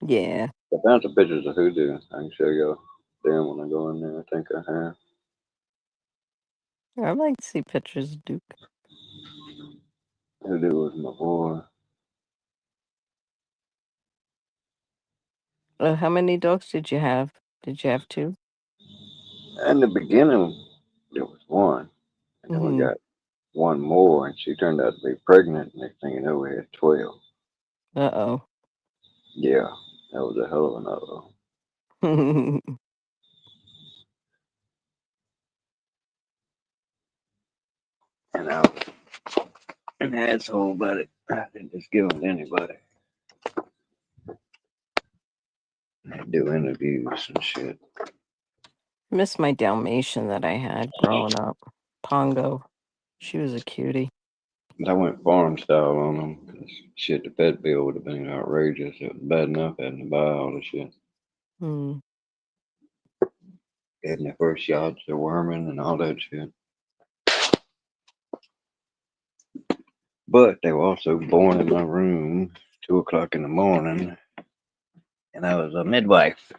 Yeah, I found some pictures of hoodoo. I can show y'all them when I go in there. I think I have. I'd like to see pictures of Duke. Hoodoo was my boy. How many dogs did you have? Did you have two? In the beginning, there was one, and then we Hmm. got one more, and she turned out to be pregnant. Next thing you know, we had 12. Uh Yeah, that was a hell of an uh-oh. oh. And I was an asshole about it. I didn't just give them to anybody. I do interviews and shit. Miss my Dalmatian that I had growing up. Pongo. She was a cutie. But I went farm style on them because shit, the vet bill would have been outrageous. It was bad enough having to buy all the shit. Hmm. Getting their first shots, their worming, and all that shit. But they were also born in my room 2 o'clock in the morning, and I was a midwife.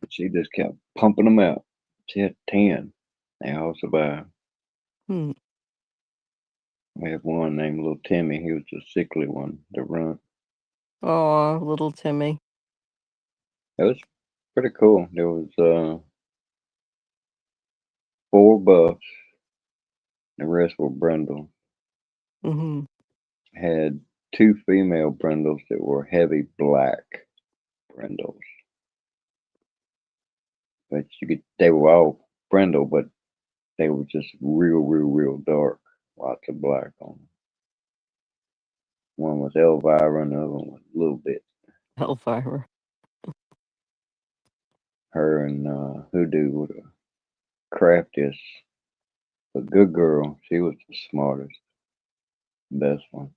She just kept pumping them out. She had 10. They all survived. Hmm. We have one named Little Timmy. He was the sickly one, the runt. Oh, little Timmy. It was pretty cool. There was 4 buffs. The rest were brindles. Hmm. Had 2 female brindles that were heavy black brindles. But they were all brindle, but they were just real dark. Lots of black on them. One was Elvira and the other one was a little bit. Hellfire. Her and Hoodoo were the craftiest. The good girl, she was the smartest, best one.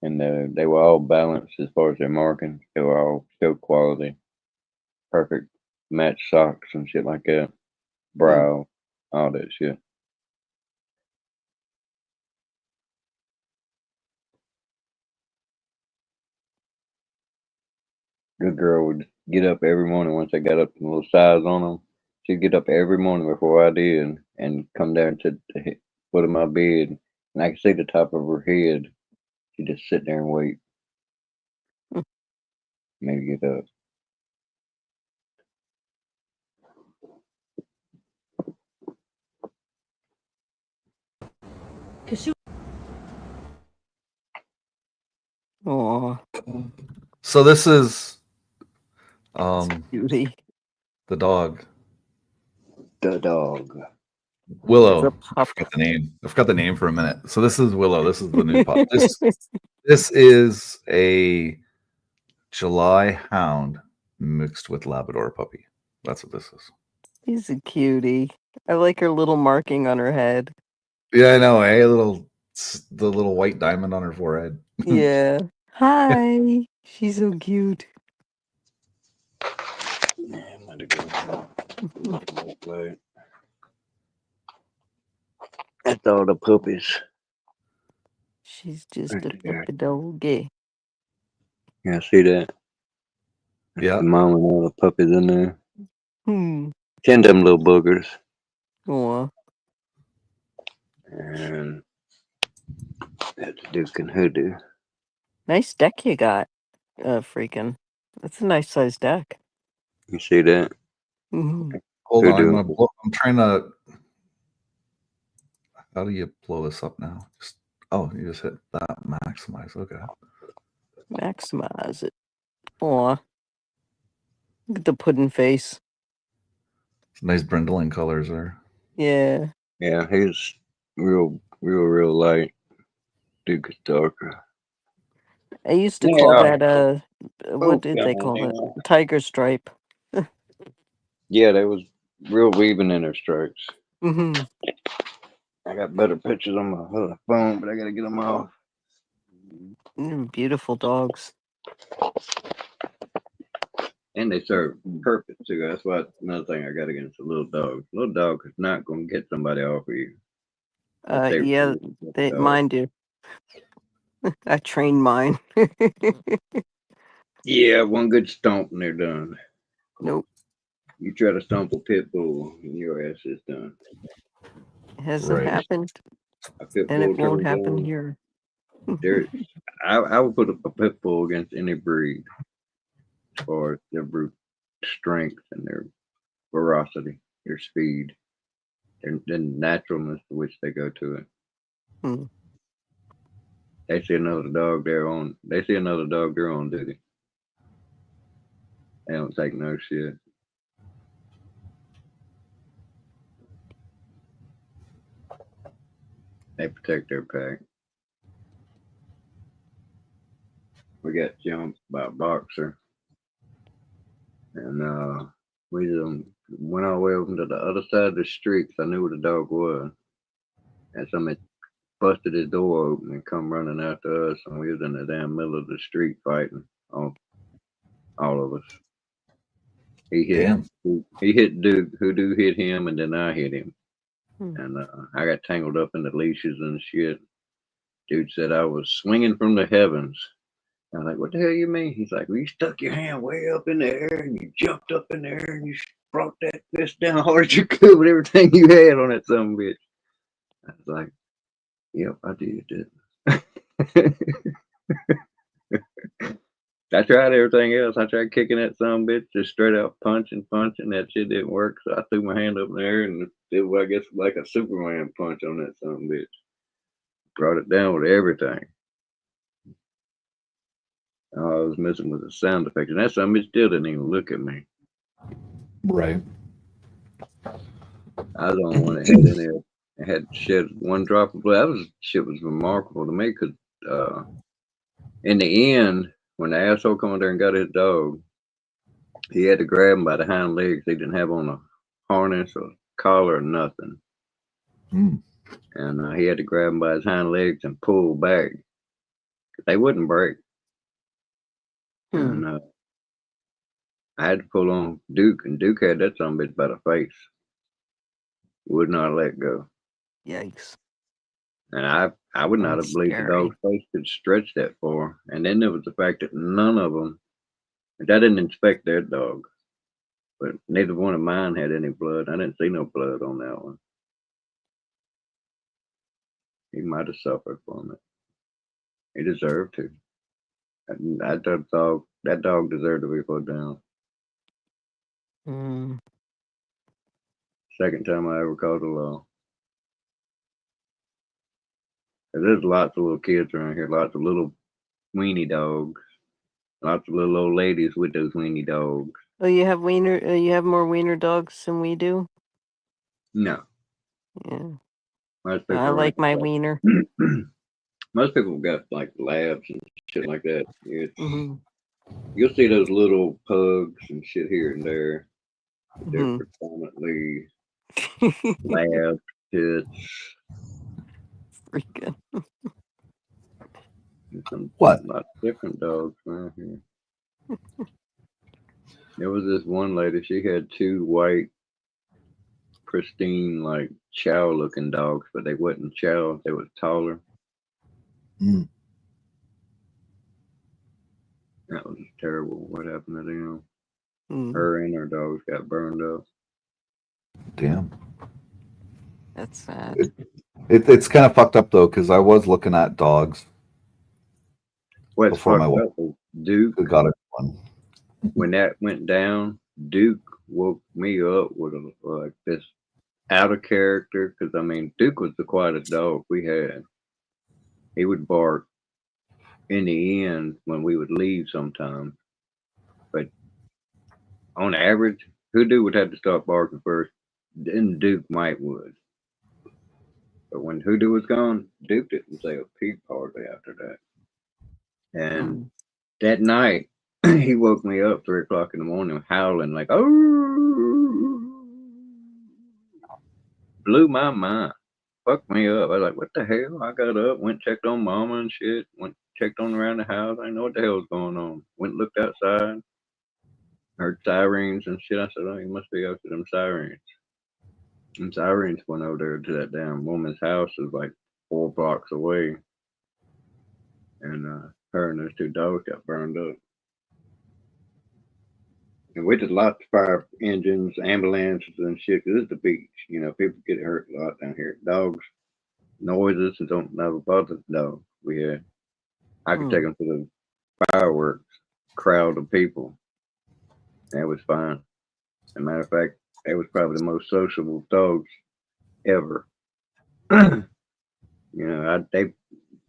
And they were all balanced as far as their markings. They were all still quality, perfect match socks and shit like that. Brow, all that shit. Good girl would get up every morning once I got up to a little size on them. She'd get up every morning before I did and come down to the foot of my bed, and I could see the top of her head. She'd just sit there and wait. Maybe get up. Aw, So this is beauty. the dog. The dog. Willow. The I pup. forgot the name. I forgot the name for a minute. So this is Willow. This is the new pup. This is a July Hound mixed with Labrador puppy. That's what this is. She's a cutie. I like her little marking on her head. Yeah, I know. The little white diamond on her forehead. Yeah. Hi. She's so cute. Yeah, I'm gonna go. That's all the puppies. She's just Right a there. puppy doggy. Yeah, see that? Yeah. The mom and all the puppies in there. Hmm. 10 of them little boogers. Aw. And that's Duke and Hoodoo. Nice deck you got. Freaking. That's a nice sized deck. You see that? Mhm. Hold on. Hoodoo. I'm trying to. How do you blow this up now? You just hit that maximize. Okay. Maximize it. Aw. Look at the pudding face. Nice brindling colors there. Yeah. Yeah, he's real light. Duke is darker. I used to call that Oh, what did they call that? Tiger stripe. Yeah, they was real weaving in their stripes. Mm-hmm. I got better pictures on my phone, but I gotta get them off. Beautiful dogs. And they serve purpose too. That's why another thing I got against a little dog. Little dog is not gonna get somebody off of you. Yeah, mine do. I trained mine. Yeah, one good stomp and they're done. Nope. You try to stomp a pit bull and your ass is done. It hasn't happened. A pit And bull it won't turns happen on. here. I would put a pit bull against any breed as far as their brute strength and their ferocity, their speed, the naturalness to which they go to it. Hmm. They see another dog they're on duty. They don't take no shit. They protect their pack. We got jumped by a boxer, and we went all the way over to the other side of the street because I knew where the dog was. And somebody busted his door open and come running after us, and we was in the damn middle of the street fighting, all of us. He hit Duke, Hoodoo hit him, and then I hit him. And I got tangled up in the leashes and shit. Dude said I was swinging from the heavens. I'm like, what the hell you mean? He's like, well, you stuck your hand way up in the air and you jumped up in the air and you brought that fist down hard as you could with everything you had on that son of a bitch. I was like, yep, I did. I tried everything else. I tried kicking that son of a bitch, just straight out punching. That shit didn't work. So I threw my hand up in the air and it was, I guess, like a Superman punch on that son of a bitch. Brought it down with everything. All I was missing was a sound effect. And that son of a bitch still didn't even look at me. Right. I was the only one that had in there and had shed one drop of blood. Shit was remarkable to me because in the end, when the asshole come in there and got his dog, He had to grab him by the hind legs. He didn't have on a harness or collar or nothing. Hmm. And he had to grab him by his hind legs and pull back. They wouldn't break. Hmm. And I had to pull on Duke, and Duke had that son bitch by the face. Would not let go. Yikes. And I would not Sounds have believed the scary. dog's face could stretch that far. And then there was the fact that none of them, I didn't inspect their dog, but neither one of mine had any blood. I didn't see no blood on that one. He might have suffered from it. He deserved to. That dog deserved to be put down. Hmm. Second time I ever called the law. 'Cause there's lots of little kids around here, lots of little weenie dogs, lots of little old ladies with those weenie dogs. Oh, you have wiener. You have more wiener dogs than we do. No, Yeah, most I people like around my here wiener. most people got like labs and shit like that. Hmm. You'll see those little pugs and shit here and there. They're Hmm. predominantly lab pits. Freaking. And some What? lots of different dogs around here. There was this one lady. She had two white, pristine, like chow-looking dogs, but they wasn't chow. They was taller. Hmm. That was terrible. What happened to them? Hmm. Her and her dogs got burned up. Damn. That's sad. It's kind of fucked up though, because I was looking at dogs What's before my fucked wife up is Duke. got it one. When that went down, Duke woke me up with like this out of character. Because I mean, Duke was the quietest dog we had. He would bark in the end when we would leave sometimes, but on average, Hoodoo would have to start barking first. Then Duke might would. But when Hoodoo was gone, Duke didn't say a peep hardly after that. And Hmm. that night, he woke me up 3 o'clock in the morning howling like, oh, blew my mind. Fucked me up. I was like, what the hell? I got up, went checked on mama and shit, went checked on around the house. I didn't know what the hell was going on. Went looked outside, heard sirens and shit. I said, oh, you must be after them sirens. And sirens went over there to that damn woman's house. It was like 4 blocks away. And her and those two dogs got burned up. And we did lots of fire engines, ambulances, and shit. 'Cause it's the beach. You know, people get hurt a lot down here. Dogs, noises, and don't never bother the dog. We had. I could Hmm. take them to the fireworks, crowd of people. And it was fine. As a matter of fact, they was probably the most sociable dogs ever. You know, they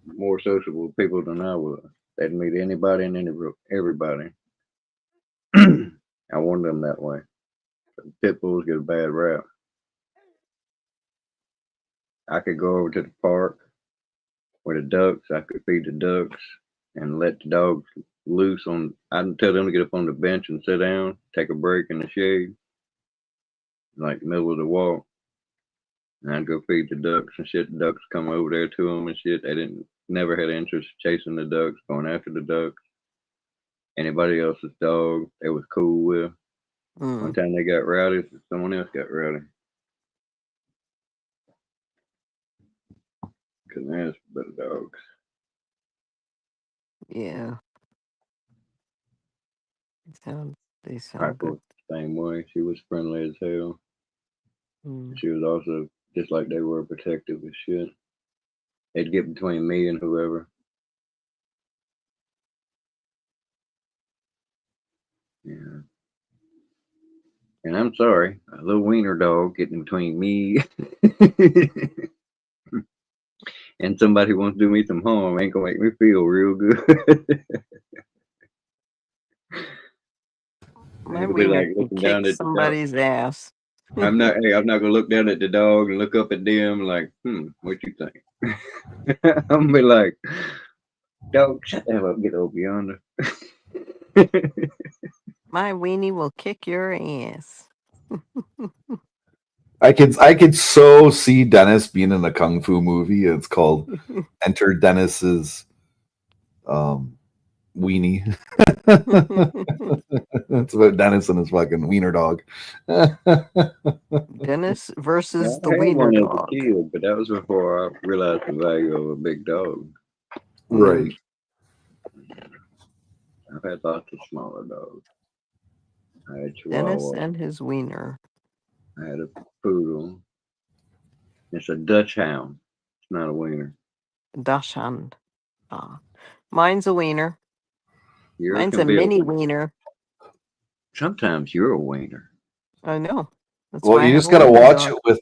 more sociable people than I was. They'd meet anybody and everybody. I wanted them that way. Pit bulls get a bad rap. I could go over to the park with the ducks. I could feed the ducks and let the dogs loose on. I'd tell them to get up on the bench and sit down, take a break in the shade, like the middle of the walk. And I'd go feed the ducks and shit. The ducks come over there to them and shit. They didn't never had interest chasing the ducks, going after the ducks. Anybody else's dog, they was cool with. Hmm. One time they got rowdy, someone else got rowdy. Cause there's better dogs. Yeah. They sound Piper good. was the same way. She was friendly as hell. Hmm. She was also just like they were protective as shit. They'd get between me and whoever. Yeah. And I'm sorry, a little wiener dog getting between me and somebody who wants to do me some harm ain't gonna make me feel real good. I My ain't gonna be wiener like can looking kick down at the dog. somebody's ass. I'm not. Hey, I'm not gonna look down at the dog and look up at them like, what you think? I'm gonna be like, dog, shut the hell up, get over yonder. My weenie will kick your ass. I could so see Dennis being in a kung fu movie. It's called Enter Dennis's weenie. It's about Dennis and his fucking wiener dog. Dennis versus I the had wiener one as a dog. kid, but that was before I realized the value of a big dog. Right. I've had lots of smaller dogs. I had Dennis Chihuahua. and his wiener. I had a poodle. It's a Dutch hound. It's not a wiener. Dachshund. Ah. Mine's a wiener. Yours Mine's can a be mini wiener. Sometimes you're a wiener. I know. That's Well, why I you have just a gotta wiener watch dog. it with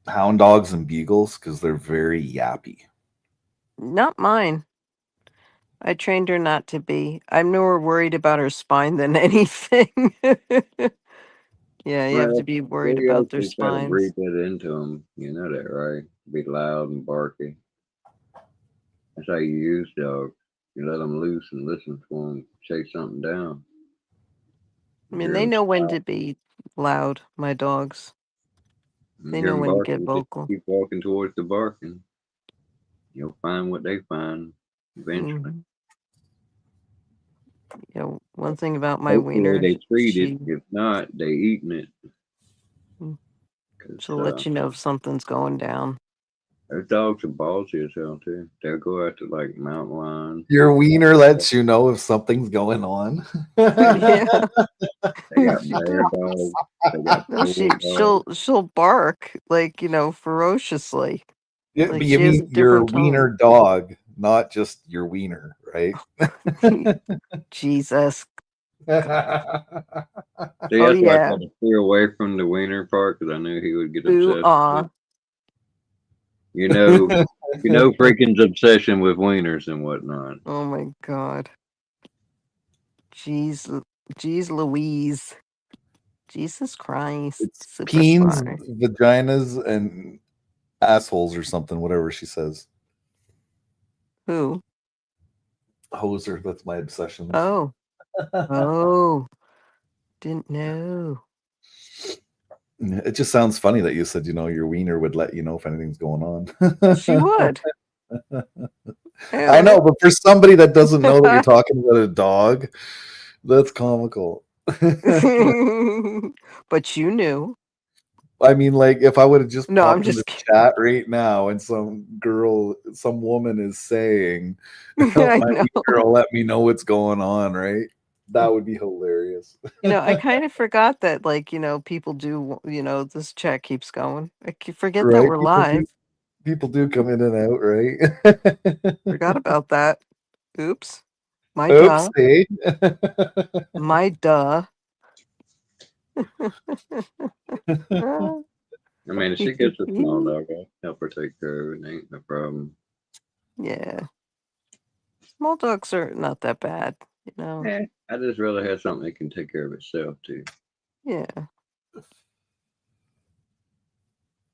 hound dogs and beagles because they're very yappy. Not mine. I trained her not to be. I'm more worried about her spine than anything. Yeah, you have to be worried They about their actually try to spines. breed that into them. You know that, right? Be loud and barky. That's how you use dogs. You let them loose and listen for them chase something down. I mean, Hear they them know when stop. to be loud, my dogs. They Hear know them when to get barking. Just vocal. keep walking towards the barking. You'll find what they find eventually. Mhm. You know, one thing about my Hopefully wiener, they treat it. she If not, they eating it. Mm. 'Cause, she'll let you know if something's going down. those dogs are ballsy as hell too. They'll go after like mountain lions. Your wiener lets you know if something's going on. Yeah, They got she bear does. dogs. They got No, bull dogs. she'll bark like, Yeah, ferociously. but Like you she has mean a your different tone. wiener dog, not just your wiener, right? Jesus. See, Oh that's why I yeah. tried to steer away from the wiener part because I knew he would get Ooh obsessed with ah. it. You know, Freakin's obsession with wieners and whatnot. Oh my God. Jeez Louise. Jesus Christ. It's peens, Superstar. vaginas, and assholes or something, whatever she says. Who? Hoser, that's my obsessions. Oh. Oh. Didn't know. It just sounds funny that you said, your wiener would let you know if anything's going She on. would. I know, but for somebody that doesn't know that you're talking about a dog, that's comical. But you knew. I mean, like, if I would have just No, I'm popped in just the kidding. chat right now and some woman is saying, I my know. wiener will let me know what's going on, right? That would be hilarious. I kind of forgot that, people do, this chat keeps going. I forget that Right? we're live. People do come in and out, right? Forgot about that. Oops. My Oops, duh. hey. My duh. I mean, if she gets a small dog, I'll help her take care of it. Ain't no problem. Yeah. Small dogs are not that bad, Yeah, I just rather have something that can take care of itself too. Yeah.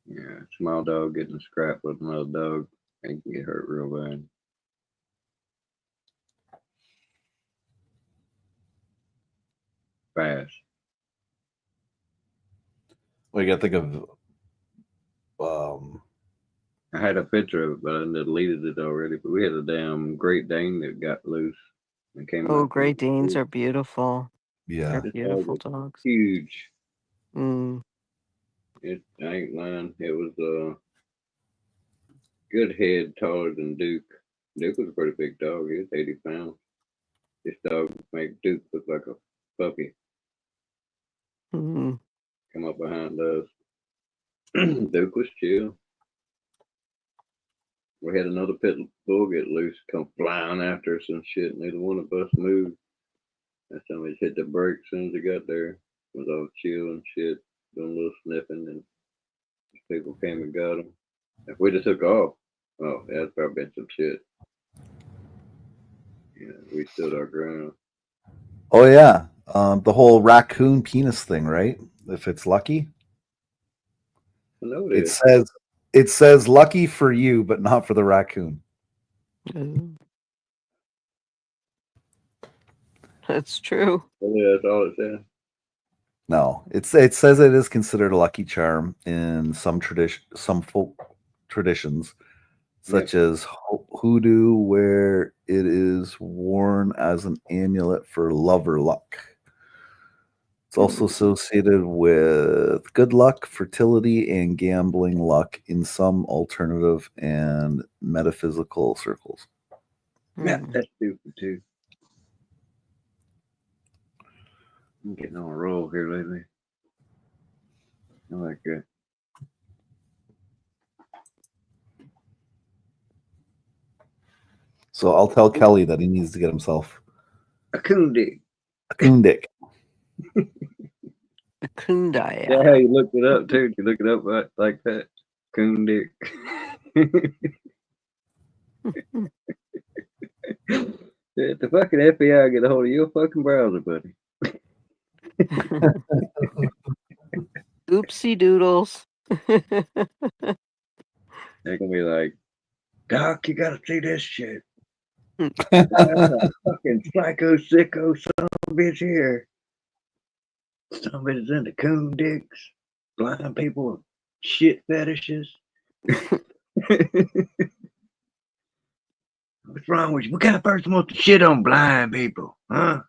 Yeah, small dog getting scrapped with another dog, they can get hurt real bad. Fast. Well, you got to think of I had a picture of it, but I deleted it already. But we had a damn Great Dane that got loose and came Oh, out from Great the Danes street. are beautiful. yeah. They're This dog beautiful was dogs. huge. Mm. I ain't lying. It was a good head, taller than Duke. Duke was a pretty big dog. He was 80 pounds. This dog made Duke look like a puppy. Mm. Come up behind us. Duke was chill. We had another pit bull get loose, come flying after us and shit. Neither one of us moved. That time we just hit the brakes as soon as he got there. It was all chill and shit, doing a little sniffing, and people came and got him. If we just took off, oh, that's probably been some shit. Yeah, we stood our ground. Oh yeah, the whole raccoon penis thing, right? If it's lucky, I know it this. says lucky for you, but not for the raccoon. Mm. That's true. Yeah, that's all it says. No, it says it is considered a lucky charm in some folk traditions, such as hoodoo, where it is worn as an amulet for love or luck. It's also associated with good luck, fertility, and gambling luck in some alternative and metaphysical circles. Yeah, Hmm. that's stupid too. I'm getting on a roll here lately. I like that. So I'll tell Kelly that he needs to get himself A coon dick. a coon dick. The Kundaya. Yeah, how you looked it up too. You look it up like that. Coon dick. If the fucking FBI get a hold of your fucking browser, buddy. Oopsie doodles. They're gonna be like, Doc, you gotta see this shit. Fucking psycho sicko son of a bitch here. Some of it is into coon dicks, blind people, shit fetishes. What's wrong with you? What kind of person wants to shit on blind people? Huh?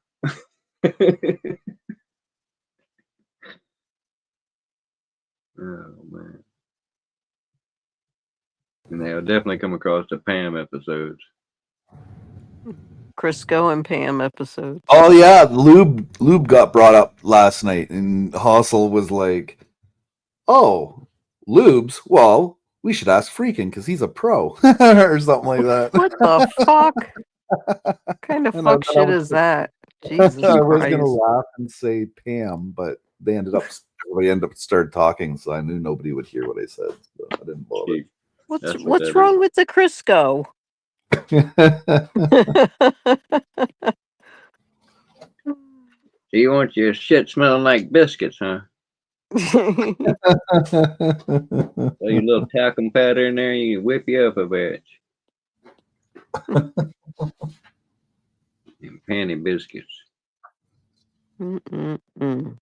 Oh man. And they'll definitely come across the Pam episodes. Crisco and Pam episode. Oh yeah, lube got brought up last night, and Hossel was like, "Oh, lubes? Well, we should ask Freakin because he's a pro," or something like that. What the fuck? What kind of And fuck I shit was is that? Jesus I was gonna Christ. laugh and say Pam, but everybody ended up started talking, so I knew nobody would hear what I said, so I didn't bother. Gee, that's what What's that wrong with the Crisco? So you want your shit smelling like biscuits, huh? Throw your little talcum powder in there, you can whip you up a bitch. And panty biscuits. Mm-mm-mm.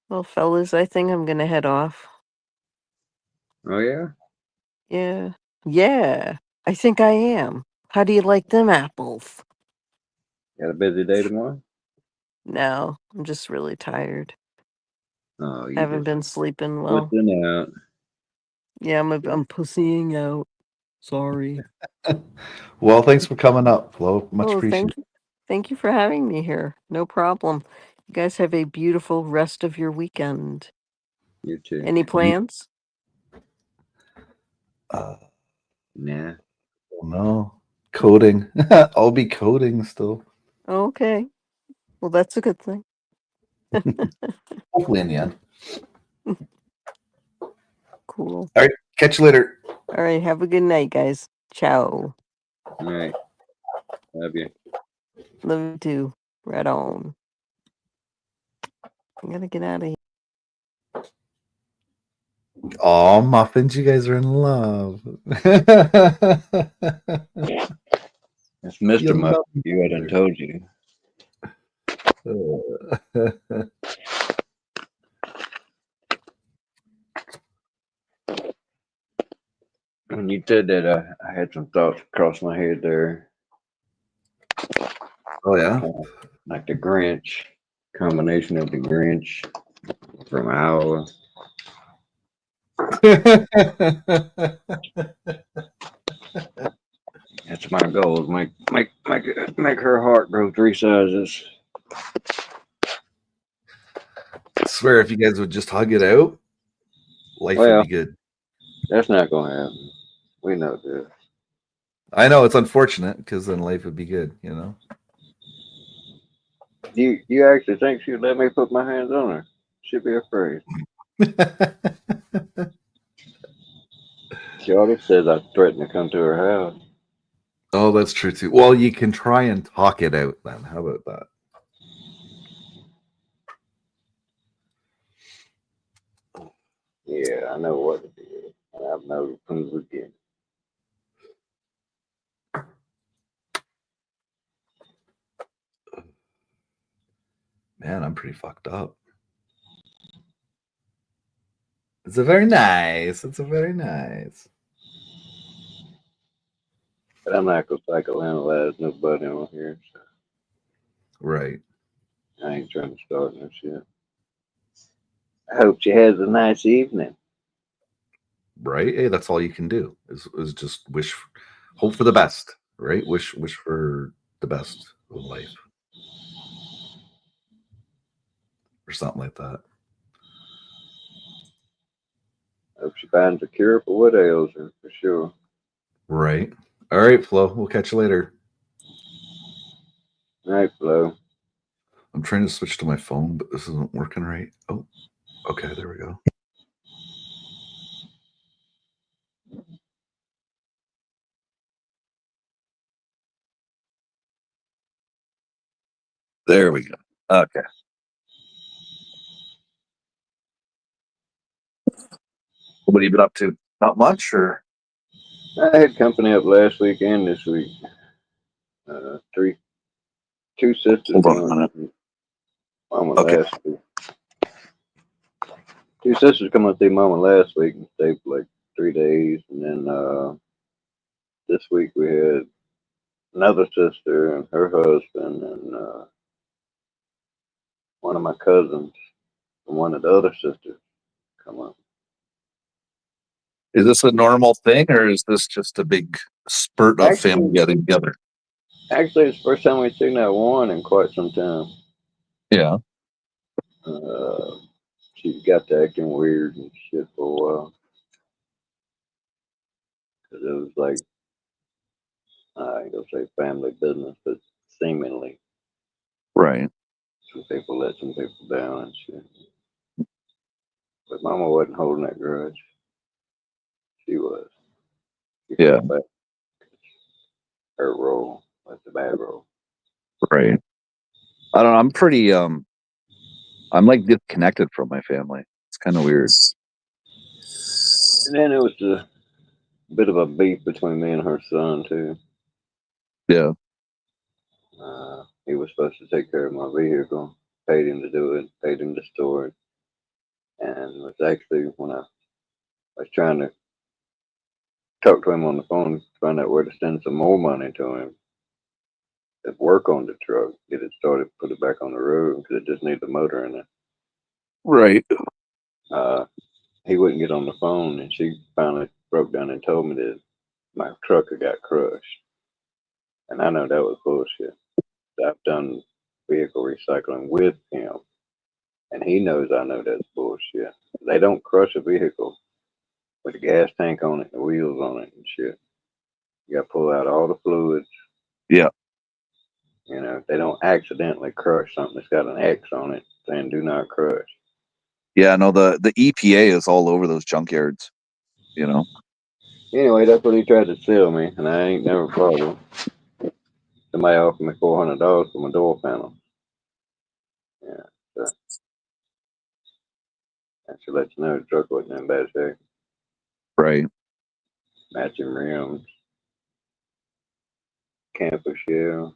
Well, fellas, I think I'm gonna head off. Oh yeah? Yeah. Yeah. I think I am. How do you like them apples? Got a busy day tomorrow? No, I'm just really tired. Oh, you Haven't just been sleeping well. pussing out. Yeah, I'm pussying out. Sorry. Well, thanks for coming up, Flo. Much Oh, appreciated. thank you for having me here. No problem. You guys have a beautiful rest of your weekend. You too. Any plans? Nah. Oh, no, coding. I'll be coding still. Okay. Well, that's a good thing. Hopefully in the end. Cool. All right, catch you later. All right. Have a good night, guys. Ciao. All right. Love you. Love you too. Right on. I gotta get out of here. Aw, muffins, you guys are in love. That's Mr. You Muff. love You hadn't told you. When you said that, I had some thoughts across my head there. Oh yeah. Like the Grinch, combination of the Grinch from Iowa. That's my goal. Make her heart grow 3 sizes. I swear, if you guys would just hug it out, life Well, would be good. that's not gonna happen. We know this. I know it's unfortunate because then life would be good, you know. You actually think she'd let me put my hands on her? She'd be afraid. She already says I threatened to come to her house. Oh, that's true too. Well, you can try and talk it out then. How about that? Yeah, I know what it is. And I've known from the beginning. Man, I'm pretty fucked up. It's a very nice. It's a very nice. But I'm not gonna psychoanalyze nobody on here, so Right. I ain't trying to start no shit. I hope she has a nice evening. Right. Hey, that's all you can do is just wish, hope for the best. Right. Wish for the best of life, or something like that. Hope she finds a cure for what ails her, for sure. Right. All right, Flo. We'll catch you later. All right, Flo. I'm trying to switch to my phone, but this isn't working right. Oh, okay. There we go. There we go. Okay. What have you been up to? Not much, or I had company up last week and this week. Two sisters hold on came a up minute. to Mama Okay. last week. Two sisters come up to Mama last week and stayed for like 3 days, and then this week we had another sister and her husband and one of my cousins and one of the other sisters come up. Is this a normal thing, or is this just a big spurt of family Actually, getting together? actually, it's the first time we've seen that one in quite some time. Yeah. Uh, she got to acting weird and shit for a while. Cause it was like, I ain't gonna say family business, but seemingly Right. some people let some people down and shit. But Mama wasn't holding that grudge. She was. She Yeah. felt bad. Her role was the bad role. Right. I don't know. I'm pretty. I'm like disconnected from my family. It's kind of weird. And then it was a bit of a beef between me and her son too. Yeah. He was supposed to take care of my vehicle, paid him to do it, paid him to store it, and was actually when I was trying to talk to him on the phone to find out where to send some more money to him to work on the truck, get it started, put it back on the road because it just needs a motor in it. Right. Uh, he wouldn't get on the phone, and she finally broke down and told me that my truck had got crushed. And I know that was bullshit. I've done vehicle recycling with him, and he knows I know that's bullshit. They don't crush a vehicle with a gas tank on it, the wheels on it, and shit. You got to pull out all the fluids. Yeah. You know, they don't accidentally crush something that's got an X on it saying "Do not crush." Yeah. No. The EPA is all over those junkyards. You know. Anyway, that's what he tried to sell me, and I ain't never followed. Somebody offered me $400 for my door panel. Yeah, so I should let you know the truck wasn't in bad shape. Right. Matching rims, camper shell.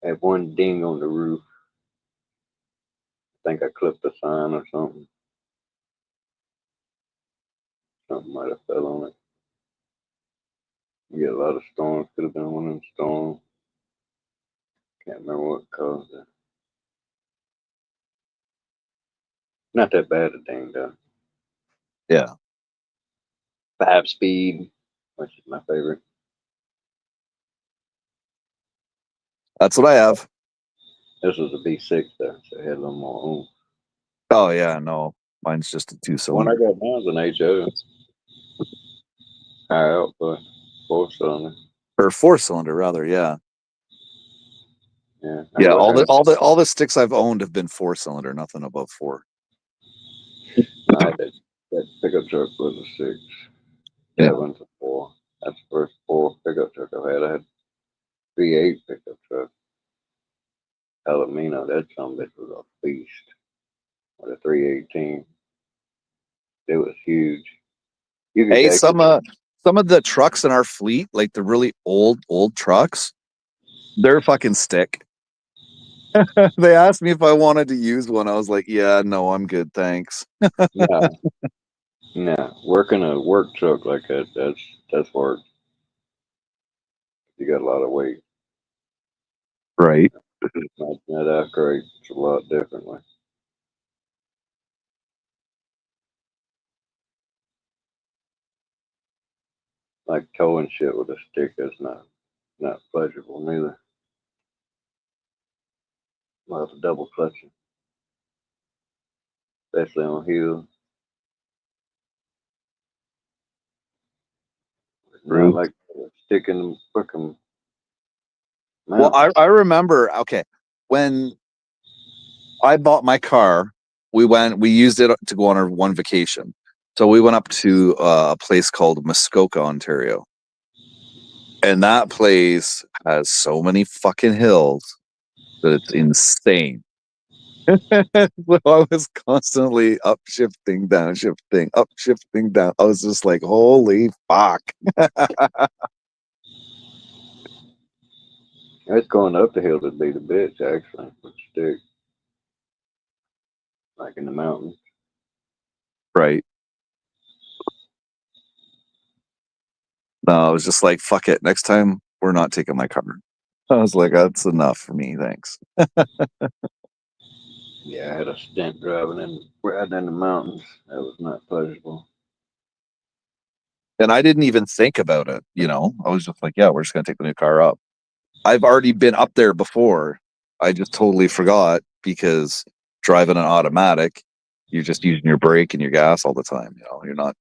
Had one ding on the roof. I think I clipped a sign or something. Something might have fell on it. You get a lot of storms. Could have been one of them storms. Can't remember what caused it. Not that bad a ding though. Yeah. 5 speed, which is my favorite. That's what I have. This was a B6 though, so it had a little more oomph. Oh yeah. No. Mine's just a One I 2-cylinder. got now is an HO. High output, 4-cylinder. Or 4-cylinder rather. Yeah. Yeah, Yeah. All the sticks I've owned have been 4-cylinder. Nothing above 4. I had that pickup truck was a 6. Yeah. That one's a 4. That's the first 4 pickup truck I've had. I had V8 pickup truck. Palomino, that some bitch was a beast. with a 318. It was huge. You could Hey, actually, some of the trucks in our fleet, like the really old trucks, they're fucking stick. They asked me if I wanted to use one. I was like, yeah, no, I'm good, thanks. no, no, working a work truck like that, that's work. You got a lot of weight. Right. That operates a lot differently. Like towing shit with a stick, that's not pleasurable neither. Well, the double clutching, especially on hills. It's not True. like sticking fucking Well, mountain. I remember, okay, when I bought my car, we used it to go on our one vacation. So we went up to a place called Muskoka, Ontario. And that place has so many fucking hills that it's insane. So I was constantly upshifting, downshifting, upshifting, down. I was just like, holy fuck. It's going up the hill to be the bitch, actually, with a stick, like in the mountains. Right. No, I was just like, fuck it. Next time, we're not taking my car. I was like, that's enough for me. Thanks. Yeah, I had a stint driving right in the mountains. That was not pleasurable. And I didn't even think about it. I was just like, yeah, we're just going to take the new car up. I've already been up there before. I just totally forgot because driving an automatic, you're just using your brake and your gas all the time. You're not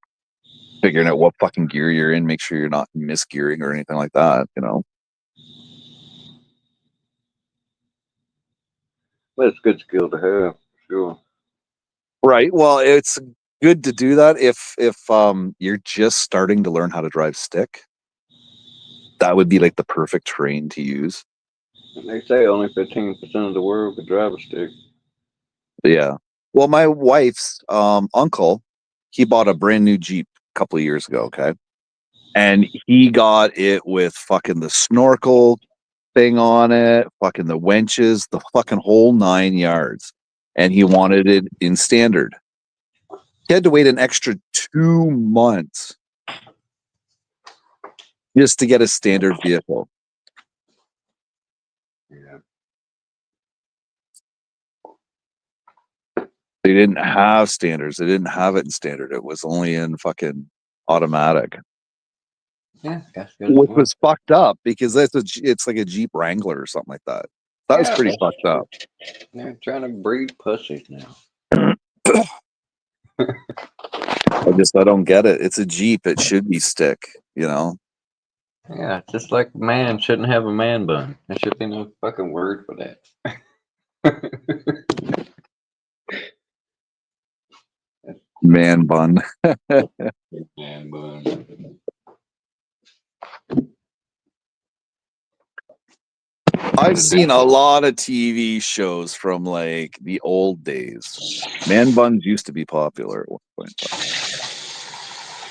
figuring out what fucking gear you're in, make sure you're not misgearing or anything like that. But it's a good skill to have, for sure. Right. Well, it's good to do that if you're just starting to learn how to drive stick. That would be like the perfect terrain to use. And they say only 15% of the world could drive a stick. Yeah. Well, my wife's uncle, he bought a brand new Jeep a couple of years ago, okay? And he got it with fucking the snorkel thing on it, fucking the winches, the fucking whole 9 yards. And he wanted it in standard. He had to wait an extra 2 months just to get a standard vehicle. Yeah. They didn't have standards. They didn't have it in standard. It was only in fucking automatic. Yeah, that's good. Which was fucked up because it's like a Jeep Wrangler or something like that. That was Yeah, pretty fucked up. they're trying to breed pussies now. I don't get it. It's a Jeep. It should be stick. Yeah, just like a man shouldn't have a man bun. There should be no fucking word for that. Man bun. Man bun. I've seen a lot of TV shows from like the old days. Man buns used to be popular at one point.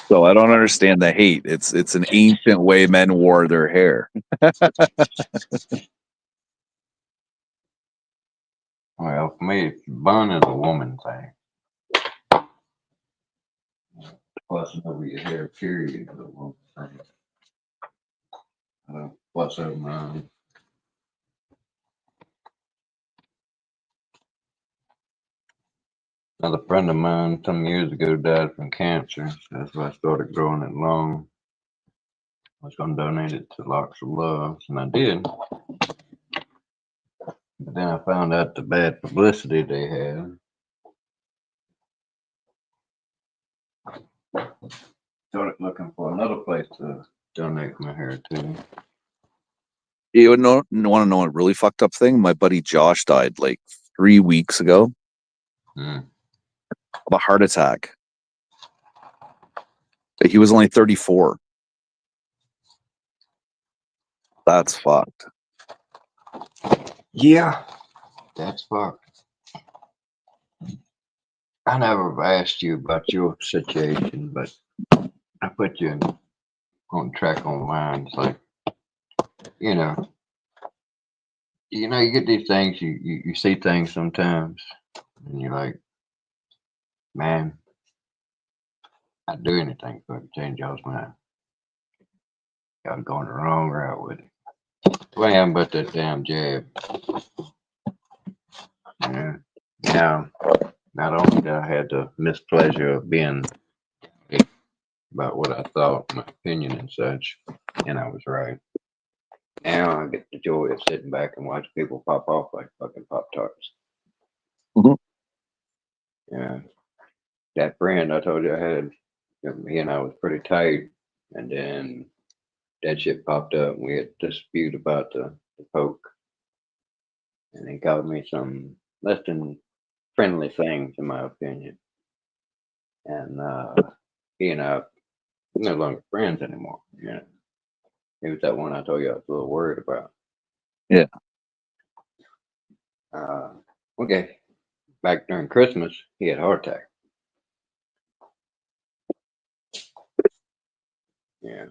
So I don't understand the hate. It's an ancient way men wore their hair. Well, for me, bun is a woman thing. Plus over your hair, period, is a woman thing. Plus over mine. Another friend of mine some years ago died from cancer. So that's why I started growing it long. I was going to donate it to Locks of Love, and I did. But then I found out the bad publicity they had. Started looking for another place to donate my hair to. You want to know a really fucked up thing? My buddy Josh died like 3 weeks ago of a heart attack. He was only 34. That's fucked. Yeah, that's fucked. I never asked you about your situation, but I put you on track on mine. It's like, you know, you get these things, you see things sometimes, and you're like, man, I'd do anything for to change y'all's mind. Y'all going the wrong route with it. What happened about that damn jab? Yeah. Now, not only did I had the mispleasure of being about what I thought, my opinion and such, and I was right. Now I get the joy of sitting back and watch people pop off like fucking Pop Tarts. Mhm. Yeah. That friend I told you I had, he and I was pretty tight, and then that shit popped up, and we had a dispute about the poke, and he called me some less than friendly things, in my opinion. And he and I are no longer friends anymore. Yeah. He was that one I told you I was a little worried about. Yeah. Okay. Back during Christmas, he had a heart attack. Yeah.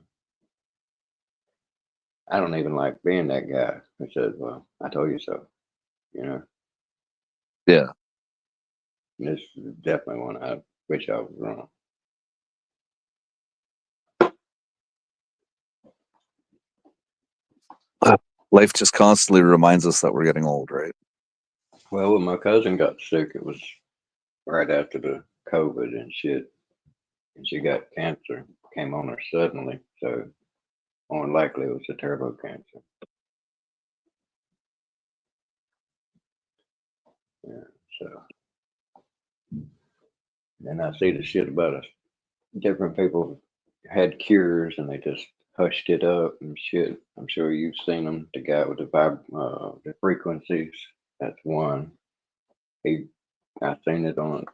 I don't even like being that guy who says, well, I told you so. You know, Yeah. this is definitely one I wish I was wrong. Life just constantly reminds us that we're getting old, right? Well, when my cousin got sick, it was right after the COVID and shit. And she got cancer, came on her suddenly. So, more than likely, it was a turbo cancer. Yeah. So, and I see the shit about us. Different people had cures and they just hushed it up and shit. I'm sure you've seen them. The guy with the frequencies. That's one. He, I seen it on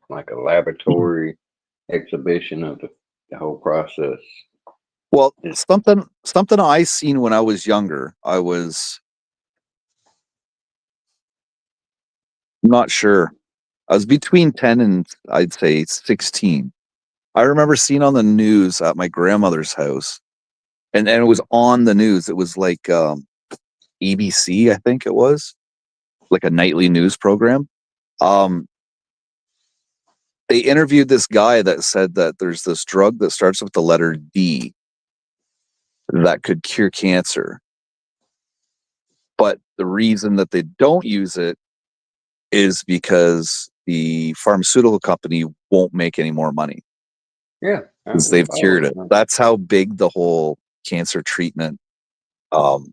like a laboratory exhibition of the whole process. Well, It's, something I seen when I was younger. I was not sure. I was between 10 and I'd say 16. I remember seeing on the news at my grandmother's house, and it was on the news. It was like ABC, I think it was, like a nightly news program. Um, they interviewed this guy that said that there's this drug that starts with the letter D that could cure cancer. But the reason that they don't use it is because the pharmaceutical company won't make any more money yeah, because they've cured it. always. That's how big the whole cancer treatment um,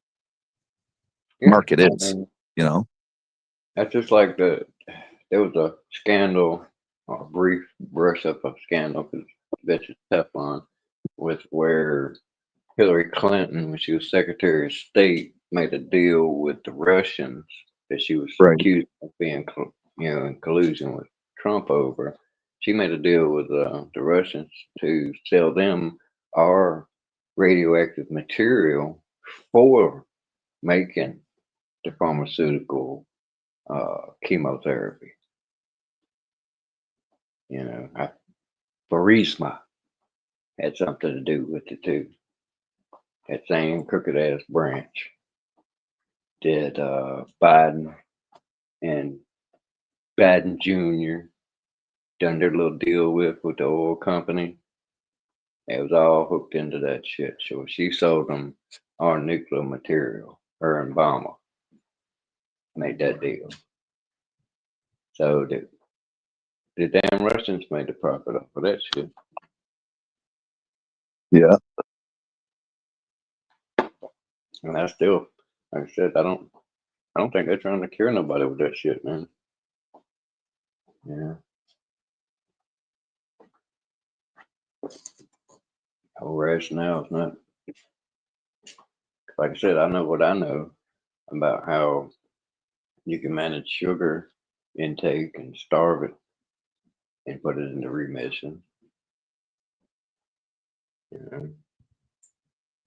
Yeah, market I is, mean, you know? that's just like there was a scandal, or a brief brush up of scandal, because that's just Teflon, with where Hillary Clinton, when she was Secretary of State, made a deal with the Russians that she was Right. accused of being, in collusion with Trump over. She made a deal with the Russians to sell them our radioactive material for making the pharmaceutical chemotherapy. Burisma had something to do with it too. That same crooked ass branch that Biden and Biden Jr. done their little deal with the oil company. It was all hooked into that shit. So she sold them our nuclear material. Her and Obama made that deal. So the damn Russians made the profit off of that shit. Yeah. And I still, like I said, I don't think they're trying to cure nobody with that shit, man. Yeah. Whole rationale is not, like I said, I know what I know about how you can manage sugar intake and starve it and put it into remission. You know?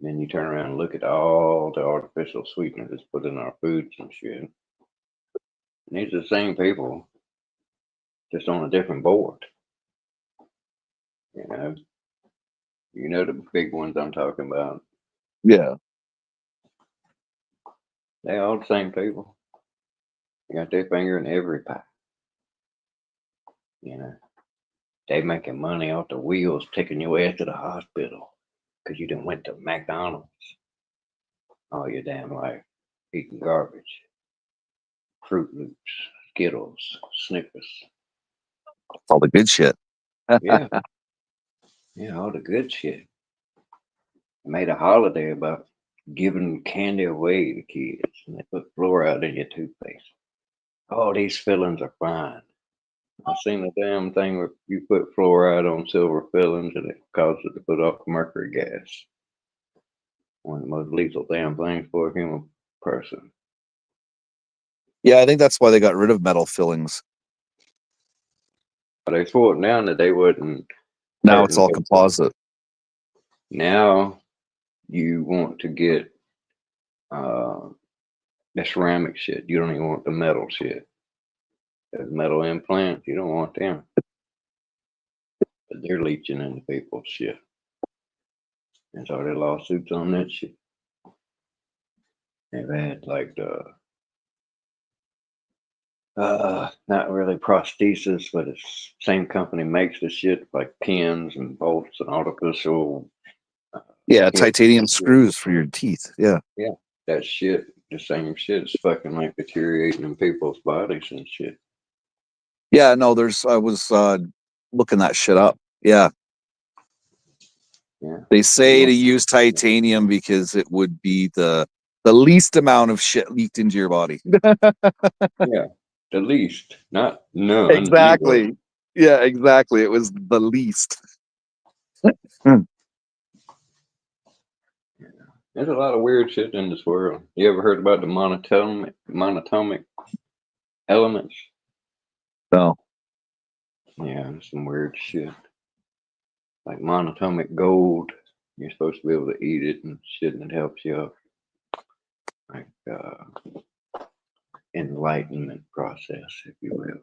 Then you turn around and look at all the artificial sweeteners that's put in our foods and shit. And these are the same people just on a different board. You know the big ones I'm talking about. Yeah. They all the same people. They got their finger in every pie. They making money off the wheels, taking your ass to the hospital because you done went to McDonald's all your damn life, eating garbage, Fruit Loops, Skittles, Snickers. All the good shit. Yeah, yeah, all the good shit. Made a holiday about giving candy away to kids, and they put fluoride in your toothpaste. Oh, these fillings are fine. I seen the damn thing where you put fluoride on silver fillings and it causes it to put off mercury gas. One of the most lethal damn things for a human person. Yeah, I think that's why they got rid of metal fillings. But they swore now that they wouldn't. Now it's all composite. Now you want to get the ceramic shit. You don't even want the metal shit. The metal implants, you don't want them. But they're leeching into people's shit. And so there lawsuits on that shit. They've had like not really prosthesis, but it's same company makes the shit like pins and bolts and artificial. Yeah, titanium screws for your teeth. Yeah. Yeah, that shit, the same shit is fucking like deteriorating in people's bodies and shit. Yeah, no, I was looking that shit up. Yeah. Yeah. They say to use titanium because it would be the least amount of shit leaked into your body. Yeah, the least, not none. Exactly. Zero. Yeah, exactly. It was the least. There's a lot of weird shit in this world. You ever heard about the monatomic elements? No. Yeah, some weird shit. Like monatomic gold. You're supposed to be able to eat it and shit, and it helps you out. Like enlightenment process, if you will.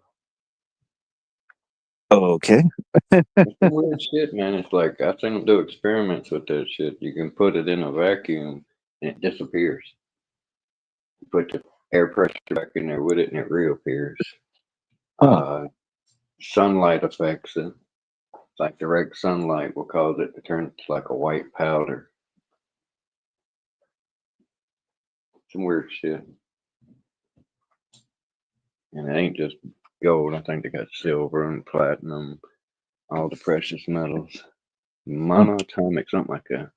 Okay. It's some weird shit, man. It's like I've seen them do experiments with that shit. You can put it in a vacuum and it disappears. You put the air pressure back in there with it and it reappears. Sunlight affects it. Like direct sunlight will cause it to turn to like a white powder. Some weird shit. And it ain't just gold. I think they got silver and platinum, all the precious metals. Monatomic, something like that.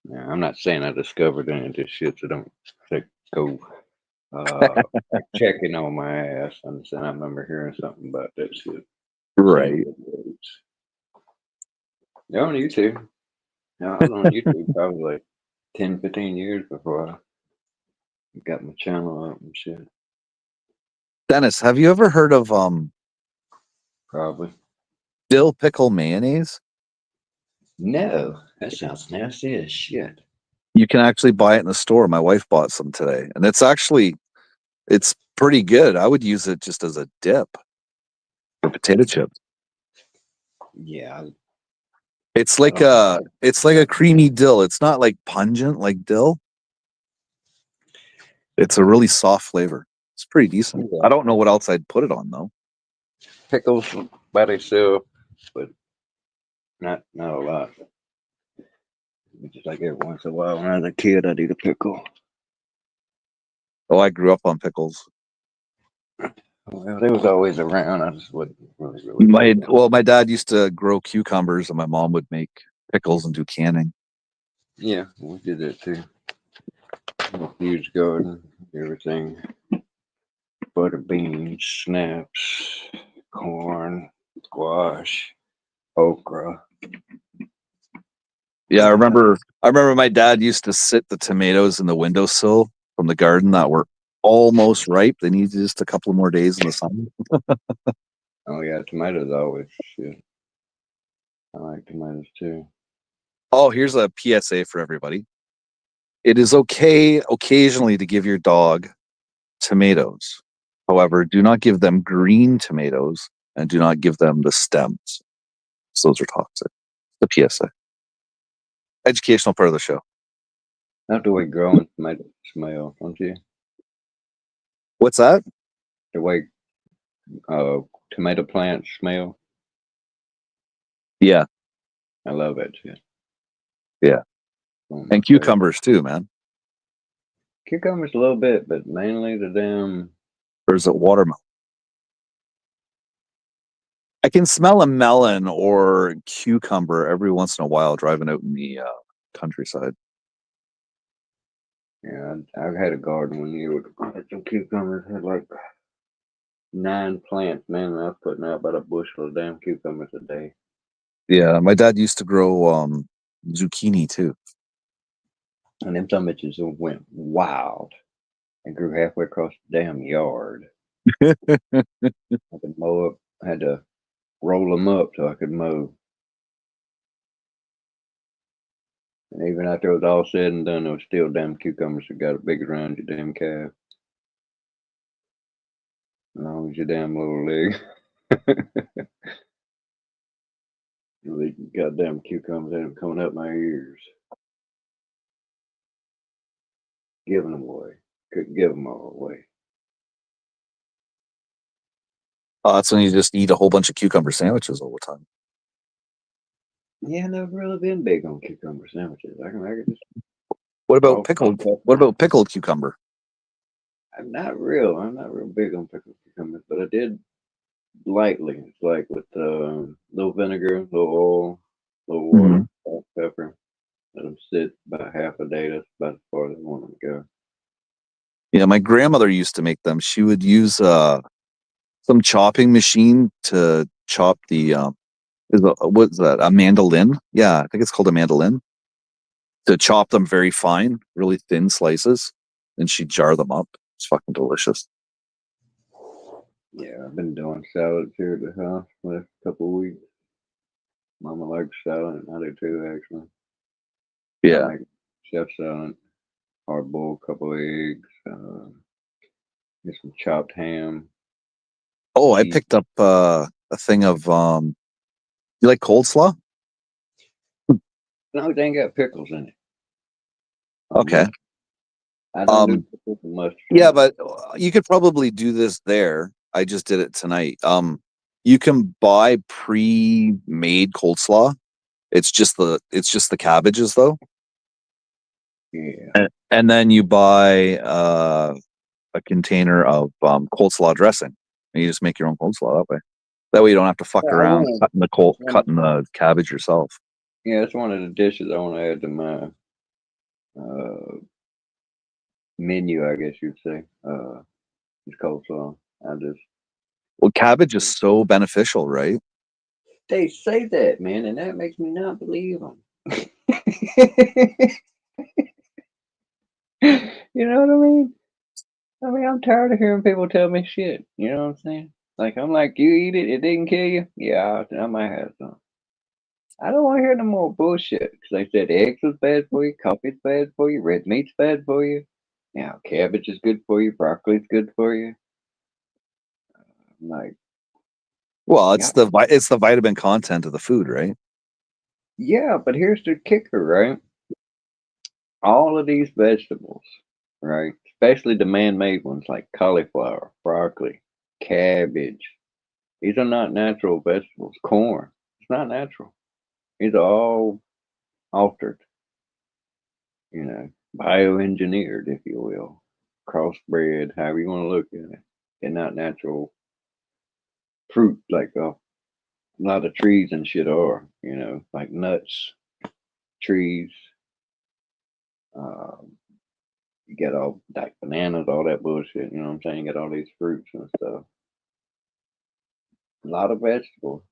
Yeah, I'm not saying I discovered any of this shit, so don't go checking on my ass. I'm saying I remember hearing something about that shit. Right. They're on YouTube. Now, I was on YouTube probably like 10, 15 years before I got my channel up and shit. Dennis, have you ever heard of Probably. dill pickle mayonnaise? No, that sounds nasty as shit. You can actually buy it in the store. My wife bought some today, and it's pretty good. I would use it just as a dip for potato chips. Yeah. It's like a creamy dill. It's not like pungent like dill. It's a really soft flavor. It's pretty decent. Yeah. I don't know what else I'd put it on though. Pickles by themselves, but not a lot. Just like every once in a while when I was a kid, I'd eat a pickle. Oh, I grew up on pickles. Well, they was always around. I just wouldn't really. My dad used to grow cucumbers, and my mom would make pickles and do canning. Yeah, we did that too. A huge garden, everything. Butter beans, snaps, corn, squash, okra. Yeah, I remember my dad used to sit the tomatoes in the windowsill from the garden that were almost ripe. They needed just a couple more days in the sun. Oh yeah, tomatoes always shit. I like tomatoes too. Oh, here's a PSA for everybody. It is okay occasionally to give your dog tomatoes. However, do not give them green tomatoes and do not give them the stems. So those are toxic. The PSA. Educational part of the show. Not the way growing tomatoes smell, don't you? What's that? The way tomato plants smell. Yeah. I love that shit. Yeah. Oh, And cucumbers too, man. Cucumbers a little bit, but mainly the damn. Or is it watermelon? I can smell a melon or cucumber every once in a while driving out in the countryside. Yeah, I've had a garden one year with some cucumbers. Had like 9 plants, man. And I was putting out about a bushel of damn cucumbers a day. Yeah, my dad used to grow zucchini too. And them some bitches went wild and grew halfway across the damn yard. I could mow up. I had to roll them up so I could mow. And even after it was all said and done, there was still damn cucumbers that got big around your damn calf. As long as your damn little leg. The goddamn cucumbers had them coming up my ears. Giving them away. Couldn't give them all away. That's when you just eat a whole bunch of cucumber sandwiches all the time. Yeah, I've never really been big on cucumber sandwiches. I can just. What about pickled? What about pickled cucumber? I'm not real big on pickled cucumbers, but I did lightly. It's like with little vinegar, little oil, little water, salt, pepper. Let them sit about half a day. That's about as far as I want them to go. Yeah, my grandmother used to make them. She would use some chopping machine to chop the what's that? A mandolin? Yeah, I think it's called a mandolin. To chop them very fine, really thin slices, and she'd jar them up. It's fucking delicious. Yeah, I've been doing salads here at the house the last couple of weeks. Mama likes salad, and I do too, actually. Yeah. I make chef salad, hard boiled couple of eggs, get some chopped ham. Oh, I picked up a thing of you like coleslaw? No, they ain't got pickles in it. Okay. I don't do pickles and mustard. Yeah, but you could probably do this there. I just did it tonight. You can buy pre-made coleslaw. It's just the cabbages though. Yeah. And then you buy a container of coleslaw dressing, and you just make your own coleslaw that way. That way you don't have to fuck around cutting the cabbage yourself. Yeah, it's one of the dishes I want to add to my menu, I guess you'd say. It's coleslaw. Well, cabbage is so beneficial, right? They say that, man, and that makes me not believe them. You know what I mean? I'm tired of hearing people tell me shit. You know what I'm saying? Like, I'm like, you eat it, it didn't kill you? Yeah, I might have some. I don't want to hear no more bullshit. Because they said eggs was bad for you, coffee's bad for you, red meat's bad for you. Now, cabbage is good for you, broccoli's good for you. I'm like, well, it's the vitamin content of the food, right? Yeah, but here's the kicker, right? All of these vegetables, right? Especially the man-made ones like cauliflower, broccoli, cabbage. These are not natural vegetables. Corn, it's not natural. These are all altered, bioengineered, if you will, crossbred, however you want to look at it. They're not natural fruit like a lot of trees and shit are, like nuts, trees. You get all like bananas, all that bullshit. You know what I'm saying? You get all these fruits and stuff. A lot of vegetables.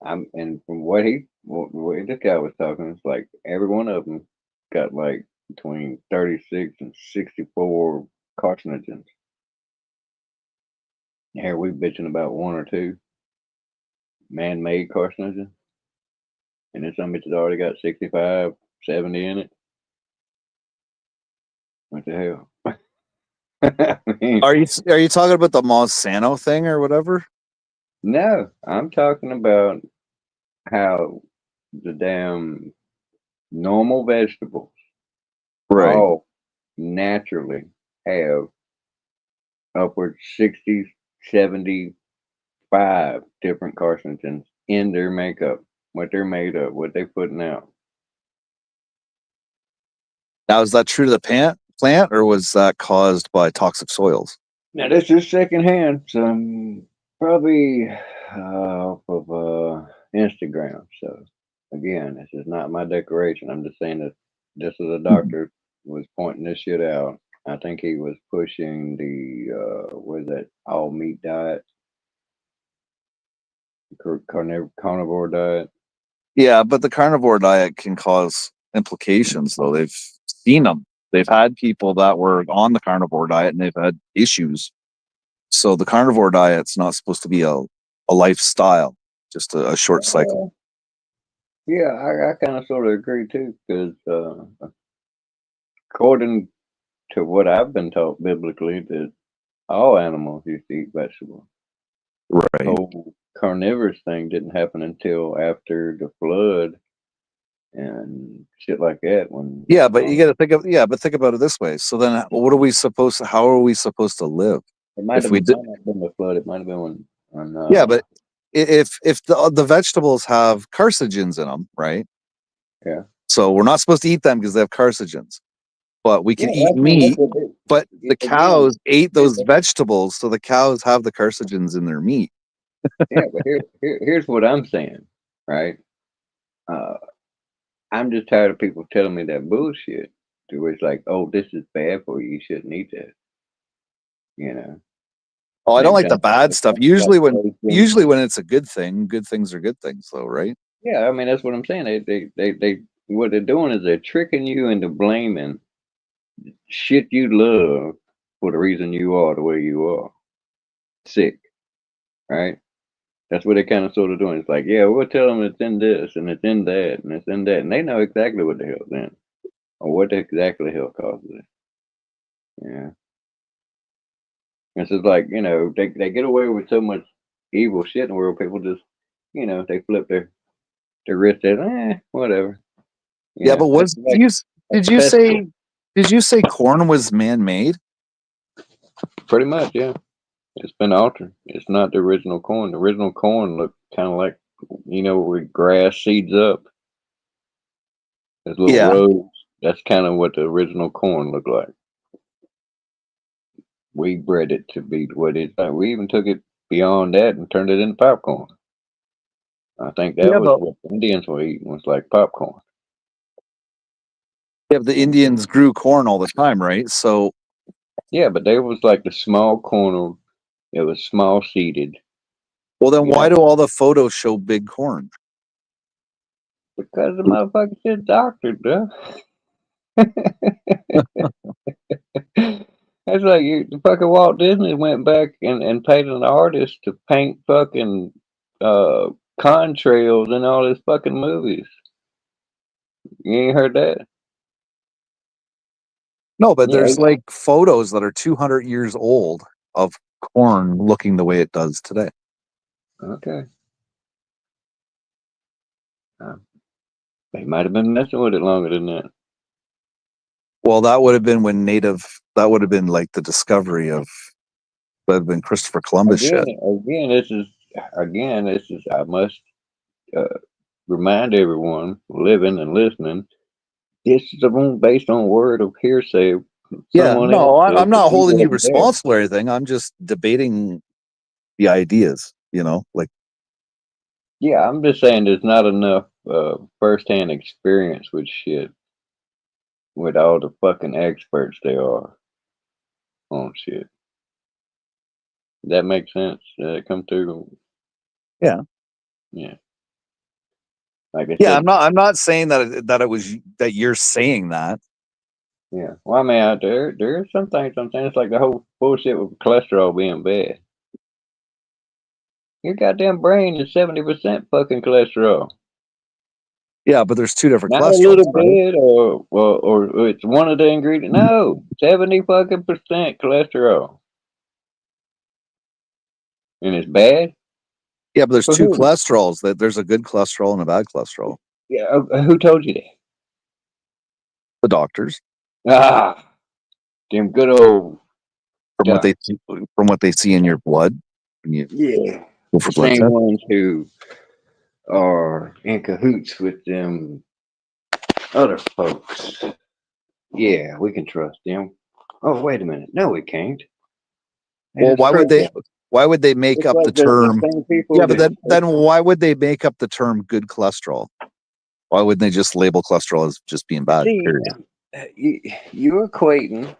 And from what this guy was talking, it's like every one of them got like between 36 and 64 carcinogens. Here we bitching about 1 or 2 man-made carcinogens, and then some bitches already got 65, 70 in it. What the hell? I mean, Are you talking about the Monsanto thing or whatever? no, I'm talking about how the damn normal vegetables Right. all naturally have upwards 60, 75 different carcinogens in their makeup, what they're made of, what they're putting out. Now, is that true to the plant, or was that caused by toxic soils? Now, this is secondhand, some probably off of Instagram. So, again, this is not my declaration. I'm just saying that this is a doctor was pointing this shit out. I think he was pushing the what is that all meat diet, carnivore diet. Yeah, but the carnivore diet can cause implications, though. They've seen them. They've had people that were on the carnivore diet and they've had issues. So the carnivore diet's not supposed to be a lifestyle, just a short cycle. Yeah, I kind of sort of agree too, because according to what I've been taught biblically, that all animals used to eat vegetables. Right. Whole carnivorous thing didn't happen until after the flood and shit like that. When Yeah, but you got to think about it this way. So then, how are we supposed to live it might if have we did? might not have been the flood. It might have been when Yeah, but if the vegetables have carcinogens in them, right? yeah. So we're not supposed to eat them because they have carcinogens. But we Yeah, can eat I mean, that's meat. what they, But the again, cows ate those vegetables, so the cows have the carcinogens in their meat. yeah, but here's what I'm saying, right? Uh, I'm just tired of people telling me that bullshit. To where it's like, oh, this is bad for you. You shouldn't eat that. You know, Oh, I don't same like the time. bad stuff. Usually when it's a good thing, good things are good things, though, right? Yeah, I mean that's what I'm saying. They what they're doing is they're tricking you into blaming shit you love for the reason you are the way you are. Sick, right? That's what they kind of sort of doing. It's like, yeah, we'll tell them it's in this and it's in that and it's in that, and they know exactly what the hell's in or what exactly the hell causes it. Yeah, it's just like they get away with so much evil shit in the world. People just they flip their wrist at whatever. Yeah, but It's like did you pest. say did you say corn was man-made? Pretty much, yeah. It's been altered. It's not the original corn. The original corn looked kind of like, where grass seeds up. There's little Yeah. rows. That's kind of what the original corn looked like. We bred it to be what it's like. We even took it beyond that and turned it into popcorn. I think that Yeah, was but what the Indians were eating, was like popcorn. the Indians grew corn all the time, right? So Yeah, but they was like the small corn. It was small seeded. well then You why know, do all the photos show big corn? because the motherfucker shit doctored, bro. That's like the fucking Walt Disney went back and paid an artist to paint fucking uh contrails in all his fucking movies. You ain't heard that? No, but Yeah. there's like photos that are 200 years old of corn looking the way it does today. Okay. Uh, they might have been messing with it longer than that. Well, that would have been like the discovery of, that would have been Christopher Columbus shit. Again, this is. I must uh, remind everyone living and listening. This is based on word of hearsay. Yeah, Someone else no, said I'm that not he holding you wasn't there. responsible or anything. I'm just debating the ideas, like, Yeah, I'm just saying there's not enough first-hand experience with shit with all the fucking experts they are on shit. That makes sense. That come through. yeah. Yeah. Like I Yeah, said, I'm not saying that it was that you're saying that. yeah. Well, I mean, there's some things I'm saying. It's like the whole bullshit with cholesterol being bad. Your goddamn brain is 70% fucking cholesterol. Yeah, but there's two different Not a cholesterols, little right? bit, or it's one of the ingredients. No, 70% cholesterol, and it's bad Yeah, but there's for two who? cholesterols. That there's a good cholesterol and a bad cholesterol. Yeah, who told you that? The doctors, Ah, them good old from what doc. they see in your blood when you Yeah, go the for blood same tests. ones who are in cahoots with them other folks. Yeah, we can trust them. Oh, wait a minute. No, we can't. They Well, just proved that. why would they make It's up the like the term? same people Yeah, but that then why would they make up the term good cholesterol? Why wouldn't they just label cholesterol as just being bad? see, Period. you're equating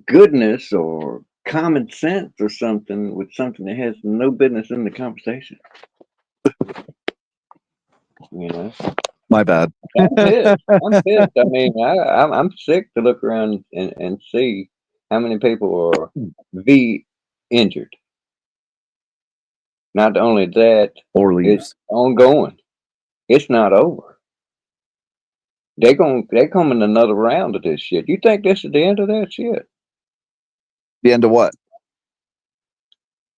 goodness or common sense or something with something that has no business in the conversation. You know, My bad. I'm pissed. I'm pissed. I mean, I'm sick to look around and see how many people are injured. Not only that, Or it's leaves. ongoing. It's not over. They coming another round of this shit. You think this is the end of that shit? The end of what?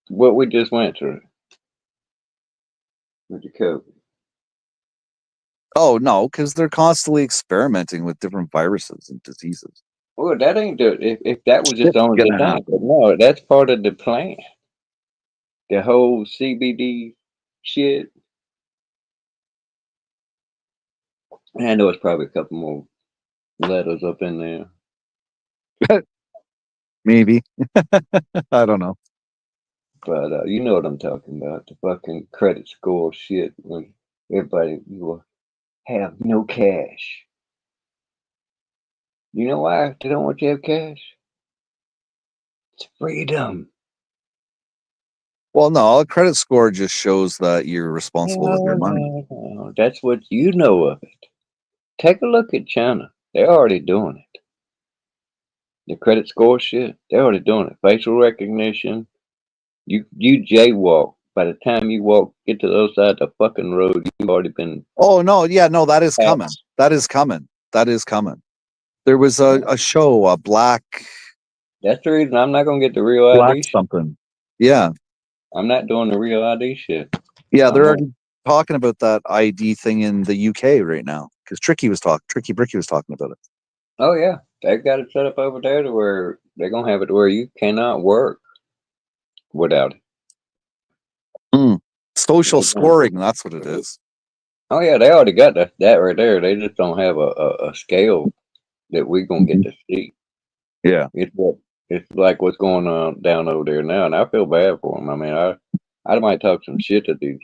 What we just went through with the COVID. Oh no, because they're constantly experimenting with different viruses and diseases. Well, that ain't the if that was just It's only the gonna thing. happen. But no, that's part of the plan. The whole CBD shit. And I know it's probably a couple more letters up in there. Maybe. I don't know. But you know what I'm talking about. The fucking credit score shit when everybody will have no cash. You know why they don't want you to have cash? It's freedom. Well, no, a credit score just shows that you're responsible with your No, money. no, no. That's what you know of it. Take a look at China. They're already doing it. The credit score shit, they're already doing it. Facial recognition. You jaywalk. By the time you get to the other side of the fucking road, you've already been Oh no, yeah, no, that is coming. taxed. That is coming. That is coming. There was a show, a black That's the reason I'm not gonna get the real ID shit. something. Yeah. I'm not doing the real ID shit. Yeah, I'm they're not. already talking about that ID thing in the UK right now. Because Tricky Bricky was talking about it. Oh yeah, they've got it set up over there to where they're gonna have it where you cannot work without it. Social scoring, that's what it is. Oh yeah, they already got that right there. They just don't have a scale that we gonna get to see. Yeah. It's like what's going on down over there now, and I feel bad for them. I mean, I might talk some shit to these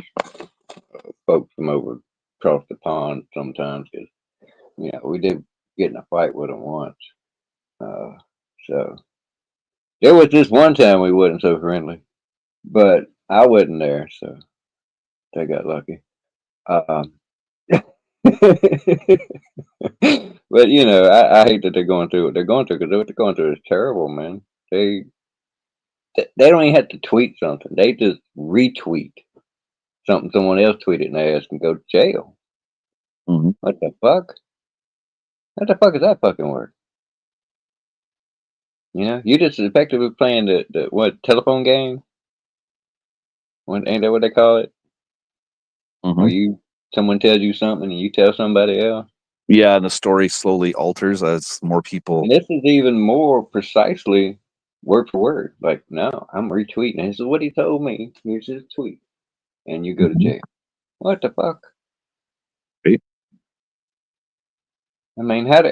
folks from over across the pond sometimes because we did get in a fight with them once. So there was this one time we wasn't so friendly, but I wasn't there, so they got lucky. Um, but I hate that they're going through what they're going through because what they're going through is terrible, man. They don't even have to tweet something; they just retweet something someone else tweeted and they ask and go to jail. Mhm. What the fuck? What the fuck is that fucking word? You just effectively playing the what telephone game? Ain't that what they call it? Where someone tells you something and you tell somebody else. Yeah, and the story slowly alters as more people. And this is even more precisely word for word. Like, no, I'm retweeting. This is what he told me. Here's his tweet, and you go to jail. What the fuck? Right. I mean, how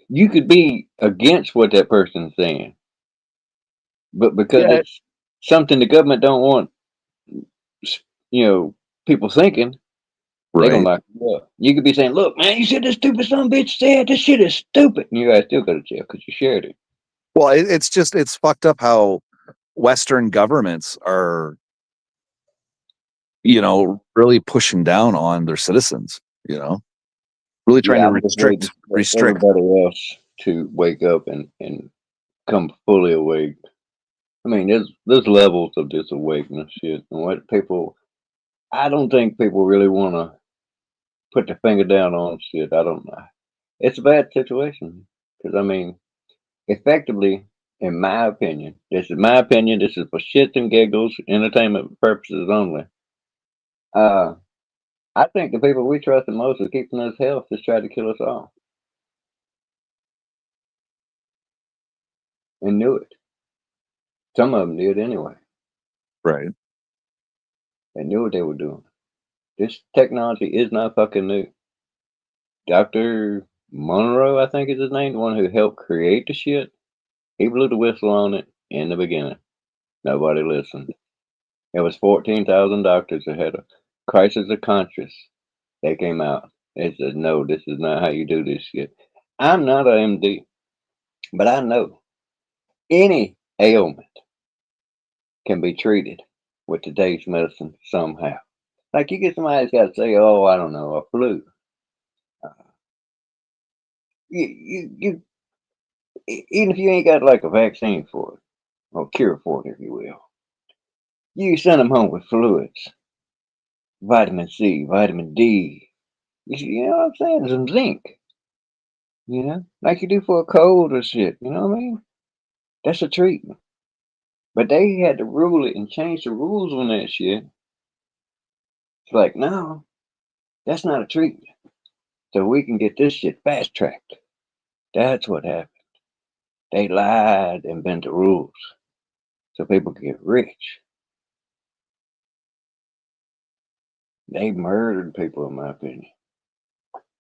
you could be against what that person's saying, but because Yeah, it's something the government don't want, people thinking they're gonna right. lock you up. You could be saying, "Look, man, you said this stupid son of a bitch said this shit is stupid," and you guys still go to jail because you shared it. Well, it's fucked up how Western governments are, really pushing down on their citizens. Really trying Yeah, to I'm just waiting for restrict. everybody else to wake up and come fully awake. I mean, there's levels of this awakeness shit, and what people I don't think people really want to put their finger down on shit. I don't know. It's a bad situation because I mean, effectively, in my opinion, this is my opinion. This is for shits and giggles, entertainment purposes only. Uh, I think the people we trust the most is keeping us health is trying to kill us all, and knew it. Some of them did anyway. Right. They knew what they were doing. This technology is not fucking new. Dr. Monroe, I think is his name, the one who helped create the shit. He blew the whistle on it in the beginning. Nobody listened. There was 14,000 doctors that had a crisis of conscience. They came out. They said, no, this is not how you do this shit. I'm not an MD, but I know any ailment can be treated with today's medicine somehow. Like you get somebody that's got to say, oh, I don't know, a flu. You even if you ain't got like a vaccine for it or cure for it, if you will, you send them home with fluids, vitamin C, vitamin D. You know what I'm saying? Some zinc. You know, like you do for a cold or shit. You know what I mean? That's a treatment. But they had to rule it and change the rules on that shit. It's like, no, that's not a treatment. So we can get this shit fast tracked. That's what happened. They lied and bent the rules so people could get rich. They murdered people, in my opinion,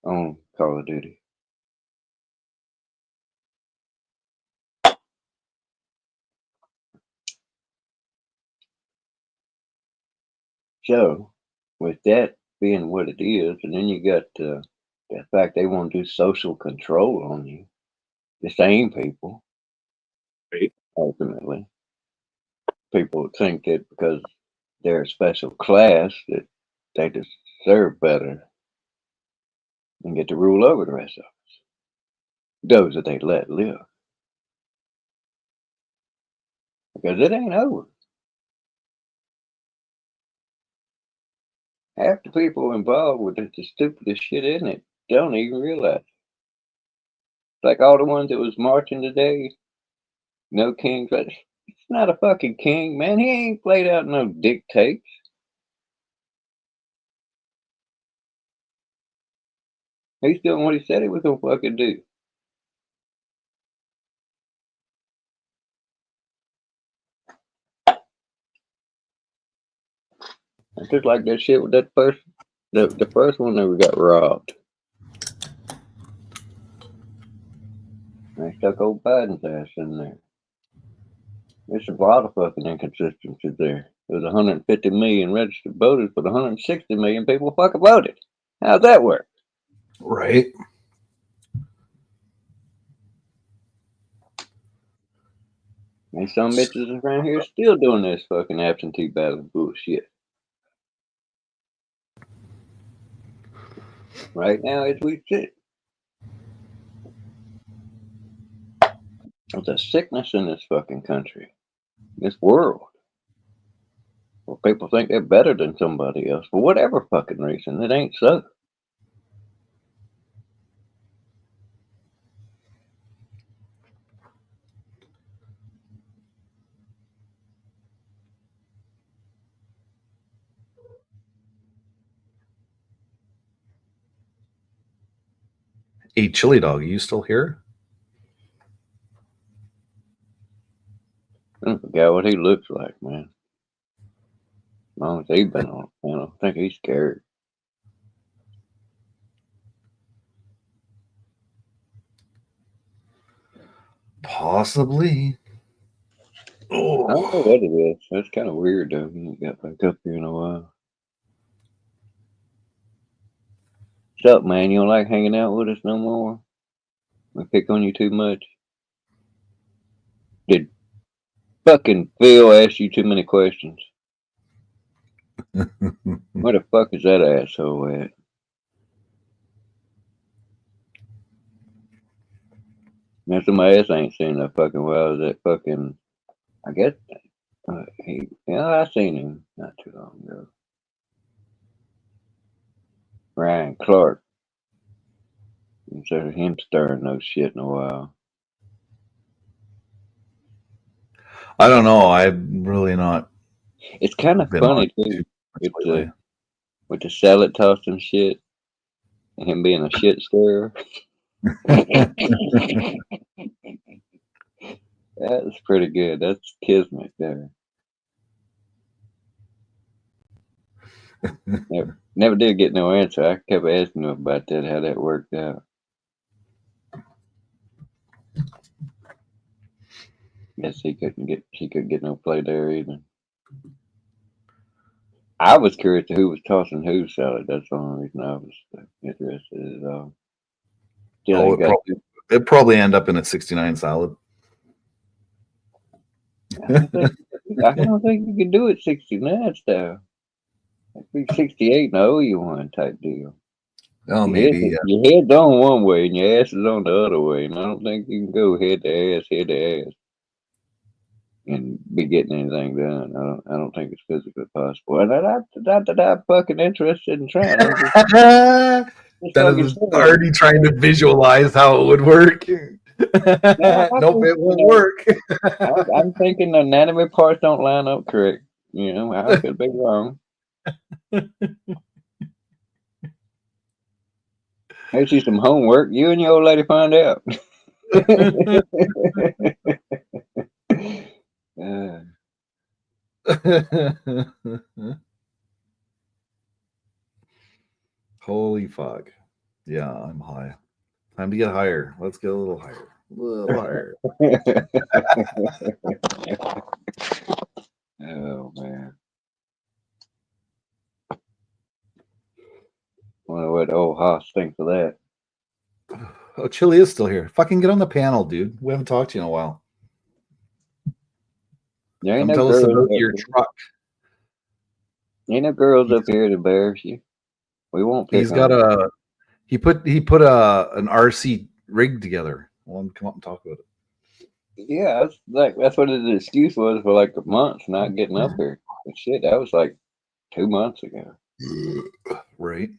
on Call of Duty. So, with that being what it is, and then you got the fact they want to do social control on you, the same people, Right. ultimately. People think that because they're a special class that they deserve better and get to rule over the rest of us. Those that they let live. Because it ain't over. Half the people involved with the stupidest shit in it don't even realize. Like all the ones that was marching today, no king. It's not a fucking king, man. He ain't played out no dictates. He's doing what he said he was gonna fucking do. It's just like that shit with that first, the first one that we got robbed. They stuck old Biden's ass in there. There's a lot of fucking inconsistencies there. There's 150 million registered voters, but 160 million people fucking voted. How's that work? Right. And some bitches around here still doing this fucking absentee ballot bullshit. Right now, as we sit. There's a sickness in this fucking country, this world. Well, people think they're better than somebody else for whatever fucking reason. It ain't so. Hey, Chili Dog, you still here? I forgot what he looks like, man. As long as he's been on the panel, I think he's scared. Possibly. I don't know Oh, what it is. That's kind of weird, though. He ain't got back up here in a while. What's up, man? You don't like hanging out with us no more? We pick on you too much? Did fucking Phil ask you too many questions? Where the fuck is that asshole at? Man, somebody else ain't seen that fucking well. That fucking, I guess, yeah, I seen him not too long ago. Ryan Clark. Instead of him stirring no shit in a while. I don't know. I'm really not It's kind of been on funny too too much lately. with the salad tossing shit and him being a shit stirrer. That's pretty good. That's kismet there. Never did get no answer. I kept asking him about that, how that worked out. Guess he couldn't get no play there either. I was curious to who was tossing whose salad. That's the only reason I was interested at all. Still Oh, ain't got it probably end up in a 69 salad. I don't think you can do it 69 style. Like be 68 and I owe you one type deal. Oh, maybe. Your head's on one way and your ass is on the other way, and I don't think you can go head to ass, and be getting anything done. I don't think it's physically possible. And not that I'm fucking interested in trying. I'm just That is already trying to visualize how it would work. Nope, it won't work. I'm thinking the anatomy parts don't line up correct. You know, I could be wrong. Here's you some homework. You and your old lady find out. Holy fuck. Yeah, I'm high. Time to get higher. Let's get a little higher. A little higher. Oh, man. Wonder what old Haas thinks of that. Oh, Chili is still here. Fucking get on the panel, dude. We haven't talked to you in a while. There ain't Come no tell us girls about your truck. Ain't no girls up here to embarrass you. We won't pick He's on got you. he put an RC rig together. I want him to come up and talk about it. Yeah, that's what his excuse was for like a month not getting up here. But shit, that was like 2 months ago. Right.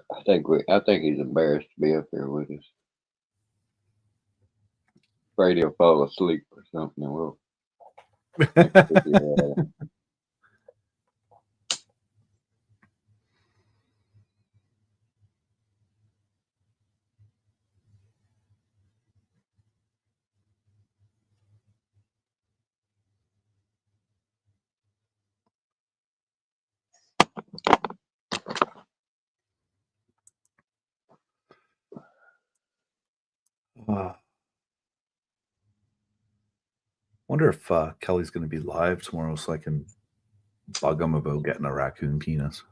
I think he's embarrassed to be up here with us. Afraid he'll fall asleep or something. And we'll Wonder if Kelly's going to be live tomorrow so I can bug him about getting a raccoon penis.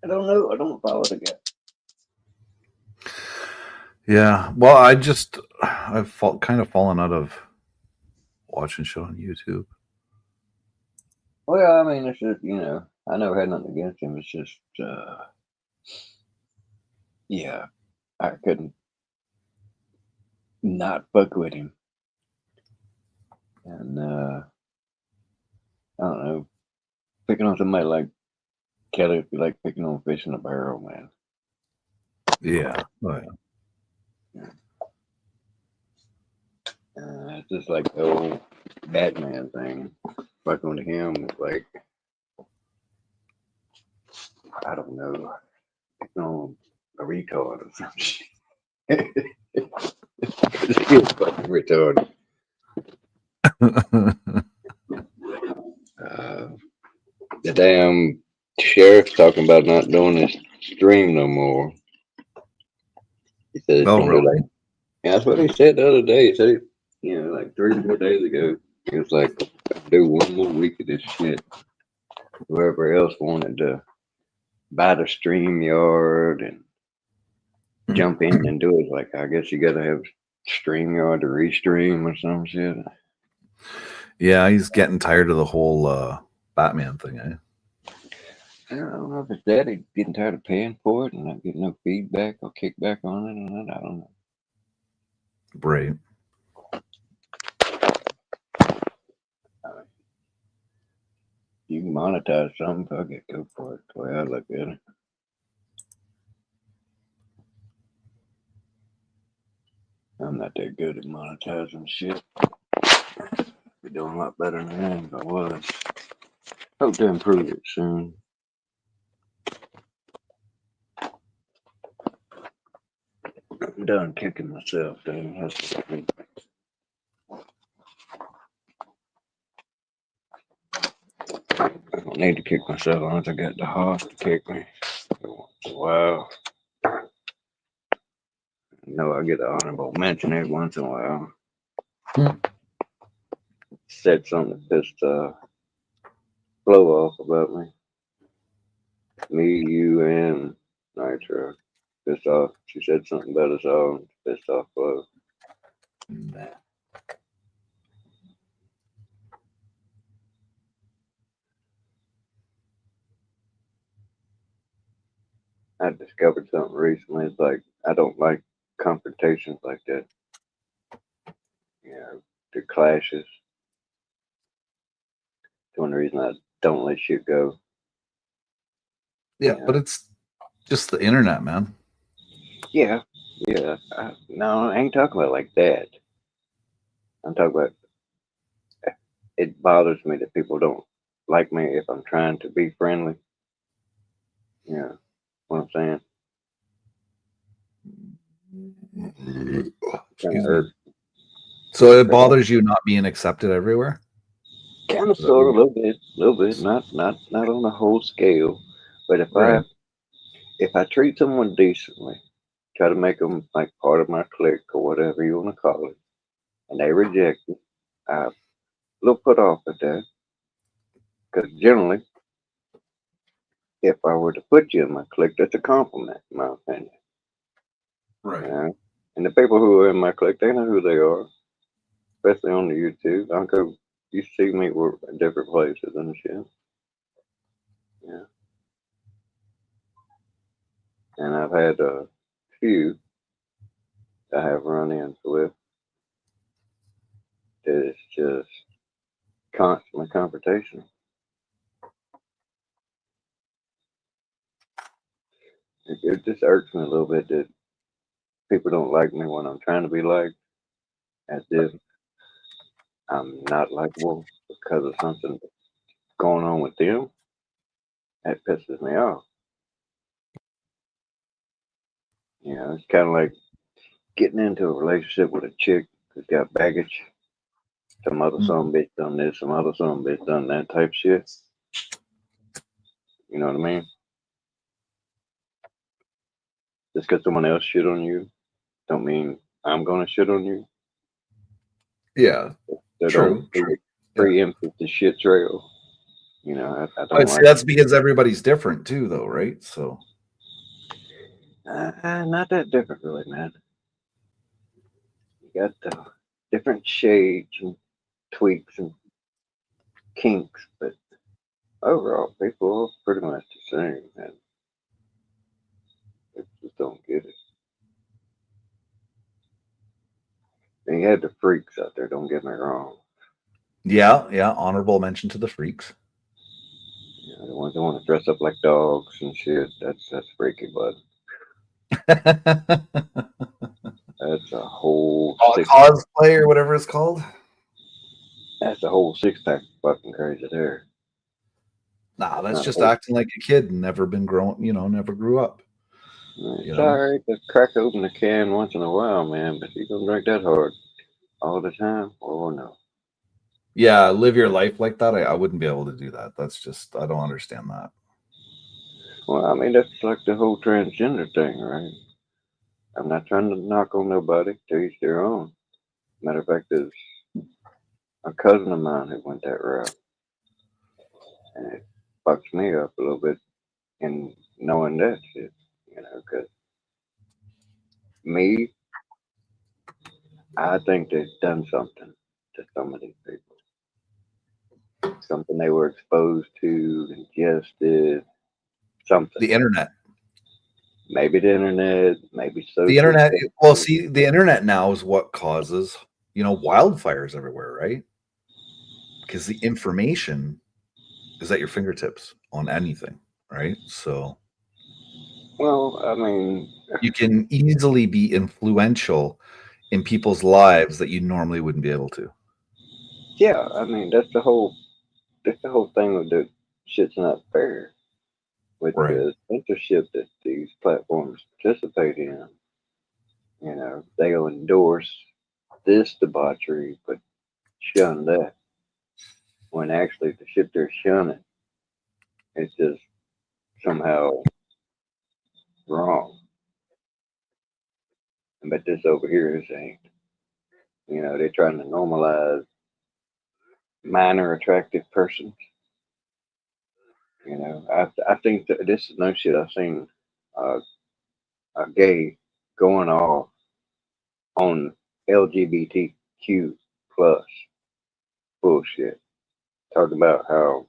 I don't know. I don't follow the guy. Yeah. Well, I've kind of fallen out of watching shit on YouTube. Well, I mean, it's just, I never had nothing against him. It's just, yeah, I couldn't not fuck with him. And, I don't know, picking on somebody like Kelly would be like picking on fish in a barrel, man. Yeah. Oh, yeah. It's just like the old Batman thing. Fucking with him is like, I don't know, picking on a retard or some shit. He is fucking retarded. The damn sheriff's talking about not doing this stream no more. He said it's gonna really? be like, yeah, that's what he said the other day. He said, like 3 or 4 days ago, he was like, do one more week of this shit. Whoever else wanted to buy the stream yard and jump in and do it, like, I guess you gotta have stream yard to restream or some shit. Yeah, he's getting tired of the whole Batman thing, eh? I don't know if it's that he's getting tired of paying for it and not getting no feedback or kickback on it or not. I don't know. Right. You can monetize something, fuck it, go for it. The way I look at it. I'm not that good at monetizing shit. Be doing a lot better than that if I was. Hope to improve it soon. I'm done kicking myself, dude. That's what I mean. I don't need to kick myself unless I got the heart to kick me. Wow. No, I get an honorable mention every once in a while. Said something that pissed Flo off about me. Me, you, and Nitro. Pissed off. She said something about us all. Pissed off Flo. I discovered something recently. It's like I don't like confrontations like that. You know, the clashes. The only reason I don't let shit go. Yeah, but it's just the internet, man. Yeah, yeah. No, I ain't talking about like that. I'm talking about it bothers me that people don't like me if I'm trying to be friendly. Yeah, what I'm saying. Excuse me. So it bothers you not being accepted everywhere? Kind of, sort of, a little bit. Not on a whole scale, but if I treat someone decently, try to make them like part of my clique or whatever you want to call it, and they reject it, I'm a little put off at that. Because generally, if I were to put you in my clique, that's a compliment, in my opinion. Right. You know? And the people who are in my clique, they know who they are, especially on the YouTube. I go, you see me work in different places and shit. Yeah. And I've had a few I have run-ins with that it's just constantly confrontation. It just irks me a little bit that people don't like me when I'm trying to be liked, as if I'm not likable because of something going on with them. That pisses me off. You know, it's kind of like getting into a relationship with a chick who's got baggage. Some other son bitch done this, some other son bitch done that type shit. You know what I mean? Just because someone else shit on you, don't mean I'm gonna shit on you. Yeah. So True. don't preempt the shit trail. You know, I don't But like. see, that's because everybody's different too, though, right? So Not that different, really, man. You got different shades and tweaks and kinks, but overall, people are pretty much the same, man. They just don't get it. And you had the freaks out there, don't get me wrong. yeah, honorable mention to the freaks. You know, the ones that want to dress up like dogs and shit, that's freaky, but that's a whole Cosplay or whatever it's called. That's a whole 6-pack fucking crazy there. Nah, that's just acting like a kid and never been grown, never grew up. It's alright to crack open a can once in a while, man, but you gonna drink that hard all the time? Oh no. Yeah, live your life like that. I wouldn't be able to do that. That's just, I don't understand that. Well, I mean, that's like the whole transgender thing, right? I'm not trying to knock on nobody, to each their own. Matter of fact, there's a cousin of mine who went that route. And it fucks me up a little bit in knowing that shit, because me, I think they've done something to some of these people. Something they were exposed to, ingested, something. The internet. Maybe the internet, maybe social. The internet. media. Well, see, the internet now is what causes wildfires everywhere, right? Because the information is at your fingertips on anything, right? So Well, I mean, you can easily be influential in people's lives that you normally wouldn't be able to. yeah, I mean that's the whole thing with the shit's not fair with Right. the censorship that these platforms participate in. They'll endorse this debauchery, but shun that. When actually the shit they're shunning is just somehow wrong. But this over here is ain't. They're trying to normalize minor attractive persons. I think that this is no shit. I've seen uh, a gay going off on LGBTQ plus bullshit, talking about how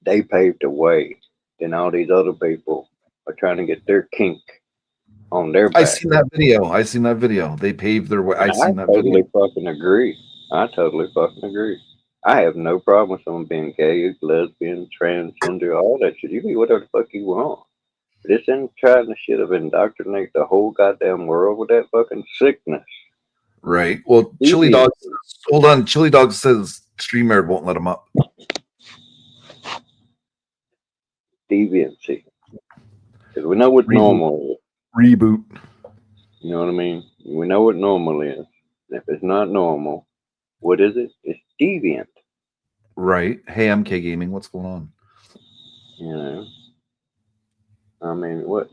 they paved the way, then all these other people are trying to get their kink on their I back. seen that video. They paved their way. I And I seen that totally video. fucking agree. I totally fucking agree. I have no problem with someone being gay, lesbian, transgender, all that shit. You be whatever the fuck you want. This ain't trying to shit of indoctrinate the whole goddamn world with that fucking sickness. Right. Well, Chili Dog. Hold on. Chili Dog says StreamYard won't let him up. Deviancy. Because we know what normal is. Reboot. You know what I mean? We know what normal is. And if it's not normal, what is it? It's deviant. Right. Hey, MK Gaming, what's going on? I mean, what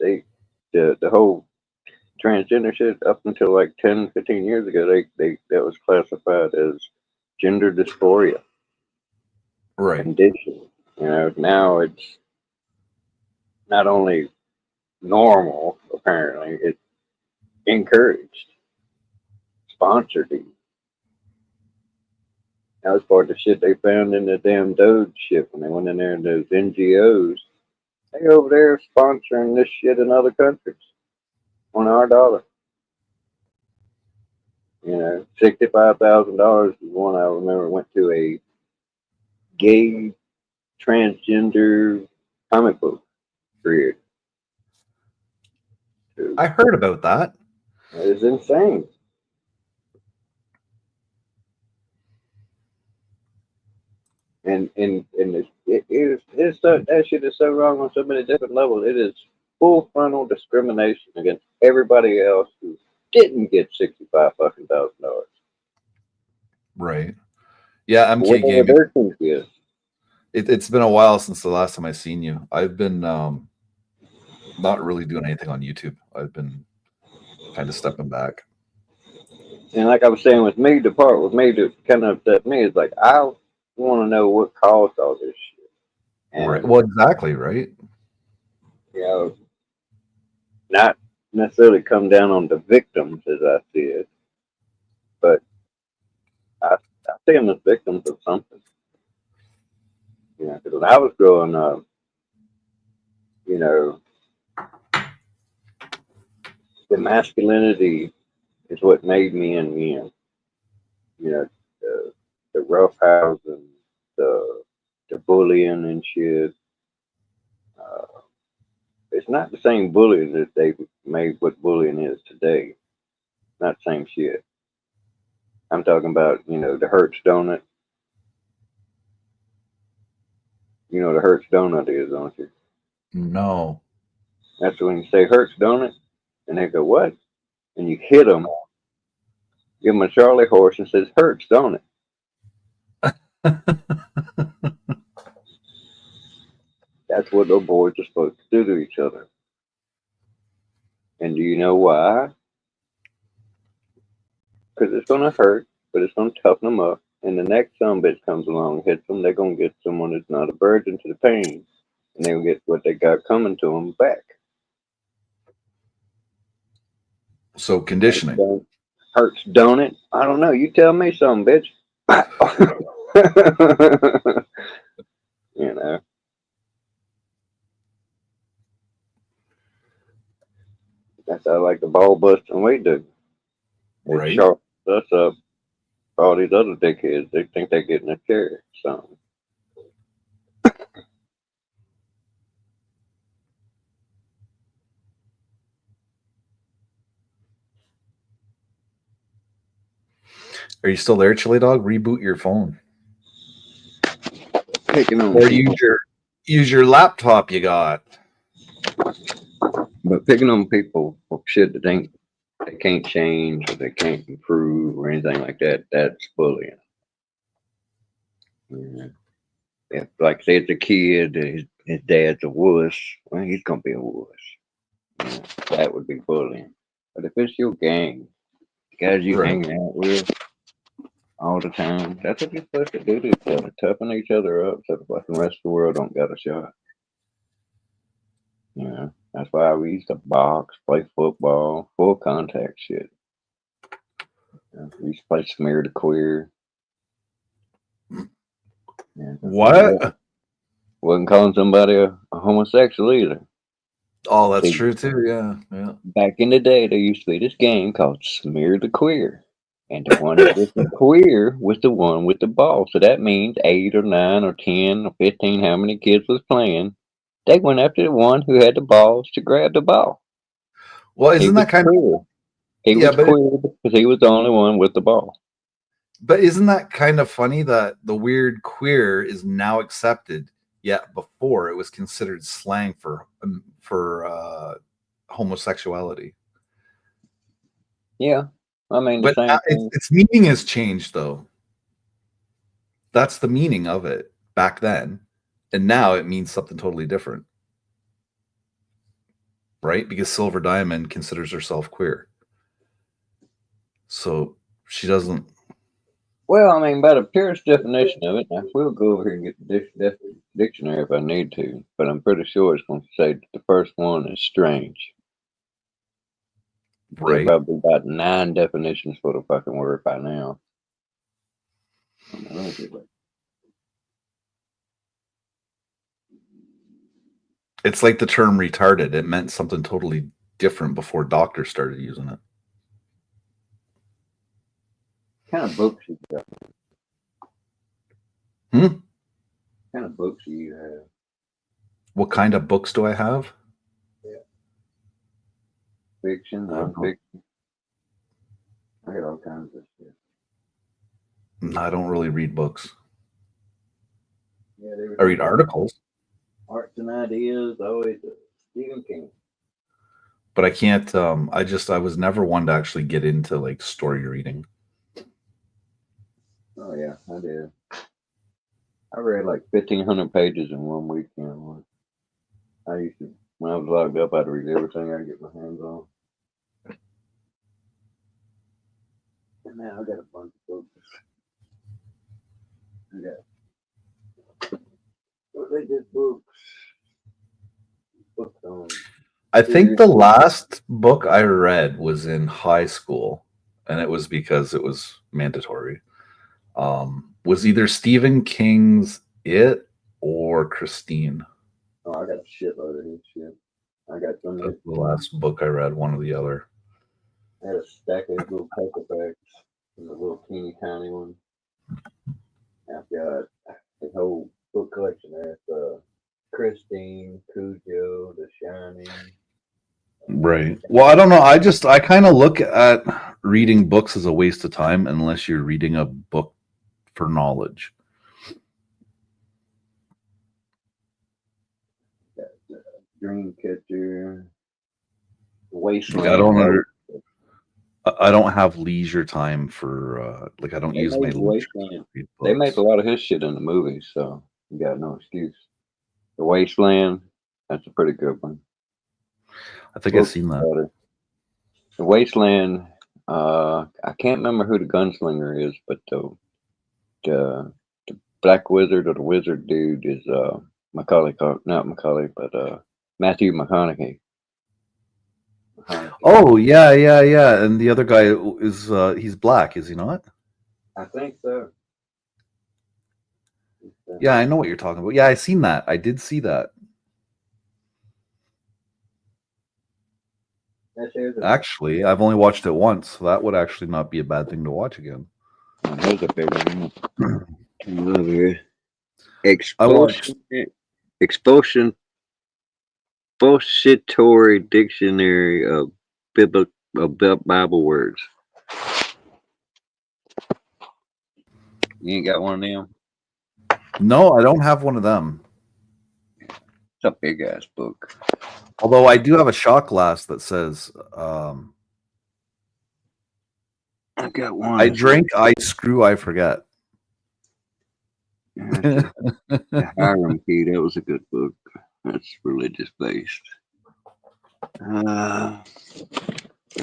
the whole transgender shit up until like 10, 15 years ago, they that was classified as gender dysphoria Right. condition. Now it's not only normal, apparently, it's encouraged, sponsored even. That was part of the shit they found in the damn Doge shit when they went in there and those NGOs. They over there sponsoring this shit in other countries on our dollar. $65,000 is one I remember went to a gay transgender comic book creator. I heard about that. It's insane. And it's so, that shit is so wrong on so many different levels. It is full frontal discrimination against everybody else who didn't get $65,000. Right. Yeah, MK Whatever Gaming. their kink is. It's been a while since the last time I seen you. I've been not really doing anything on YouTube. I've been kind of stepping back. And like I was saying with me, the part with me that kind of upset me is like I want to know what caused all this shit. And, right. Well, exactly, right? Not necessarily come down on the victims as I see it, but I see them as victims of something. Because when I was growing up, the masculinity is what made me in men. The roughhousing, the bullying and shit. It's not the same bullying that they made what bullying is today. Not the same shit. I'm talking about, the Hertz donut. You know what a Hertz donut is, don't you? No. That's when you say Hertz donut, and they go, what? And you hit them, give them a Charlie horse and says, Hertz donut. That's what those boys are supposed to do to each other. And do you know why? Because it's going to hurt, but it's going to toughen them up. And the next son bitch comes along and hits them, they're going to get someone that's not a virgin to the pain. And they'll get what they got coming to them back. So conditioning. Hurts, don't it? I don't know. You tell me something, bitch. That's how like the ball busting we do. It Right. sharpens us up. All these other dickheads, they think they're getting a chair. So Are you still there, Chili Dog? Reboot your phone. picking on Or people, use your laptop you got. but picking on people for shit that they can't change or they can't improve or anything like that. That's bullying. Yeah. If, like, say it's a kid, his dad's a wuss, well, he's gonna be a wuss. Yeah, that would be bullying. But if it's your gang, guys you Right. hanging out with all the time, that's what you're supposed to do to each other, toughen each other up so the fucking rest of the world don't got a shot. You know, that's why we used to box, play football, full contact shit. We used to play smear the queer. Yeah, What? wasn't calling somebody a homosexual either. Oh, that's See, true too. Yeah. Yeah. back in the day, there used to be this game called Smear the Queer. And the one with the queer was the one with the ball. So that means 8 or 9 or 10 or 15, how many kids was playing. They went after the one who had the balls to grab the ball. Well, He isn't was that kind of queer. He yeah, was queer because he was the only one with the ball. but isn't that kind of funny that the weird queer is now accepted, yet before it was considered slang for homosexuality. Yeah. I mean, the But same thing. its meaning has changed, though. That's the meaning of it back then, and now it means something totally different, right? Because Silver Diamond considers herself queer, so she doesn't. Well, I mean, by the purest definition of it, now, we'll go over here and get the dictionary if I need to, but I'm pretty sure it's going to say that the first one is strange. There's Right. probably about 9 definitions for the fucking word by now. Let me get back. It's like the term retarded. It meant something totally different before doctors started using it. What kind of books you got? Hmm? What kind of books do you have? What kind of books do I have? Fiction, I don't know. nonfiction? I got all kinds of shit. I don't really read books. Yeah, they were I read articles, Arts and Ideas, always Stephen King. but I can't. I was never one to actually get into like story reading. Oh, yeah, I did. I read like 1,500 pages in one weekend. I used to, when I was locked up, I'd read everything I could get my hands on. And now I got a bunch of books. I got, what they did books on. I think the last book I read was in high school, and it was because it was mandatory. Was either Stephen King's It or Christine. Oh, I got a shitload of his shit. I got some of That's his, the last book I read, one or the other. I had a stack of his little paperbacks and a little teeny tiny one. I've got his whole book collection there. It's Christine, Cujo, The Shining. Right. Well, I don't know. I kind of look at reading books as a waste of time unless you're reading a book for knowledge. Got Dreamcatcher, Wasteland. I don't have leisure time for like I don't They use my made leisure Wasteland. to read They made books. a lot of his shit in the movies, so you got no excuse. The Wasteland, that's a pretty good one. I think I've seen that. Better. The Wasteland, I can't remember who the gunslinger is, but the Black Wizard or the Wizard dude is not Macaulay, but Matthew McConaughey. Oh yeah, yeah, yeah. And the other guy is he's black, is he not? I think so. Yeah, I know what you're talking about. Yeah, I seen that. I did see that. Actually, I've only watched it once, so that would actually not be a bad thing to watch again. There's a big one. Over here. I watched. Expulsion Expository Dictionary of Bible words. You ain't got one of them? No, I don't have one of them. It's a big ass book. Although I do have a shot glass that says, I got one. I drink, I screw, I forget. The Hiram Key. That was a good book. That's religious based. There's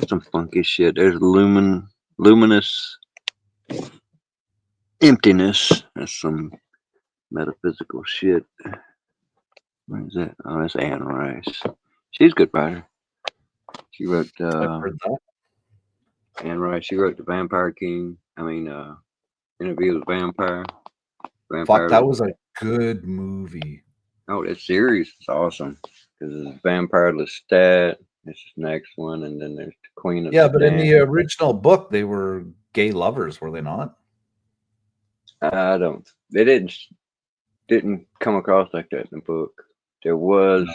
some funky shit. There's luminous emptiness. That's some metaphysical shit. What is that? Oh, that's Anne Rice. She's a good writer. She wrote I've heard that. Anne Rice. She wrote The Vampire King. Interview with the Vampire. Fuck, that was a good movie. Oh, that series is awesome. Because it's Vampire Lestat. This is the next one, and then there's the Queen of Yeah, the but in Damned. the original book, they were gay lovers, were they not? I don't. They didn't come across like that in the book. There was.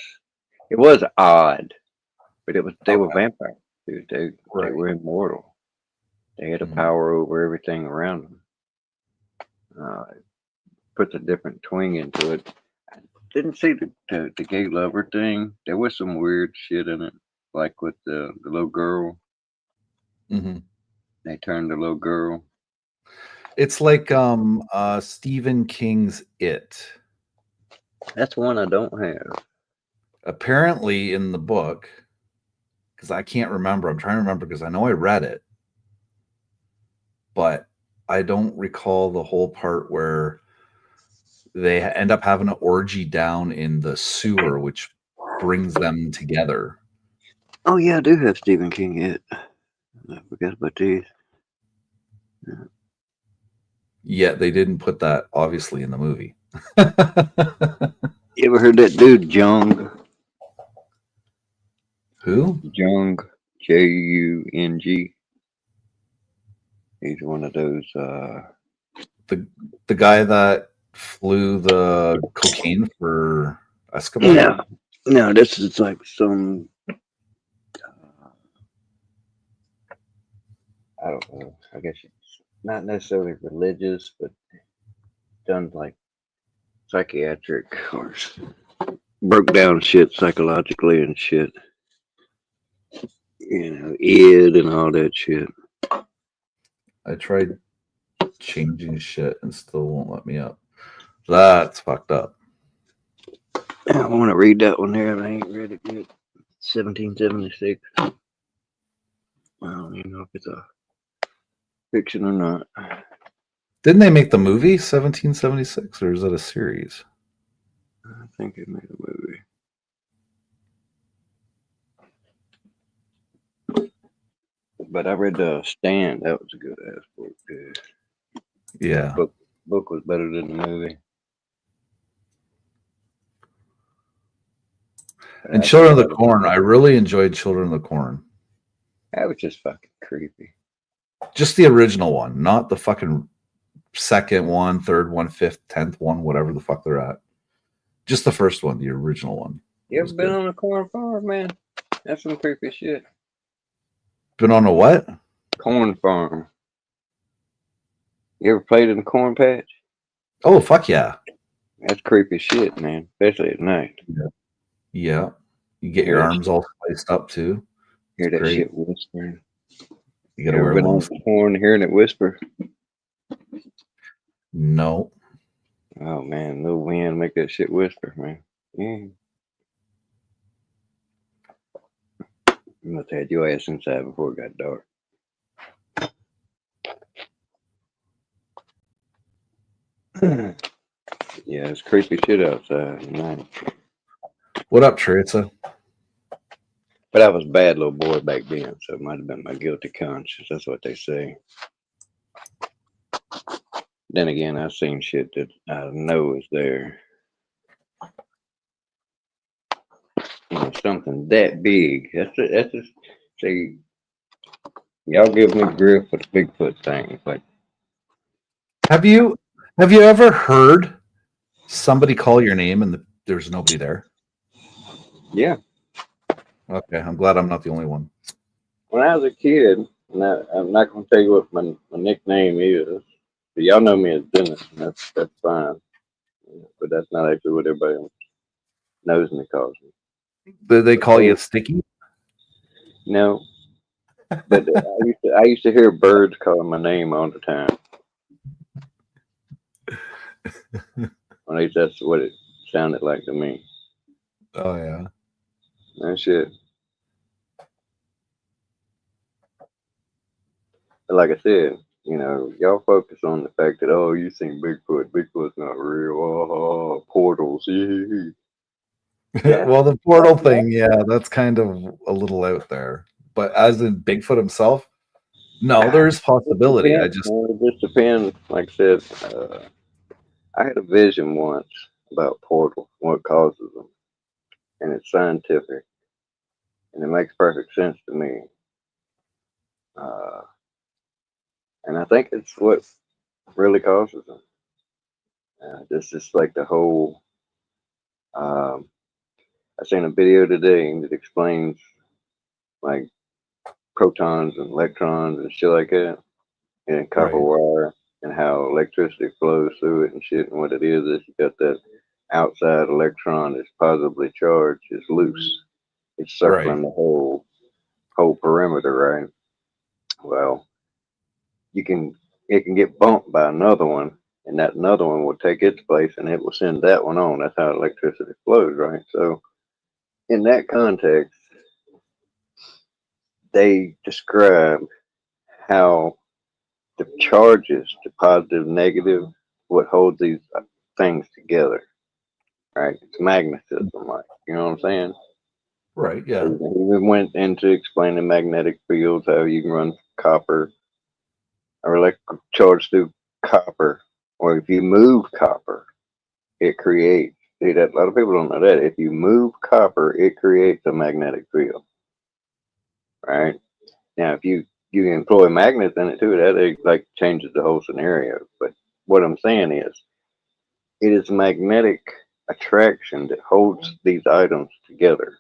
It was odd, but they were vampires, dude. They were immortal. They had a power over everything around them. Puts a different twing into it. I didn't see the gay lover thing. There was some weird shit in it, like with the little girl. Mm-hmm. They turned the little girl. It's like Stephen King's It. That's one I don't have. Apparently, in the book, because I can't remember. I'm trying to remember because I know I read it, but I don't recall the whole part where they end up having an orgy down in the sewer, which brings them together. Oh yeah, I do have Stephen King It. I forgot about these. Yet they didn't put that obviously in the movie. You ever heard that dude Jung? Who? Jung, Jung. He's one of those. The guy that flew the cocaine for Escobar? No, this is like some. I don't know. I guess it's not necessarily religious, but done like psychiatric or broke down shit psychologically and shit. Id and all that shit. I tried changing shit and still won't let me up. That's fucked up. I want to read that one there, but I ain't read it yet. 1776. I don't even know if it's a fiction or not. Didn't they make the movie 1776, or is it a series? I think it made a movie. But I read The Stand. That was a good ass book, dude. Yeah. Book was better than the movie. And Children of the Corn. I really enjoyed Children of the Corn. That was just fucking creepy. Just the original one, not the fucking second one, third one, fifth, 10th one, whatever the fuck they're at. Just the first one, the original one. You ever been on a corn farm, man? That's some creepy shit. Been on a what? Corn farm. You ever played in a corn patch? Oh, fuck yeah. That's creepy shit, man. Especially at night. Yeah. You get your arms all spiced up too. Hear that shit whispering. You gotta wear long sleeves. Corn, hearing it whisper. No. Oh man, no wind make that shit whisper, man. Yeah. You must have had your ass inside before it got dark. Yeah, it's creepy shit outside at night. What up, Teresa? But I was a bad little boy back then, so it might have been my guilty conscience. That's what they say. Then again, I've seen shit that I know is there. Something that big. That's See, y'all give me grief for the Bigfoot thing, but Have you ever heard somebody call your name and there's nobody there? yeah, Okay, I'm glad I'm not the only one. when I was a kid, and I'm not gonna tell you what my nickname is. But y'all know me as Dennis, and that's fine. But that's not actually what everybody knows me calls me. Do they But call you Sticky? no, but I used to hear birds calling my name all the time. At least that's what it sounded like to me. Oh yeah. That shit. But like I said, y'all focus on the fact that you seen Bigfoot. Bigfoot's not real. Oh, portals. Yeah. Well, the portal thing, yeah, that's kind of a little out there. But as in Bigfoot himself, no, there is possibility. I just It just depends. Like I said, I had a vision once about portals, what causes them, and it's scientific, and it makes perfect sense to me. Uh, and I think it's what really causes them. This is like the whole. Um, I seen a video today that explains like protons and electrons and shit like that, and copper right, wire, and how electricity flows through it and shit. And what it is you got that outside electron that's positively charged is loose. It's right, circling the whole perimeter, right? Well, it can get bumped by another one, and that another one will take its place, and it will send that one on. That's how electricity flows, right? So, in that context, they describe how the charges, the positive, negative, what holds these things together, right? It's magnetism, like, you know what I'm saying? right, So yeah, he even went into explaining magnetic fields, how you can run copper or electrical charge through copper, or if you move copper, it creates. See that a lot of people don't know that. If you move copper, it creates a magnetic field, right? Now, if you employ magnets in it too, that like changes the whole scenario. But what I'm saying is, it is magnetic attraction that holds these items together.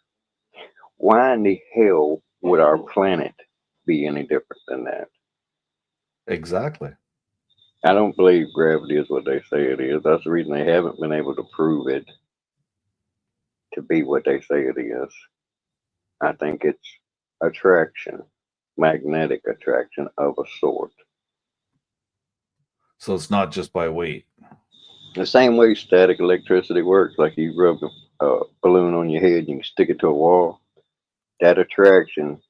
Why in the hell would our planet be any different than that? exactly. I don't believe gravity is what they say it is. That's the reason they haven't been able to prove it to be what they say it is. I think it's attraction, magnetic attraction of a sort. So it's not just by weight. The same way static electricity works, like you rub a balloon on your head, you can stick it to a wall. That attraction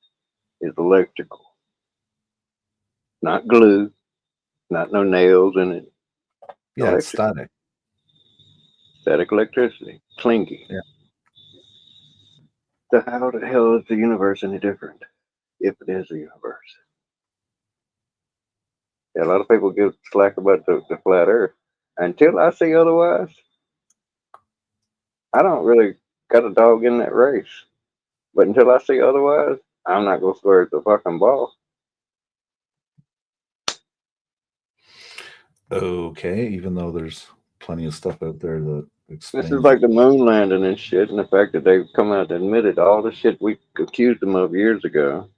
is electrical, not glue, not no nails in it. Yeah, it's Electrical, static. static electricity, clingy. Yeah. So how the hell is the universe any different? If it is a universe. Yeah, a lot of people give slack about the flat Earth. Until I see otherwise, I don't really got a dog in that race. But until I see otherwise, I'm not gonna swear it's a fucking ball. Okay, even though there's plenty of stuff out there that This is explains like it. the moon landing and shit, and the fact that they've come out and admitted all the shit we accused them of years ago.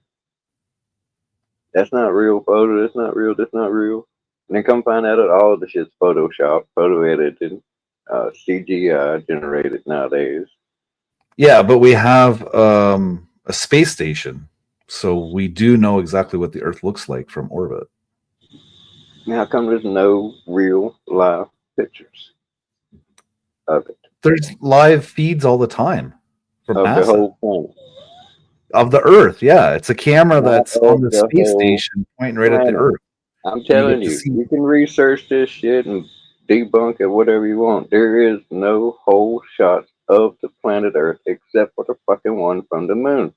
That's not real photo. That's not real. That's not real. And then come find out that all of the shit's Photoshop, photo edited, CGI generated nowadays. Yeah, but we have a space station, so we do know exactly what the Earth looks like from orbit. Now, how come there's no real live pictures of it, There's live feeds all the time from of the NASA whole thing? of the Earth. Yeah, it's a camera Not that's on of the the space whole station pointing right at the planet. Earth. I'm You telling get to you, see. you can research this shit and debunk it, whatever you want. There is no whole shot of the planet Earth except for the fucking one from the moon.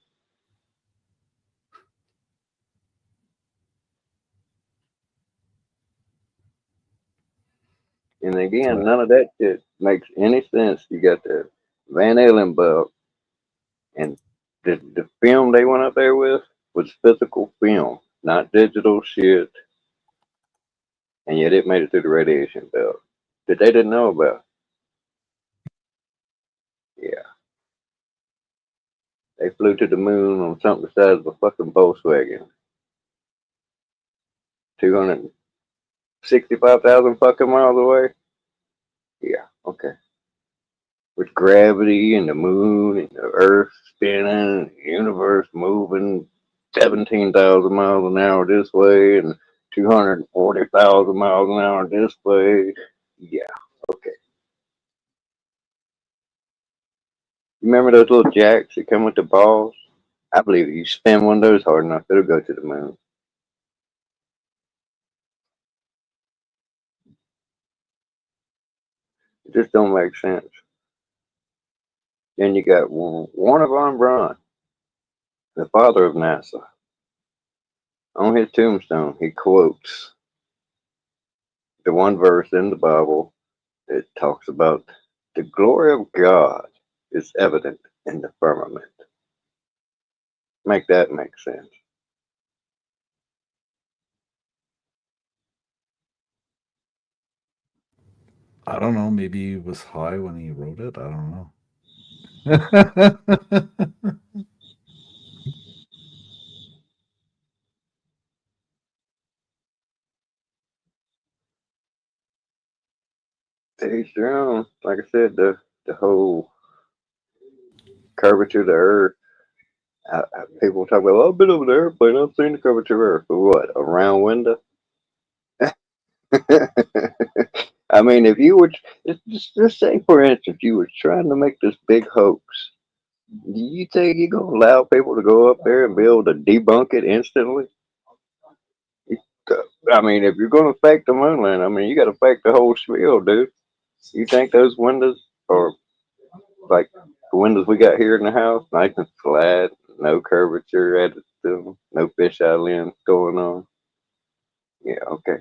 And again, none of that shit makes any sense. You got the Van Allen bug and the film they went up there with was physical film, not digital shit, and yet it made it through the radiation belt that they didn't know about. Yeah, they flew to the moon on something the size of a fucking Volkswagen. 265,000 fucking miles away. Yeah, okay. With gravity and the moon and the earth spinning and the universe moving 17,000 miles an hour this way and 240,000 miles an hour this way. Yeah, okay. You remember those little jacks that come with the balls? I believe if you spin one of those hard enough, it'll go to the moon. It just don't make sense. Then you got Warner von Braun, the father of NASA. On his tombstone, he quotes the one verse in the Bible that talks about the glory of God is evident in the firmament. Make that make sense. I don't know. Maybe he was high when he wrote it. I don't know. To each their own. Like I said, the whole curvature of the earth. People talk about, well, I've been over the airplane. I've seen the curvature of the earth. For what? A round window? I mean, if you were, just say, for instance, you were trying to make this big hoax. Do you think you're going to allow people to go up there and be able to debunk it instantly? I mean, if you're going to fake the moon landing, I mean, you got to fake the whole spiel, dude. You think those windows are like the windows we got here in the house, nice and flat, no curvature added to them, no fisheye lens going on? Yeah, okay.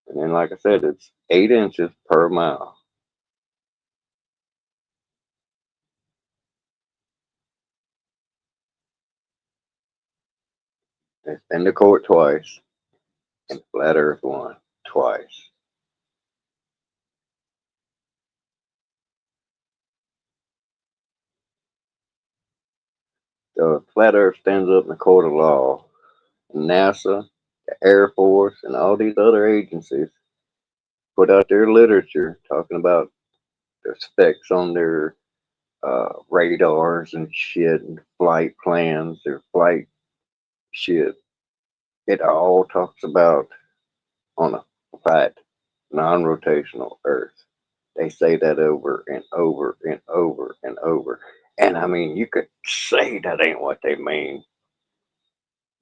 And then, like I said, it's 8 inches per mile. It's been to court twice, and Flat Earth won twice. So Flat Earth stands up in the court of law. NASA, the Air Force, and all these other agencies put out their literature talking about their specs on their radars and shit, and flight plans, their flight shit. It all talks about on a flat, non-rotational Earth. They say that over and over and over and over. And I mean, you could say that ain't what they mean.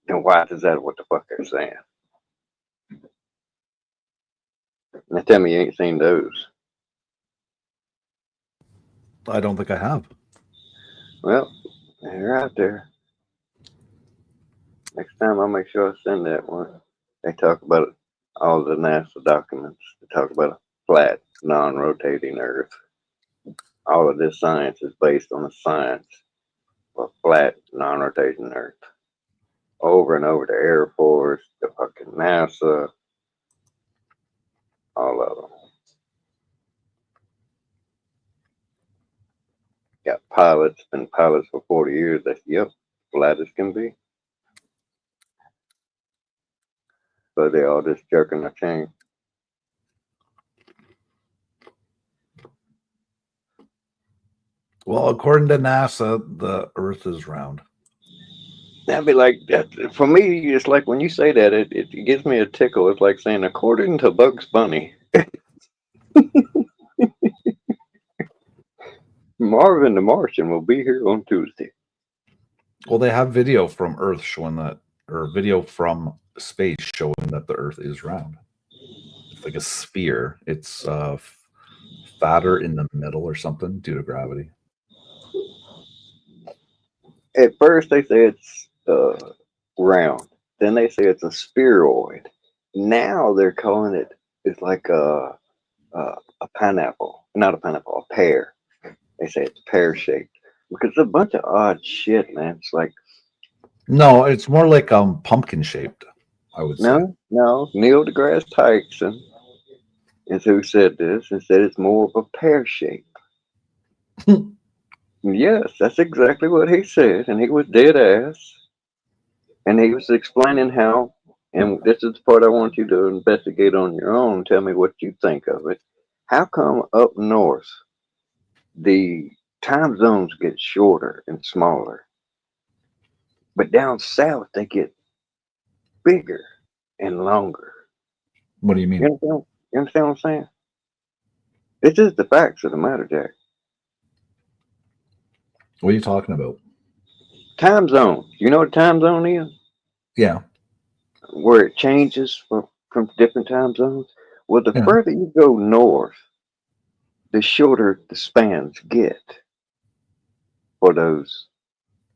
Then why is that what the fuck they're saying? Now tell me you ain't seen those. I don't think I have. Well, they're out there. Next time I'll make sure I send that one. They talk about all the NASA documents. They talk about a flat, non-rotating Earth. All of this science is based on the science of a flat, non-rotating Earth. Over and over, the Air Force, the fucking NASA, all of them. Got pilots, been pilots for 40 years. That's, yep, flat as can be. But they all just jerking the chain. Well, according to NASA, the Earth is round. That'd be like that. For me, it's like when you say that, it gives me a tickle. It's like saying, according to Bugs Bunny, Marvin the Martian will be here on Tuesday. Well, they have video from Earth showing that, or video from space showing that the Earth is round. It's like a sphere. It's fatter in the middle or something due to gravity. At first, they say it's round. Then they say it's a spheroid. Now they're calling it, it's like a pineapple. Not a pineapple, a pear. They say it's pear-shaped because it's a bunch of odd shit, man. It's like, No, it's more like pumpkin shaped, I would say. no. Neil deGrasse Tyson is who said this and said it's more of a pear shape. Yes, that's exactly what he said, and he was dead ass. And he was explaining how, and this is the part I want you to investigate on your own. Tell me what you think of it. How come up north the time zones get shorter and smaller, but down south they get bigger and longer? What do you You mean? understand? You understand what I'm saying? This is the facts of the matter, Jack. What are you talking about? Time zone. You know what a time zone is? Yeah. Where it changes from different time zones. Well, the Yeah. further you go north, the shorter the spans get for those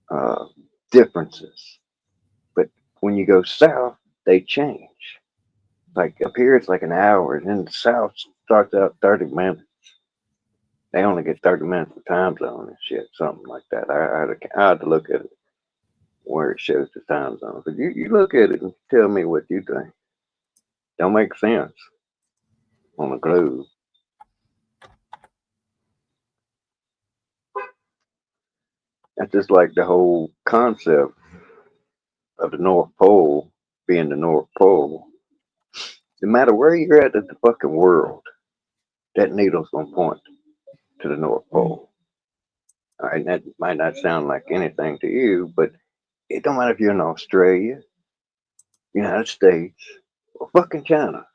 uh, differences. But when you go south, they change. Like up here, it's like an hour, and then the south starts out 30 minutes. They only get 30 minutes of time zone and shit, something like that. I had to look at it where it shows the time zone. But you look at it and tell me what you think. Don't make sense on the globe. That's just like the whole concept of the North Pole being the North Pole. No matter where you're at in the fucking world, that needle's gonna point to the North Pole. All right, that might not sound like anything to you, but it don't matter if you're in Australia, United States, or fucking China.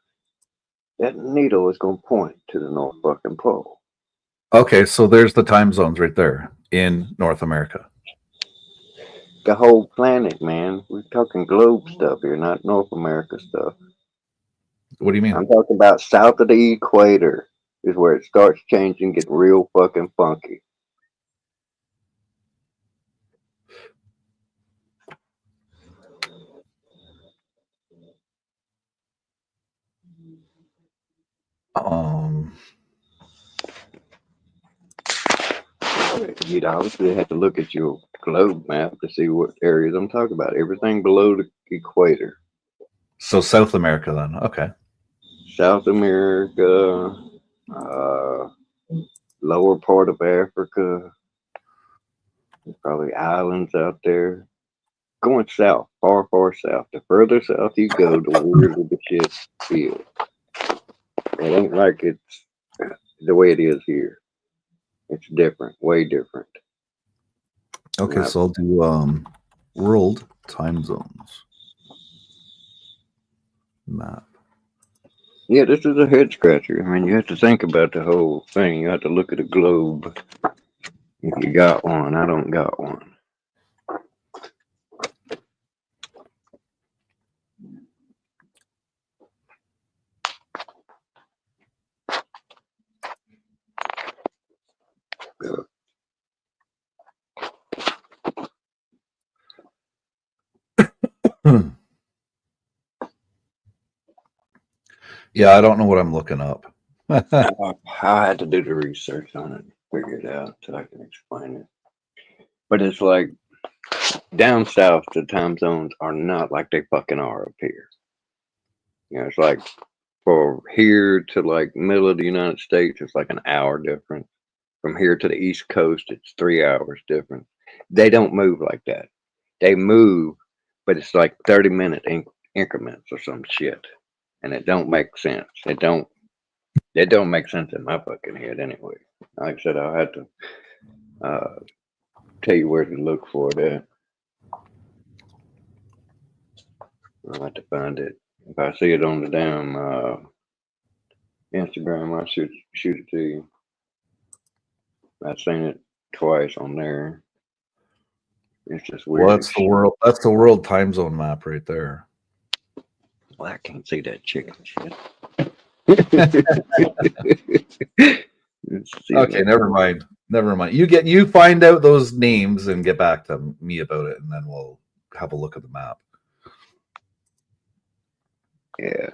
That needle is gonna point to the North fucking Pole. Okay, so there's the time zones right there in North America. The whole planet, man. We're talking globe stuff here, not North America stuff. What do you mean? I'm talking about south of the equator is where it starts changing, getting real fucking funky. Um, You'd obviously have to look at your globe map to see what areas I'm talking about. Everything below the equator. so South America then. Okay. South America, uh, lower part of Africa, probably islands out there. Going south, far, far south. The further south you go, the weirder the shit feels. It ain't like it's the way it is here. It's different, way different. Okay, so I'll do world time zones map. Yeah, this is a head scratcher. I mean, you have to think about the whole thing. You have to look at a globe. If you got one, I don't got one. Yeah, I don't know what I'm looking up. I had to do the research on it, figure it out so I can explain it. But it's like down south, the time zones are not like they fucking are up here. You know, it's like for here to like middle of the United States, it's like an hour difference. From here to the East Coast, it's 3 hours different. They don't move like that. They move, but it's like 30-minute increments or some shit, and it don't make sense. It don't. It don't make sense in my fucking head anyway. Like I said, I'll have to tell you where to look for that. I'll have to find it. If I see it on the damn Instagram, I'll shoot it to you. I've seen it twice on there. It's just weird. Well, that's the world. That's the world time zone map right there. Well, I can't see that chicken shit. Okay, never mind. Never mind. You find out those names and get back to me about it, and then we'll have a look at the map. Yeah.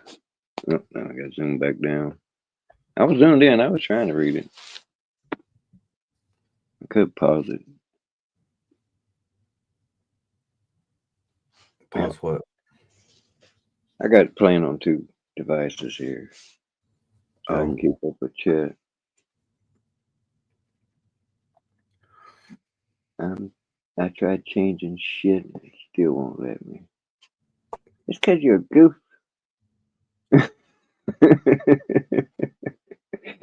Oh, now I gotta zoom back down. I was zoomed in. I was trying to read it. I could pause it. Pause what? I got it playing on 2 devices here, so I Oh. can keep up with chat. I tried changing shit, and it still won't let me. It's because you're a goof.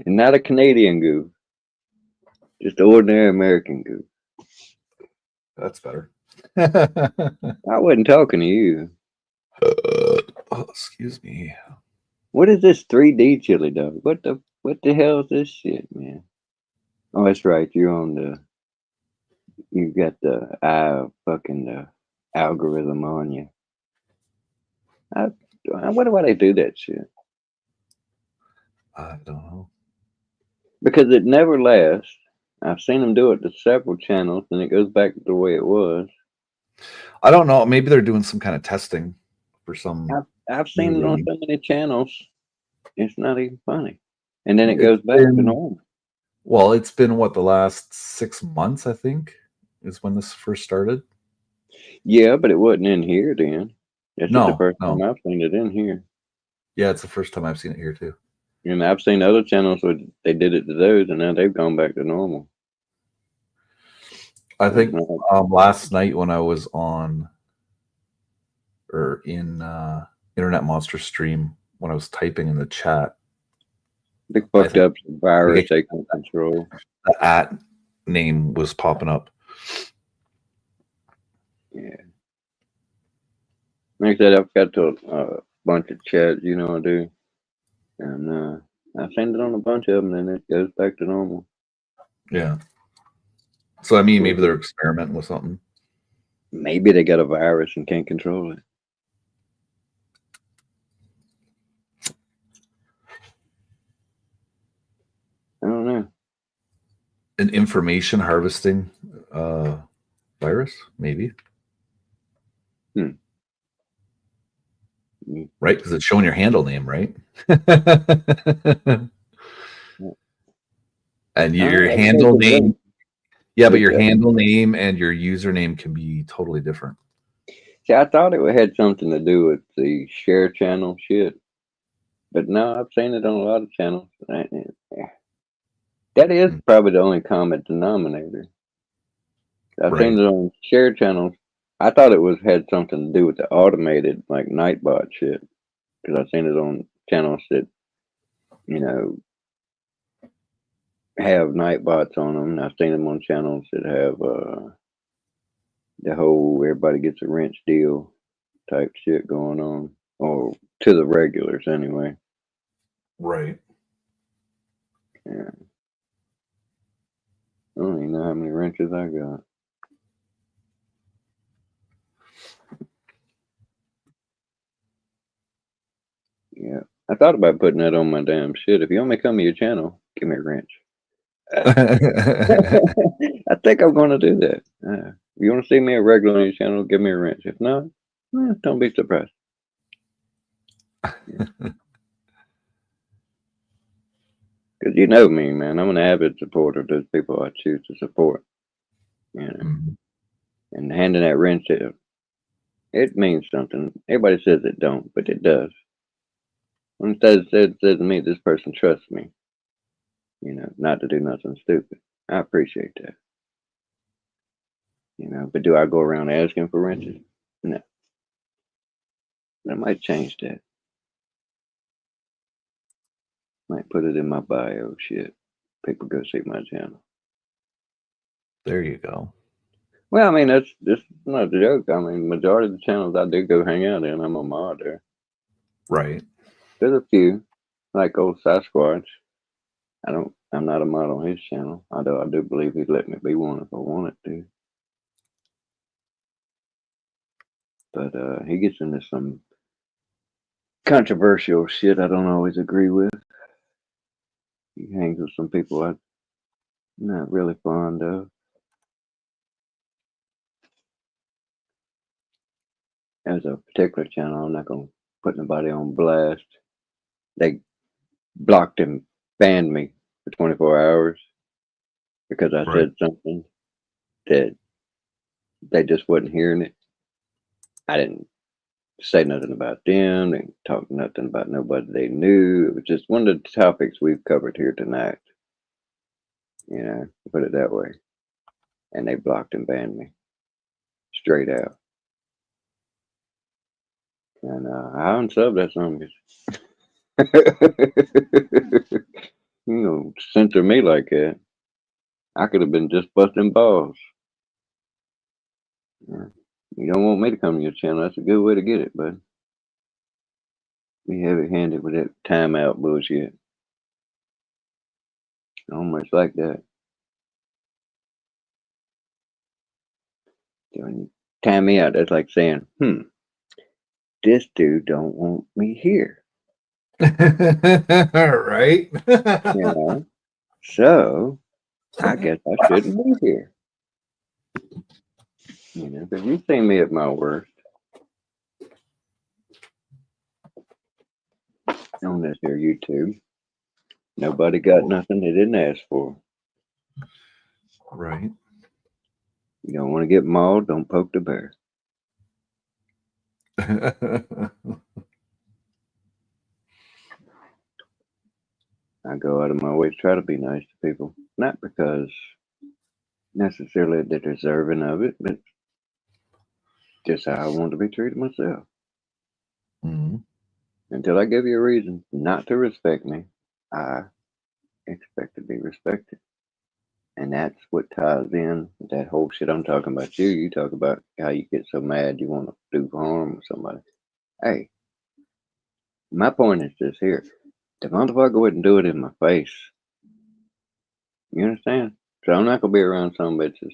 And not a Canadian goof. Just an ordinary American goof. That's better. I wasn't talking to you. Oh, excuse me. What is this 3D chili dog? What the hell is this shit, man? Oh, that's right. You got the fucking algorithm on you. I wonder why they do that shit. I don't know. Because it never lasts. I've seen them do it to several channels, and it goes back to the way it was. I don't know. Maybe they're doing some kind of testing for some. I've seen it on rating. so many channels. It's not even funny, and then it It's goes back to been- normal. Well, it's been what, the last 6 months, I think, is when this first started. Yeah, but it wasn't in here then. That's No, the first no. time I've seen it in here. Yeah, it's the first time I've seen it here too. And I've seen other channels where they did it to those, and now they've gone back to normal. I think last night when I was on or in Internet Monster stream, when I was typing in the chat, They fucked up the virus get- taking control. the at name was popping up. Yeah. Like I said, I've got to a bunch of chats, you know I do. And I send it on a bunch of them, and it goes back to normal. Yeah. So I mean, maybe they're experimenting with something. Maybe they got a virus and can't control it. I don't know. An information harvesting virus, maybe. Right, because it's showing your handle name, right? And your handle name, yeah, but your handle name and your username can be totally different. See, I thought it had something to do with the share channel shit, but no, I've seen it on a lot of channels. That is probably the only common denominator. I've seen it on share channels. I thought it had something to do with the automated like Nightbot shit, because I've seen it on channels that, you know, have Nightbots on them. And I've seen them on channels that have the whole everybody gets a wrench deal type shit going on, or to the regulars anyway. Right. Yeah. I don't even know how many wrenches I got. Yeah. I thought about putting that on my damn shit. If you want me to come to your channel, give me a wrench. I think I'm going to do that. If you want to see me a regular on your channel, give me a wrench. If not, don't be surprised. Because you know me, man. I'm an avid supporter of those people I choose to support. You know, and handing that wrench out, it means something. Everybody says it don't, but it does. When it says to me, this person trusts me, you know, not to do nothing stupid. I appreciate that. You know, but do I go around asking for wrenches? No. I might change that. Might put it in my bio. Shit, people go see my channel. There you go. Well, I mean, that's not a joke. I mean, majority of the channels I do go hang out in, I'm a mod there. Right. There's a few, like old Sasquatch. I'm not a mod on his channel, although I do believe he'd let me be one if I wanted to. But he gets into some controversial shit I don't always agree with. He hangs with some people I'm not really fond of. As a particular channel, I'm not going to put nobody on blast. They blocked and banned me for 24 hours. because I Right. said something that they just wasn't hearing it. I didn't say nothing about them, didn't talk nothing about nobody they knew. It was just one of the topics we've covered here tonight. You know, put it that way. And they blocked and banned me straight out. And I unsubbed that son of a bitch. You know, censor me like that. I could have been just busting balls. Yeah. You don't want me to come to your channel. That's a good way to get it, bud. Be heavy handed with that timeout bullshit. Almost like that. So when you time me out, that's like saying, this dude don't want me here. Right? You know? So I guess I shouldn't be here. You know, because you see me at my worst on this here YouTube. Nobody got nothing they didn't ask for. Right. You don't want to get mauled, don't poke the bear. I go out of my way to try to be nice to people. Not because necessarily they're deserving of it, but just how I want to be treated myself. Mhm. Until I give you a reason not to respect me, I expect to be respected. And that's what ties in with that whole shit I'm talking about you. You talk about how you get so mad you want to do harm with somebody. Hey, my point is just here. The motherfucker go ahead and do it in my face. You understand? So I'm not gonna be around some bitches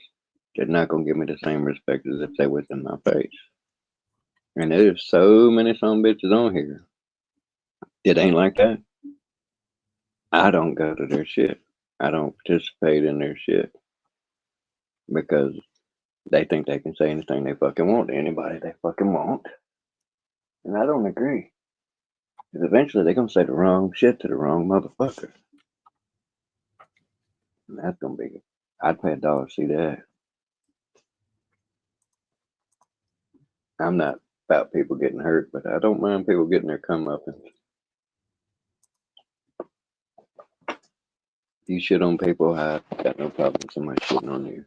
that not gonna give me the same respect as if they was in my face. And there's so many some bitches on here. It ain't like that. I don't go to their shit. I don't participate in their shit because they think they can say anything they fucking want to anybody they fucking want. And I don't agree. Because eventually they're gonna say the wrong shit to the wrong motherfucker. And that's gonna be I'd pay $1 to see that. I'm not about people getting hurt, but I don't mind people getting their comeuppance. You shit on people, I got no problem with somebody shitting on you.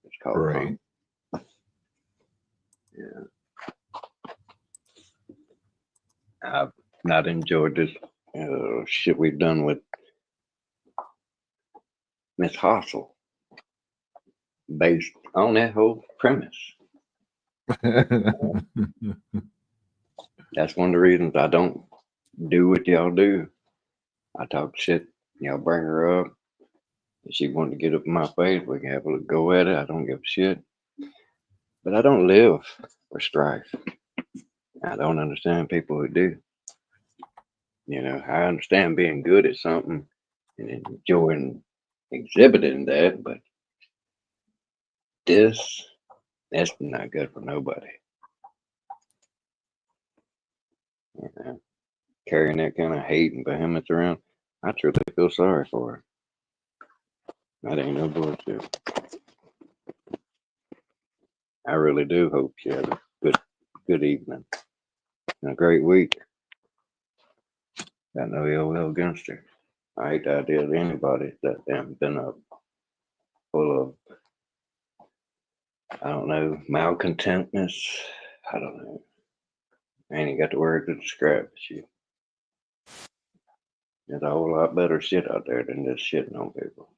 It's called Right. Yeah. I've not enjoyed this shit we've done with Miss Hossel based on that whole premise. That's one of the reasons I don't do what y'all do. I talk shit, y'all bring her up. If she wanted to get up in my face, we can have a go at it. I don't give a shit. But I don't live for strife. I don't understand people who do. You know, I understand being good at something and enjoying exhibiting that, but that's not good for nobody. You know, carrying that kind of hate and vehemence around, I truly feel sorry for her. That ain't no bullshit. I really do hope she has a good evening and a great week. Got no ill will against her. I hate the idea of anybody that damn been up full of, I don't know, malcontentness. I don't know. I ain't got the word to describe the shit. There's a whole lot better shit out there than just shitting on people.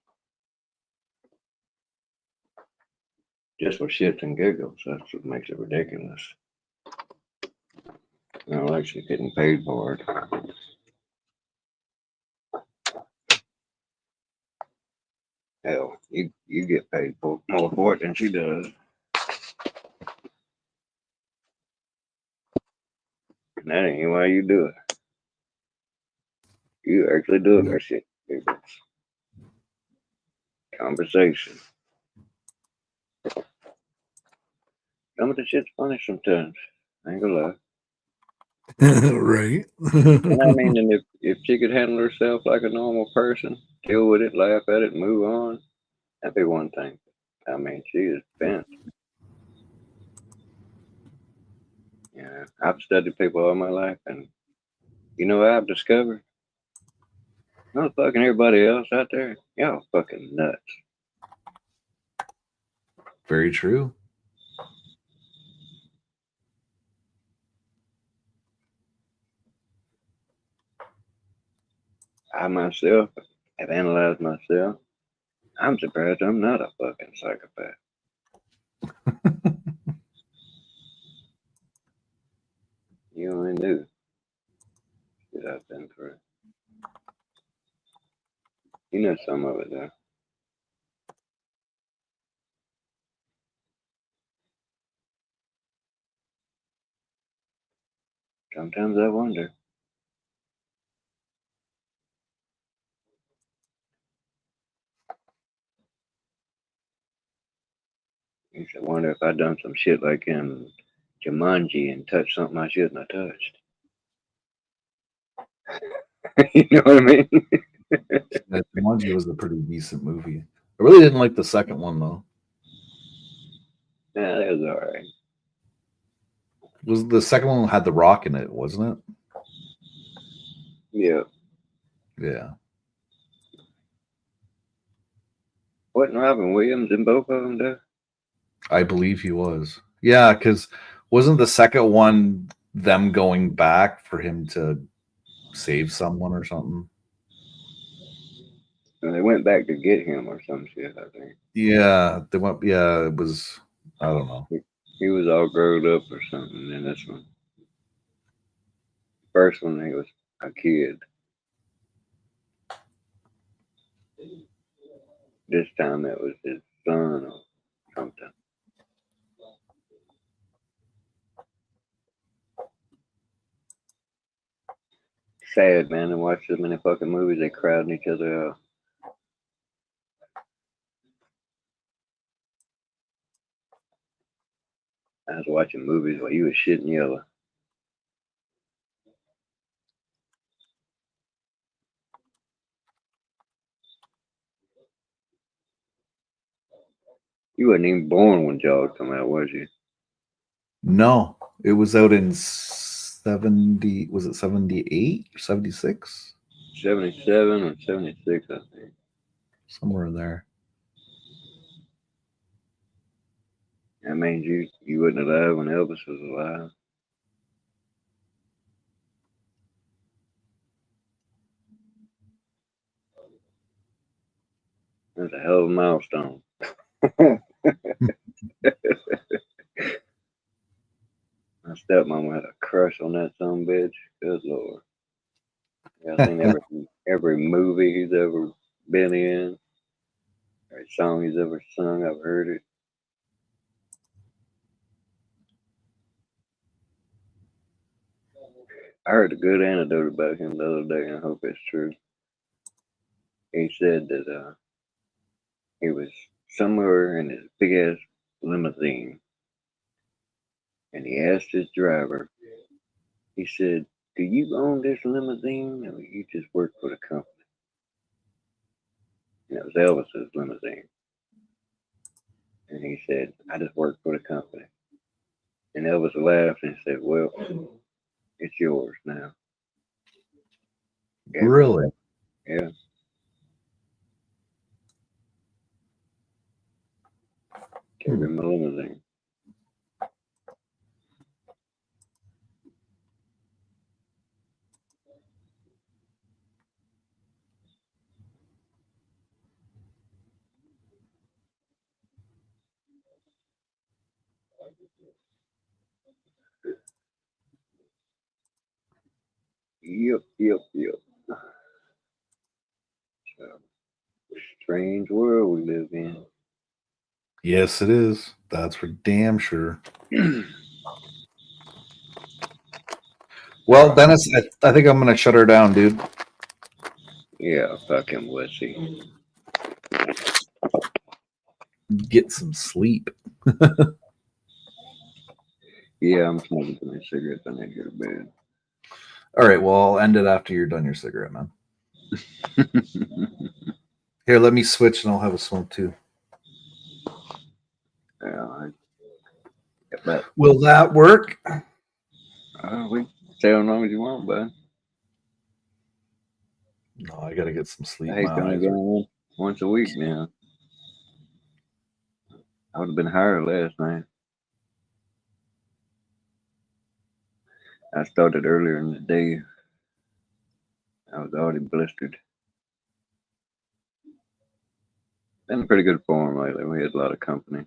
Just for shits and giggles. That's what makes it ridiculous. I don't like she's getting paid for it. Hell, you get paid more for it than she does. And that ain't why you do it. You actually do it for shit. Giggles. Conversation. Some of the shit's funny sometimes. I ain't gonna lie. Right. And I mean, and if she could handle herself like a normal person, deal with it, laugh at it, move on, That'd be one thing. I mean, she is bent. Yeah, I've studied people all my life, and you know what I've discovered? Not fucking everybody else out there. Y'all fucking nuts. Very true. I myself have analyzed myself. I'm surprised I'm not a fucking psychopath. You only knew that I've been through. You know some of it though. Sometimes I wonder. You should wonder if I'd done some shit like in Jumanji and touched something I shouldn't have touched. You know what I mean? That Jumanji was a pretty decent movie. I really didn't like the second one though. Yeah, that was alright. Was the second one had the Rock in it, wasn't it? Yeah. Yeah. Wasn't Robin Williams in both of them though? I believe he was. Yeah, because wasn't the second one them going back for him to save someone or something? And they went back to get him or some shit, I think. Yeah, they went. Yeah, it was. I don't know. He was all grown up or something in this one. First one, he was a kid. This time it was his son or something. Sad, man, to watch so many fucking movies they crowding each other out. I was watching movies while you was shitting yellow. You wasn't even born when Jaws come out, was you? No, it was out in 70. Was it 78 or 76? 77 or 76, I think. Somewhere in there. That means you wasn't alive when Elvis was alive. That's a hell of a milestone. My stepmom had a crush on that son bitch. Good lord. Yeah, I've seen every movie he's ever been in, every song he's ever sung. I've heard it. I heard a good anecdote about him the other day, and I hope it's true. He said that he was somewhere in his big ass limousine, and he asked his driver. He said, "Do you own this limousine, or you just work for the company?" And it was Elvis's limousine. And he said, "I just work for the company." And Elvis laughed and said, "Well, it's yours now." Really? Yeah. Gave him a limousine. Yep. So, strange world we live in. Yes, it is. That's for damn sure. Well, Dennis, I think I'm gonna shut her down, dude. Yeah, fucking wussy. Get some sleep. Yeah, I'm smoking my cigarettes. I need to go to bed. All right. Well, I'll end it after you're done your cigarette, man. Here, let me switch, and I'll have a smoke too. Yeah, I get that. Will that work? We stay as long as you want, bud. No, I gotta get some sleep. I hate My to only eyes go are... on once a week now. I would have been higher last night. I started earlier in the day. I was already blistered. Been in pretty good form lately. We had a lot of company.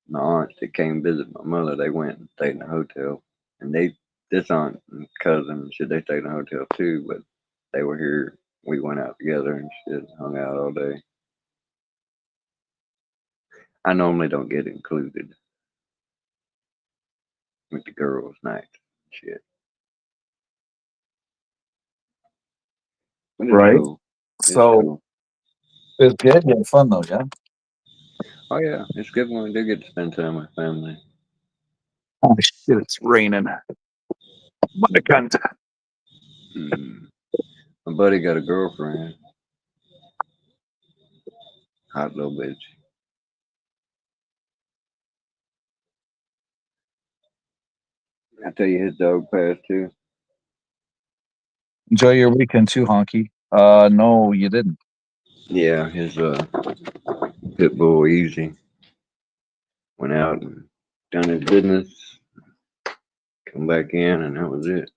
My aunts that came visit my mother, they went and stayed in a hotel. And this aunt and cousin and shit, they stayed in a hotel too, but they were here. We went out together and shit, hung out all day. I normally don't get included with the girls' night shit. But it's Right. cool. It's So cool. it's good. You had fun though, yeah. Oh yeah, it's good when we do get to spend time with family. Oh shit! It's raining. What a cunt. Mm. My buddy got a girlfriend. Hot little bitch. I tell you, his dog passed too. Enjoy your weekend too, honky. No, you didn't. Yeah, his pit bull Easy went out and done his business, come back in, and that was it.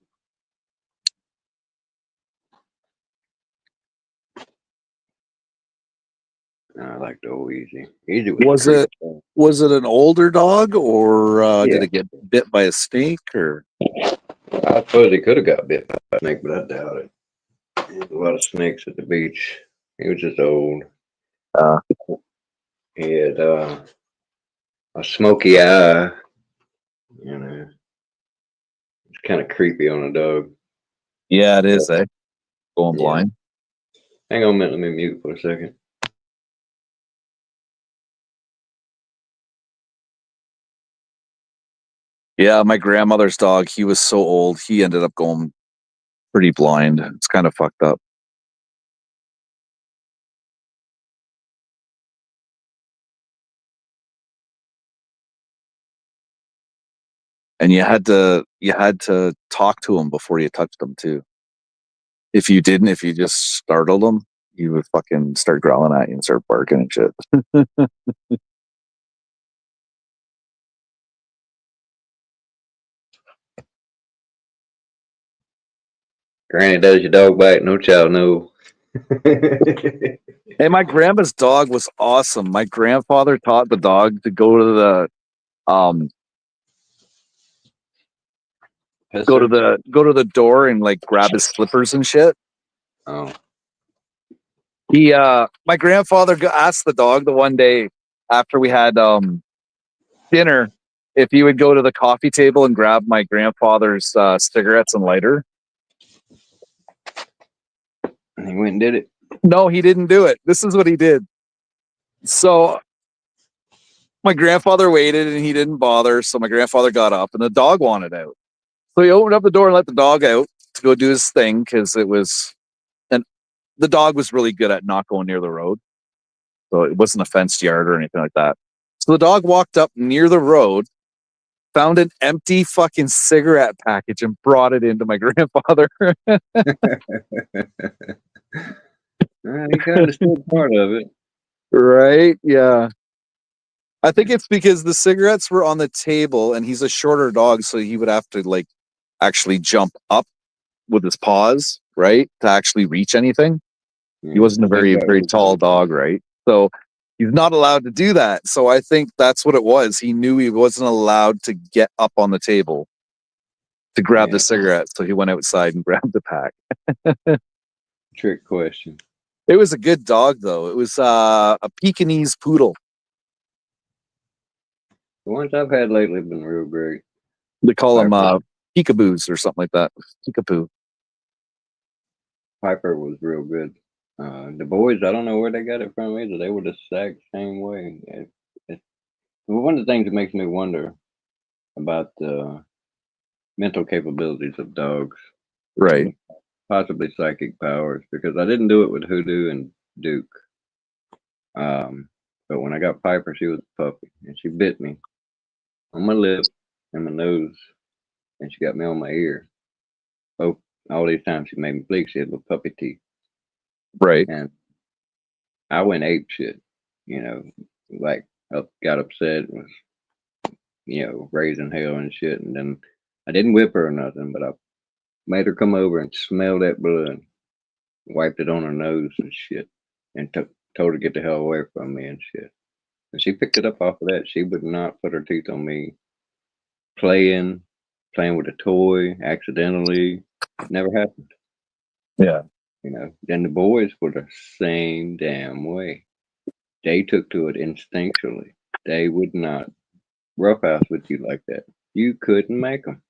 I liked old Easy. Easy was Was it pretty. was it an older dog or did Yeah, it get bit by a snake or? I suppose he could have got bit by a snake, but I doubt it. There's a lot of snakes at the beach. He was just old. Uh, He had a smoky eye. You know, it's kind of creepy on a dog. yeah, it is. Going Yeah. blind. Hang on a minute. Let me mute for a second. Yeah, my grandmother's dog. He was so old. He ended up going pretty blind. It's kind of fucked up. And you had to talk to him before you touched him too. If you didn't, if you just startled him, he would fucking start growling at you and start barking and shit. Granny does your dog bite, no child know. Hey, my grandma's dog was awesome. My grandfather taught the dog to go to the go to the door and like grab his slippers and shit. Oh, My grandfather asked the dog the one day after we had dinner if he would go to the coffee table and grab my grandfather's cigarettes and lighter. he went and did it. No, he didn't do it. This is what he did. So my grandfather waited and he didn't bother. So my grandfather got up and the dog wanted out. So he opened up the door and let the dog out to go do his thing because and the dog was really good at not going near the road. So it wasn't a fenced yard or anything like that. So the dog walked up near the road, found an empty fucking cigarette package and brought it into my grandfather. He kind of still part of it. Right? Yeah. I think it's because the cigarettes were on the table and he's a shorter dog, so he would have to like actually jump up with his paws, right? To actually reach anything. He wasn't a very, very tall dog, right? So he's not allowed to do that. So I think that's what it was. He knew he wasn't allowed to get up on the table to grab the cigarettes. So he went outside and grabbed the pack. Trick question. It was a good dog, though. It was a Pekingese poodle. The ones I've had lately have been real great. They call them peekaboos or something like that. Peekaboo. Piper was real good. The boys, I don't know where they got it from either. They were the exact same way. One of the things that makes me wonder about the mental capabilities of dogs, Right. possibly psychic powers, because I didn't do it with Hoodoo and Duke. But when I got Piper, she was a puppy, and she bit me on my lip and my nose, and she got me on my ear. Oh, all these times she made me bleed. She had little puppy teeth, Right. and I went ape shit. You know, like got upset, was raising hell and shit. And then I didn't whip her or nothing, but I made her come over and smell that blood, wiped it on her nose and shit, and told her to get the hell away from me and shit. And she picked it up off of that. She would not put her teeth on me. Playing with a toy accidentally, never happened. Yeah. Then the boys were the same damn way. They took to it instinctually. They would not roughhouse with you like that. You couldn't make them.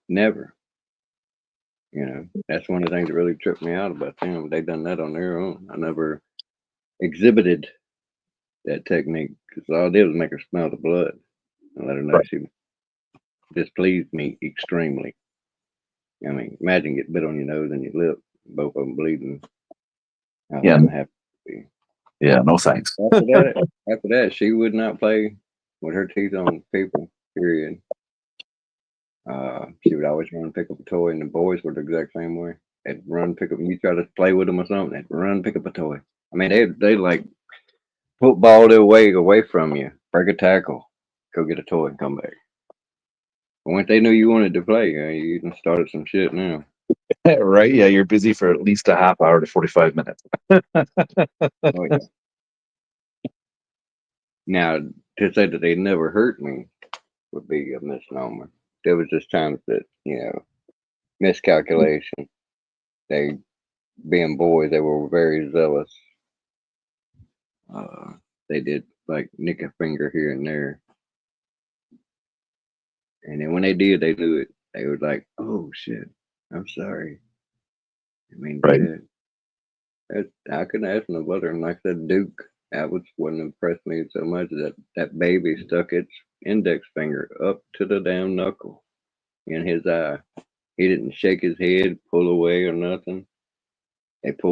Never. That's one of the things that really tripped me out about them. They done that on their own. I never exhibited that technique because all I did was make her smell the blood and let her know she displeased me extremely. I mean, imagine getting bit on your nose and your lip, both of them bleeding. How happy to be. Yeah, no thanks. After that, she would not play with her teeth on people, period. She would always run and pick up a toy, and the boys were the exact same way. They'd run, pick up, you try to play with them or something, they'd run, pick up a toy. I mean, they like football their way away from you, break a tackle, go get a toy and come back. But once they knew you wanted to play, you even started some shit now. Right? Yeah, you're busy for at least a half hour to 45 minutes. Oh, yeah. Now, to say that they never hurt me would be a misnomer. There was just times that, miscalculation. They, being boys, they were very zealous. They did like nick a finger here and there. And then when they did, they knew it. They were like, oh shit, I'm sorry. I mean, right. I couldn't ask no better. And like I said, Duke, that was what impressed me so much, that baby stuck its index finger up to the damn knuckle in his eye. He didn't shake his head, pull away or nothing. That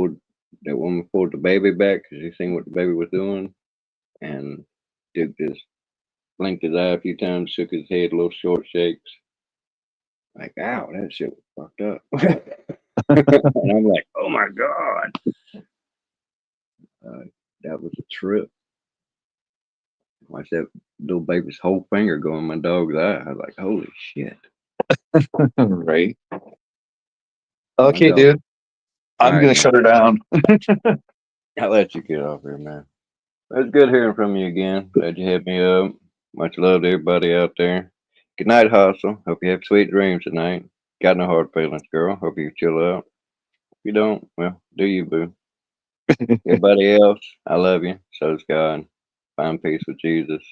woman pulled the baby back because she seen what the baby was doing. And Duke just blinked his eye a few times, shook his head, little short shakes. Like, ow, that shit was fucked up. And I'm like, oh my God. That was a trip. Watch that little baby's whole finger go in my dog's eye. I was like, holy shit. Right. Okay, dude. I'm going to shut her down. I'll let you get off here, man. It's good hearing from you again. Glad you hit me up. Much love to everybody out there. Good night, Hustle. Hope you have sweet dreams tonight. Got no hard feelings, girl. Hope you chill out. If you don't, well, do you, boo. Everybody else, I love you. So's God. Find peace with Jesus.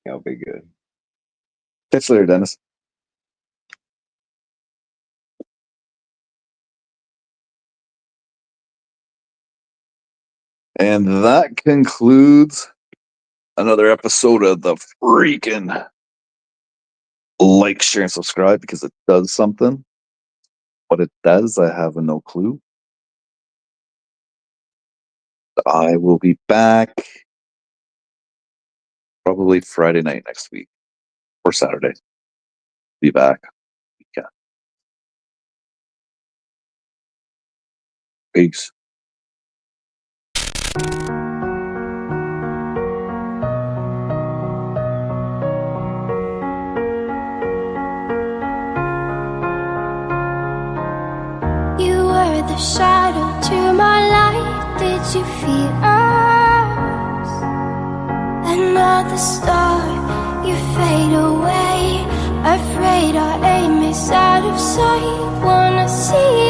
Y'all be good. Catch you later, Dennis. And that concludes another episode of the freaking like, share, and subscribe because it does something. What it does, I have no clue. I will be back probably Friday night next week or Saturday. Be back. Yeah. Peace. The shadow to my light, did you feel us? Another star, you fade away. Afraid our aim is out of sight. Wanna see